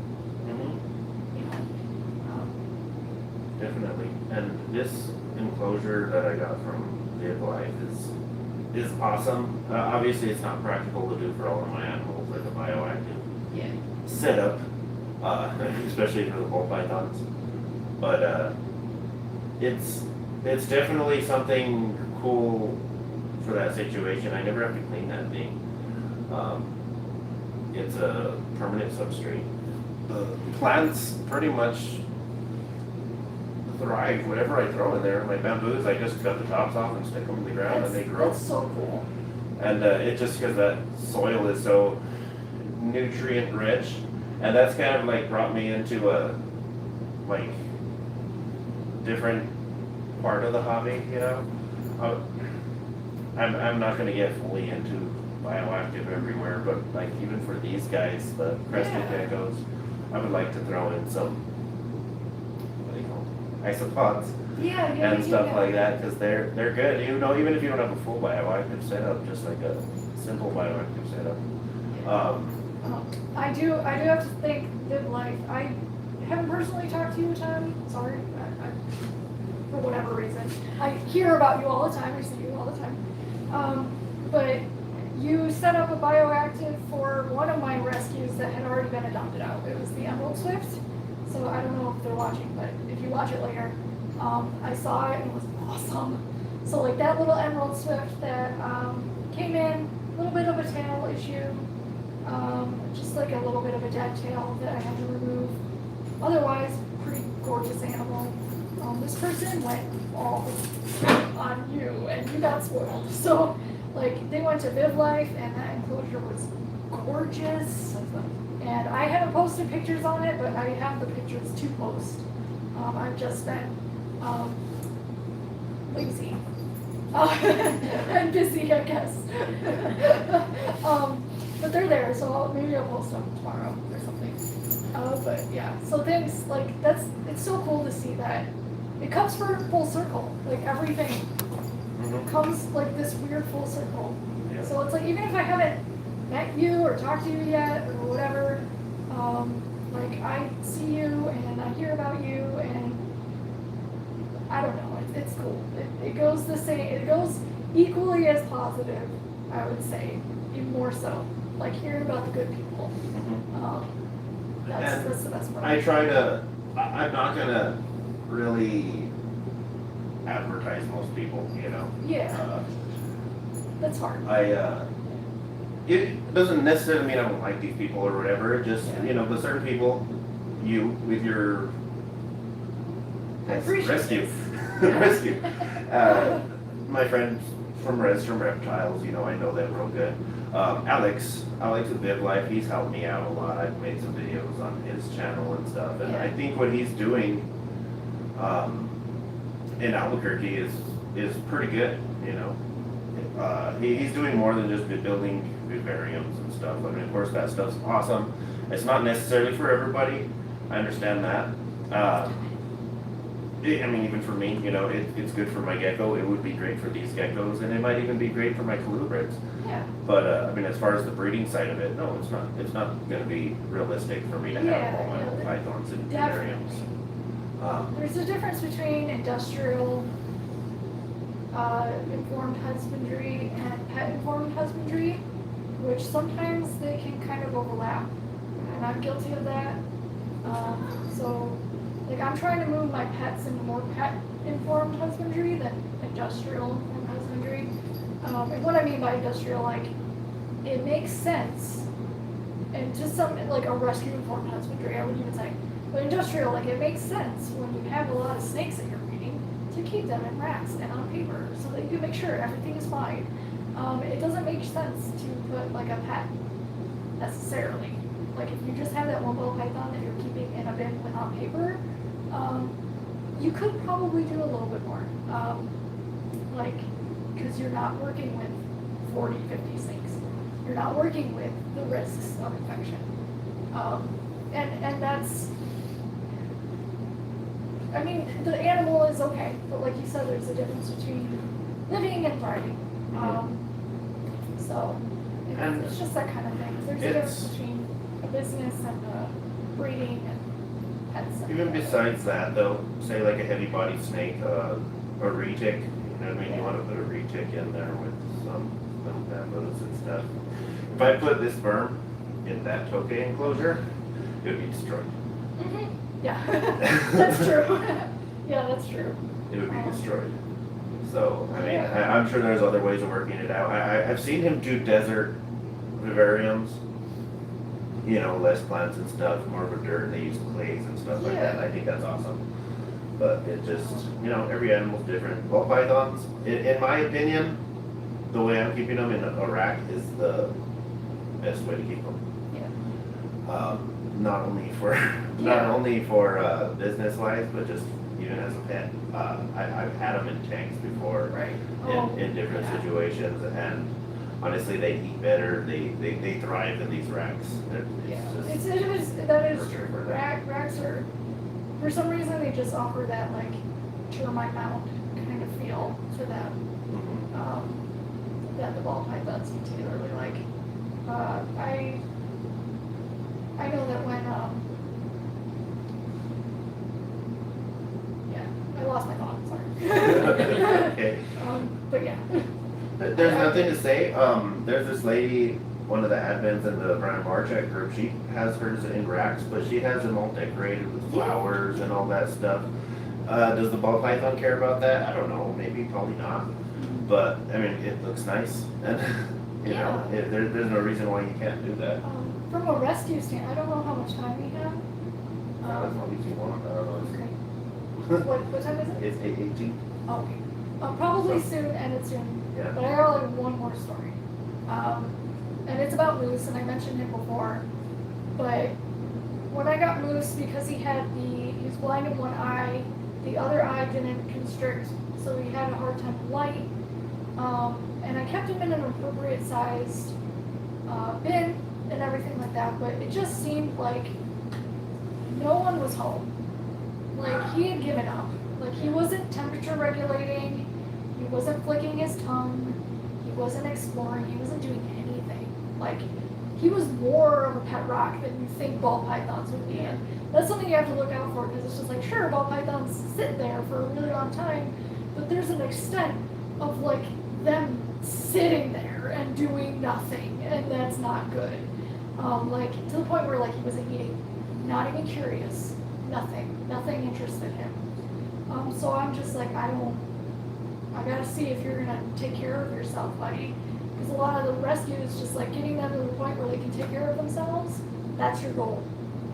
Definitely. And this enclosure that I got from Vehicle Life is awesome. Obviously, it's not practical to do for all of my animals, like a bioactive setup, especially for the ball pythons. But it's definitely something cool for that situation. I never have to clean that thing. It's a permanent substrate. The plants pretty much thrive whatever I throw in there. My bamboos, I just cut the tops off and stick them in the ground and they grow. That's so cool. And it's just because that soil is so nutrient rich, and that's kind of like brought me into a like different part of the hobby. I'm not going to get fully into bioactive everywhere, but like even for these guys, the crested geckos, I would like to throw in some isopods and stuff like that, because they're good. Even if you don't have a full bioactive setup, just like a simple bioactive setup. I do have to thank Live Life. I haven't personally talked to you, Tom. Sorry, for whatever reason. I hear about you all the time. I see you all the time. But you set up a bioactive for one of my rescues that had already been adopted out. It was the Emerald Swift. So I don't know if they're watching, but if you watch it later, I saw it and it was awesome. So like that little Emerald Swift that came in, a little bit of a tail issue, just like a little bit of a dead tail that I had to remove. Otherwise, pretty gorgeous animal. This person went all on you and you got spoiled. So like they went to Viv Life and that enclosure was gorgeous. And I haven't posted pictures on it, but I have the pictures to post. I've just been lazy. I'm busy, I guess. But they're there, so maybe I'll post them tomorrow or something. But yeah, so things like it's so cool to see that it comes full circle. Like everything comes like this weird full circle. Yeah. So it's like even if I haven't met you or talked to you yet or whatever, like I see you and I hear about you and I don't know, it's cool. It goes the same, it goes equally as positive, I would say, even more so. Like hearing about the good people. That's the best part. I try to, I'm not gonna really advertise most people, you know. Yeah, that's hard. It doesn't necessarily mean I don't like these people or whatever, it just, you know, but certain people, you, with your I appreciate rescue, it. rescue. My friends from Reptiles, you know, I know them real good. Alex with Viv Life, he's helped me out a lot. I've made some videos on his channel and stuff, and I think what he's doing in Albuquerque is pretty good, you know. He's doing more than just building vivariums and stuff. I mean, of course, that stuff's awesome. It's not necessarily for everybody. I understand that. I mean, even for me, you know, it's good for my gecko. It would be great for these geckos, and it might even be great for my colubrids. Yeah. But I mean, as far as the breeding side of it, no, it's not. It's not going to be realistic for me to have all my old pythons in vivariums. There's a difference between industrial informed husbandry and pet informed husbandry, which sometimes they can kind of overlap, and I'm guilty of that. So, like, I'm trying to move my pets into more pet informed husbandry than industrial informed husbandry. And what I mean by industrial, like, it makes sense, and just some, like, a rescue informed husbandry, I would even say. But industrial, like, it makes sense when you have a lot of snakes that you're breeding to keep them in racks and on paper so that you can make sure everything is fine. It doesn't make sense to put, like, a pet necessarily. Like, if you just have that one ball python that you're keeping in a bin with on paper, you could probably do a little bit more. Like, because you're not working with 40, 50 snakes. You're not working with the risks of infection. And that's, I mean, the animal is okay, but like you said, there's a difference between living and thriving. So, it's just that kind of thing. There's a difference between a business and breeding and pets. Even besides that, though, say like a heavy-bodied snake, a retic, you know what I mean? You want to put a retic in there with some bamboos and stuff. If I put this berm in that tokay enclosure, it would be destroyed. Mm-hmm. Yeah, that's true. Yeah, that's true. It would be destroyed. So, I mean, I'm sure there's other ways of working it out. I've seen him do desert vivariums, you know, less plants and stuff, more of a dirt, and they use clays and stuff like that. I think that's awesome. But it just, you know, every animal's different. Ball pythons, in my opinion, the way I'm keeping them in a rack is the best way to keep them. Yeah. Not only for business wise, but just even as a pet. I've had them in tanks before, Right. in different situations, and honestly, they eat better. They thrive in these racks. That is true. Racks are, for some reason, they just offer that like termite mound kind of feel to them. That the ball pythons particularly like. I know that when I lost my thought. Sorry. Okay. But yeah. There's nothing to say. There's this lady, one of the admins in the Brian Marchek group. She has hers in racks, but she has them all decorated with flowers and all that stuff. Does the ball python care about that? I don't know. Maybe, probably not. But I mean, it looks nice, and you know, there's no reason why you can't do that. From a rescue stand, I don't know how much time we have. As long as you want. I don't know. Okay. What time is it? It's 8:18. Oh, okay. Probably soon, and it's soon. Yeah. But I got like one more story. And it's about Moose, and I mentioned him before. But when I got Moose, because he was blind in one eye, the other eye didn't constrict, so he had a hard time with light. And I kept him in an appropriate sized bin and everything like that, but it just seemed like no one was home. Like he had given up. Like he wasn't temperature regulating, he wasn't flicking his tongue, he wasn't exploring, he wasn't doing anything. Like he was more of a pet rock than you think ball pythons would be. And that's something you have to look out for, because it's just like, sure, ball pythons sit there for a really long time, but there's an extent of like them sitting there and doing nothing, and that's not good. Like to the point where like he wasn't eating, not even curious, nothing interested him. So I'm just like, I gotta see if you're gonna take care of yourself, buddy. Because a lot of the rescue is just like getting them to the point where they can take care of themselves. That's your goal.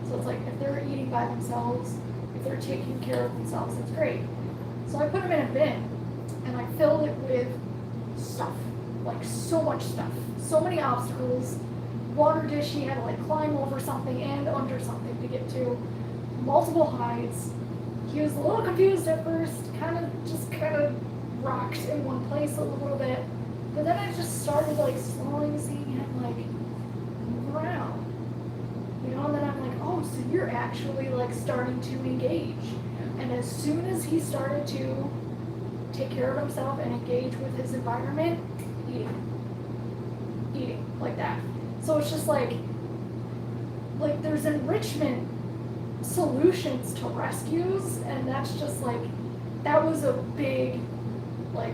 So it's like if they're eating by themselves, if they're taking care of themselves, it's great. So I put them in a bin and I filled it with stuff, like so much stuff, so many obstacles. Water dish he had to like climb over something and under something to get to. Multiple hides. He was a little confused at first, kind of rocked in one place a little bit. But then I just started like slowly seeing him like move around. You know, and then I'm like, oh, so you're actually like starting to engage. And as soon as he started to take care of himself and engage with his environment, eating like that. So it's just like there's enrichment solutions to rescues, and that's just like, that was a big like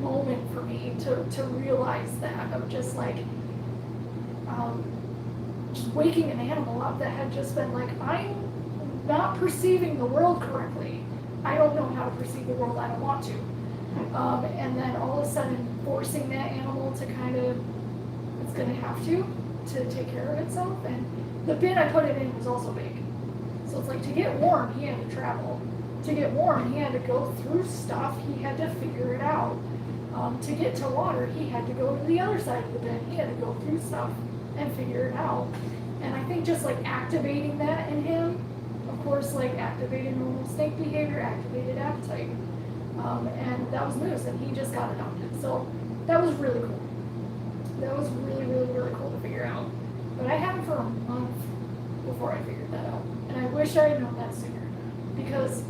moment for me to realize that, of just like just waking an animal up that had just been like, I'm not perceiving the world correctly, I don't know how to perceive the world, I don't want to, and then all of a sudden forcing that animal to kind of, it's gonna have to take care of itself. And the bin I put it in was also big. So it's like, to get warm, he had to travel. To get warm, he had to go through stuff, he had to figure it out. To get to water, he had to go to the other side of the bin, he had to go through stuff and figure it out. And I think just like activating that in him, of course, like activated normal snake behavior, activated appetite. And that was Moose, and he just got adopted. So that was really cool. That was really, really, really cool to figure out. But I had him for a month before I figured that out. And I wish I had known that sooner. Because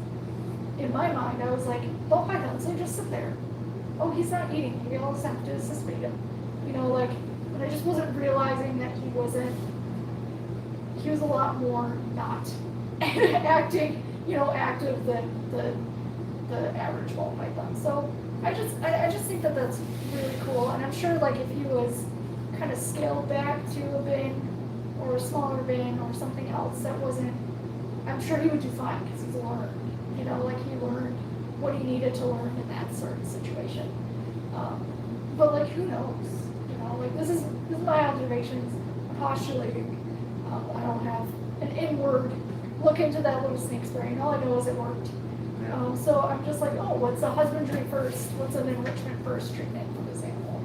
in my mind, I was like, ball pythons, they just sit there. Oh, he's not eating. Maybe I'll just have to assist feed him. You know, like, but I just wasn't realizing that he was a lot more not acting, you know, active than the average ball python. So I just think that that's really cool. And I'm sure like if he was kind of scaled back to a bin or a smaller bin or something else that wasn't, I'm sure he would do fine because he's learned. You know, like he learned what he needed to learn in that certain situation. But like, who knows? You know, like this is my observations, postulating. I don't have an inward look into that little snake's brain. All I know is it worked. So I'm just like, oh, what's a husbandry first? What's an enrichment first treatment for this animal?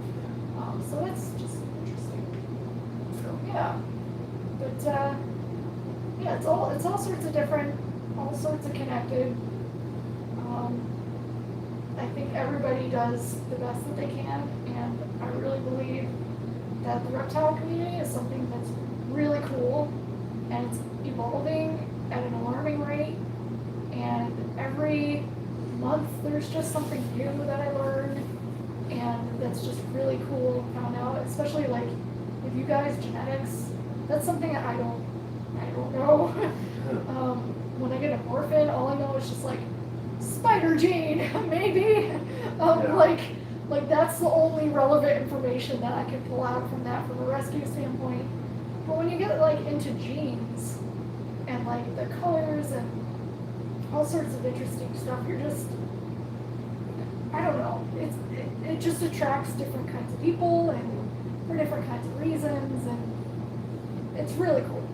So it's just interesting. So yeah, but yeah, it's all sorts of different, all sorts of connected. I think everybody does the best that they can, and I really believe that the reptile community is something that's really cool, and it's evolving at an alarming rate. And every month there's just something new that I learned, and that's just really cool and found out, especially like with you guys, genetics, that's something that I don't know. When I get a morphin, all I know is just like spider gene, maybe. Like that's the only relevant information that I can pull out from that from a rescue standpoint. But when you get like into genes and like the colors and all sorts of interesting stuff, you're just, I don't know, it just attracts different kinds of people and for different kinds of reasons, and it's really cool.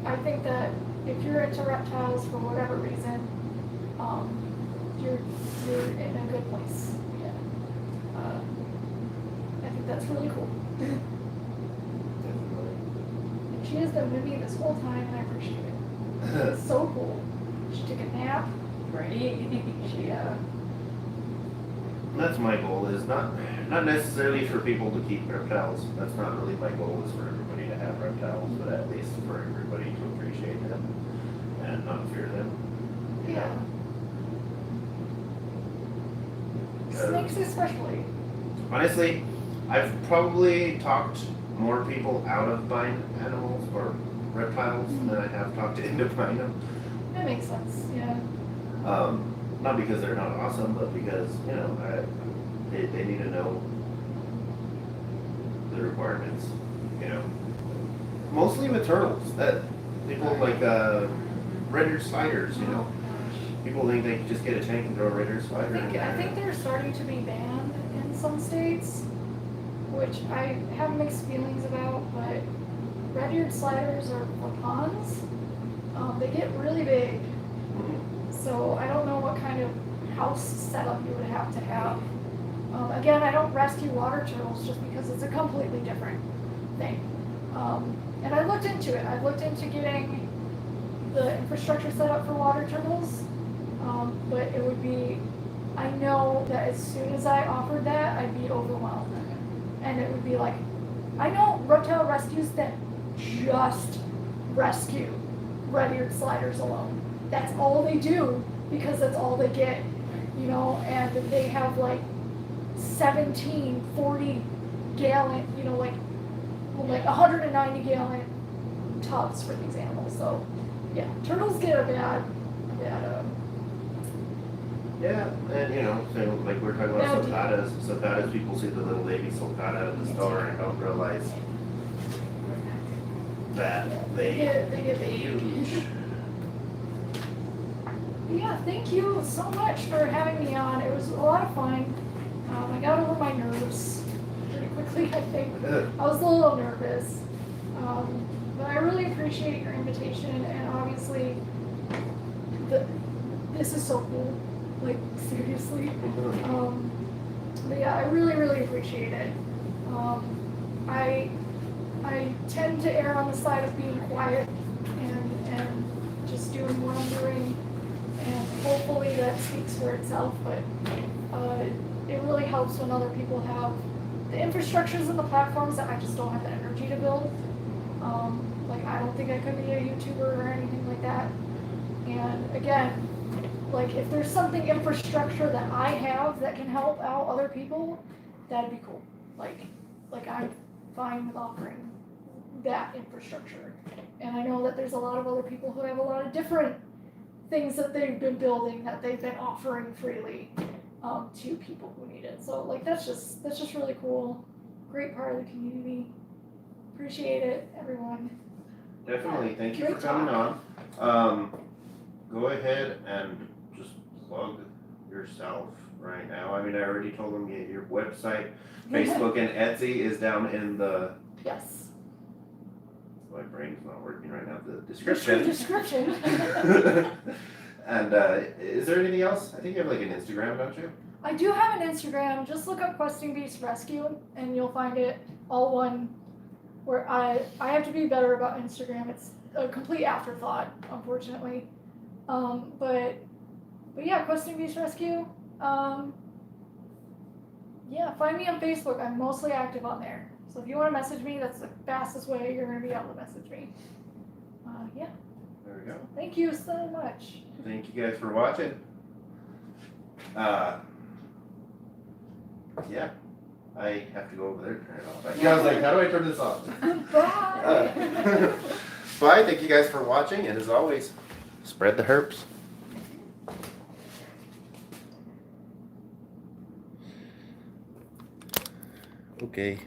I think that if you're into reptiles for whatever reason, you're in a good place. Yeah. I think that's really cool. And she has been with me this whole time, and I appreciate it. It's so cool. She took a nap. Right? She That's my goal, is not necessarily for people to keep reptiles. That's not really my goal, is for everybody to have reptiles, but at least for everybody to appreciate them and not fear them. you Yeah. know. Snakes especially. Honestly, I've probably talked more people out of buying animals or reptiles than I have talked into buying them. That makes sense, yeah. Not because they're not awesome, but because, they need to know the requirements, Mostly with turtles, that people like red-eared spiders, People think they can just get a tank and throw a red-eared spider in I there. think they're starting to be banned in some states, which I have mixed feelings about, but red-eared sliders are for ponds. They get really big, so I don't know what kind of house setup you would have to have. Again, I don't rescue water turtles just because it's a completely different thing. And I looked into it. I looked into getting the infrastructure set up for water turtles, but it would be, I know that as soon as I offered that, I'd be overwhelmed. And it would be like, I know reptile rescues that just rescue red-eared sliders alone. That's all they do because that's all they get, and they have like 17, 40 gallon, like 190 gallon tubs for these animals. So yeah, turtles get a bad Yeah, and so like we're talking about sulcatas, people see the little baby sulcata at the store and don't realize that they get big. huge. Yeah, thank you so much for having me on. It was a lot of fun. I got over my nerves pretty quickly, I think. I was a little nervous. But I really appreciate your invitation, and obviously, this is so cool. Like, seriously. But yeah, I really, really appreciate it. I tend to err on the side of being quiet and just doing what I'm doing, and hopefully that speaks for itself, but it really helps when other people have the infrastructures and the platforms that I just don't have the energy to build. Like, I don't think I could be a YouTuber or anything like that. And again, like, if there's something infrastructure that I have that can help out other people, that'd be cool. Like I'm fine with offering that infrastructure. And I know that there's a lot of other people who have a lot of different things that they've been building that they've been offering freely to people who need it. So like that's just really cool. Great part of the community. Appreciate it, everyone. Definitely, thank you for Great coming talk. on. Go ahead and just plug yourself right now. I mean, I already told them your website, Facebook, and Etsy is down in the. Yes. My brain's not working right now. The description. Description. And is there anything else? I think you have like an Instagram, don't you? I do have an Instagram. Just look up Questing Beast Rescue, and you'll find it all one. Where I have to be better about Instagram. It's a complete afterthought, unfortunately. But yeah, Questing Beast Rescue. Yeah, find me on Facebook. I'm mostly active on there. So if you want to message me, that's the fastest way you're going to be able to message me. Yeah. There we go. Thank you so much. Thank you guys for watching. Yeah, I have to go over there and turn it off. I was like, how do I turn this off? Bye. Bye. Thank you guys for watching, and as always, spread the herps. Okay.